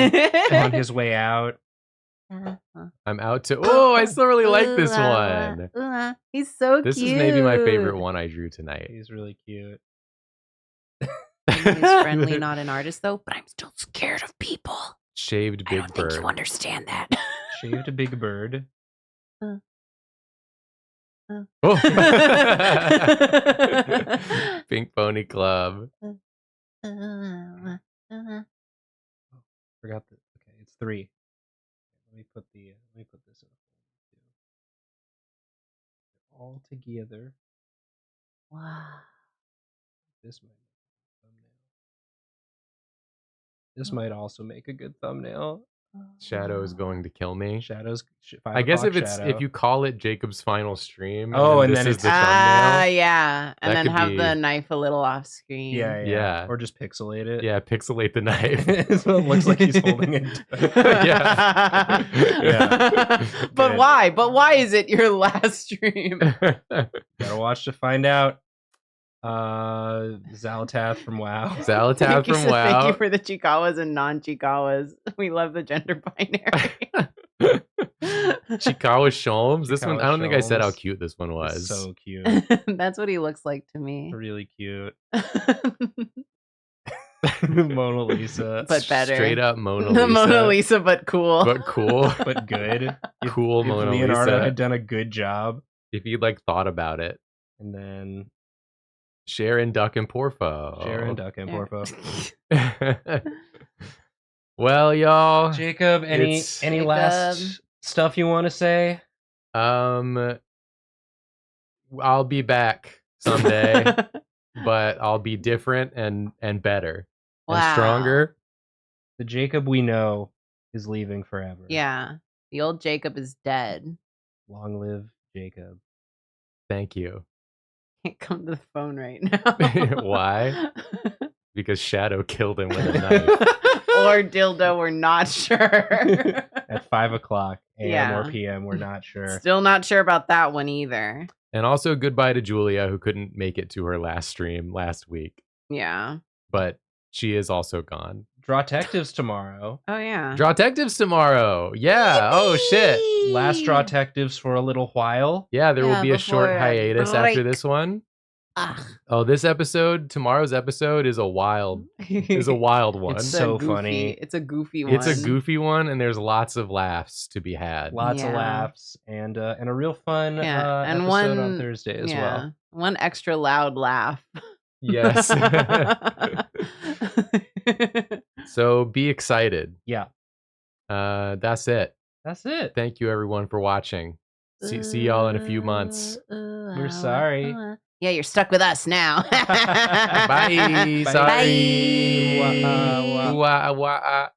on his way out. I'm out to. Oh, I still really like this one. He's so This cute. is maybe my favorite one I drew tonight. He's really cute. He's friendly, not an artist though, but I'm still scared of people. Shaved I big don't think bird. you understand that. Shaved a big bird. Oh. Pink Pony Club. Forgot that. Okay, it's 3. Let me put this in a folder too. All together. Wow. This might make a good thumbnail. This might also make a good thumbnail. Shadow is going to kill me. Shadows. I guess if you call it Jacob's final stream, Oh, and this then is it's- the thumbnail. Yeah, and That then could have be- the knife a little off screen. Yeah. Yeah. Or just pixelate it. Yeah, pixelate the knife. So it looks like he's holding it. Yeah. Yeah. But Good. why? But why is it your last stream? Gotta watch to find out. Zalatath from WoW. Zalatath Thank you from WoW. for the Chikawas and non-Chikawas. We love the gender binary. Chikawa Sholmes. This one, I don't think I said how Sholmes. cute this one was. It's so cute. That's what he looks like to me. Really cute. Mona Lisa. But better. Straight up Mona The Lisa. Mona Lisa, but cool. But cool. But good. Cool If Mona Leonardo Lisa. had done a good job. If you like thought about it. And then Sharon, Duck, and Porfo. Sharon, Duck, and Yeah. Porfo. Well, y'all. Jacob, any It's- last stuff you want to say? I'll be back someday, but I'll be different and better and stronger. The Jacob we know is leaving forever. Yeah. The old Jacob is dead. Long live Jacob. Thank you. Can't come to the phone right now. Why? Because Shadow killed him with a knife. Or dildo, we're not sure. At 5:00 a.m. Yeah. or p.m. We're not sure. Still not sure about that one either. And also goodbye to Julia, who couldn't make it to her last stream last week. Yeah. But she is also gone. Drawtectives tomorrow. Oh yeah. Drawtectives tomorrow. Yeah. Oh shit. Last Drawtectives for a little while. Yeah, there will Yeah, be a short before hiatus after break. this one. Ugh. Oh, tomorrow's episode is a wild one. It's so goofy. funny. It's a goofy one. It's a goofy one, and there's lots of laughs to be had. Lots of Yeah. laughs and a real fun Yeah, and episode one on Thursday as well. One extra loud laugh. Yes. So be excited. Yeah. That's it. That's it. Thank you everyone for watching. See y'all in a few months. We're sorry. Yeah, you're stuck with us now. Bye. Sorry. Bye. Wah, wah.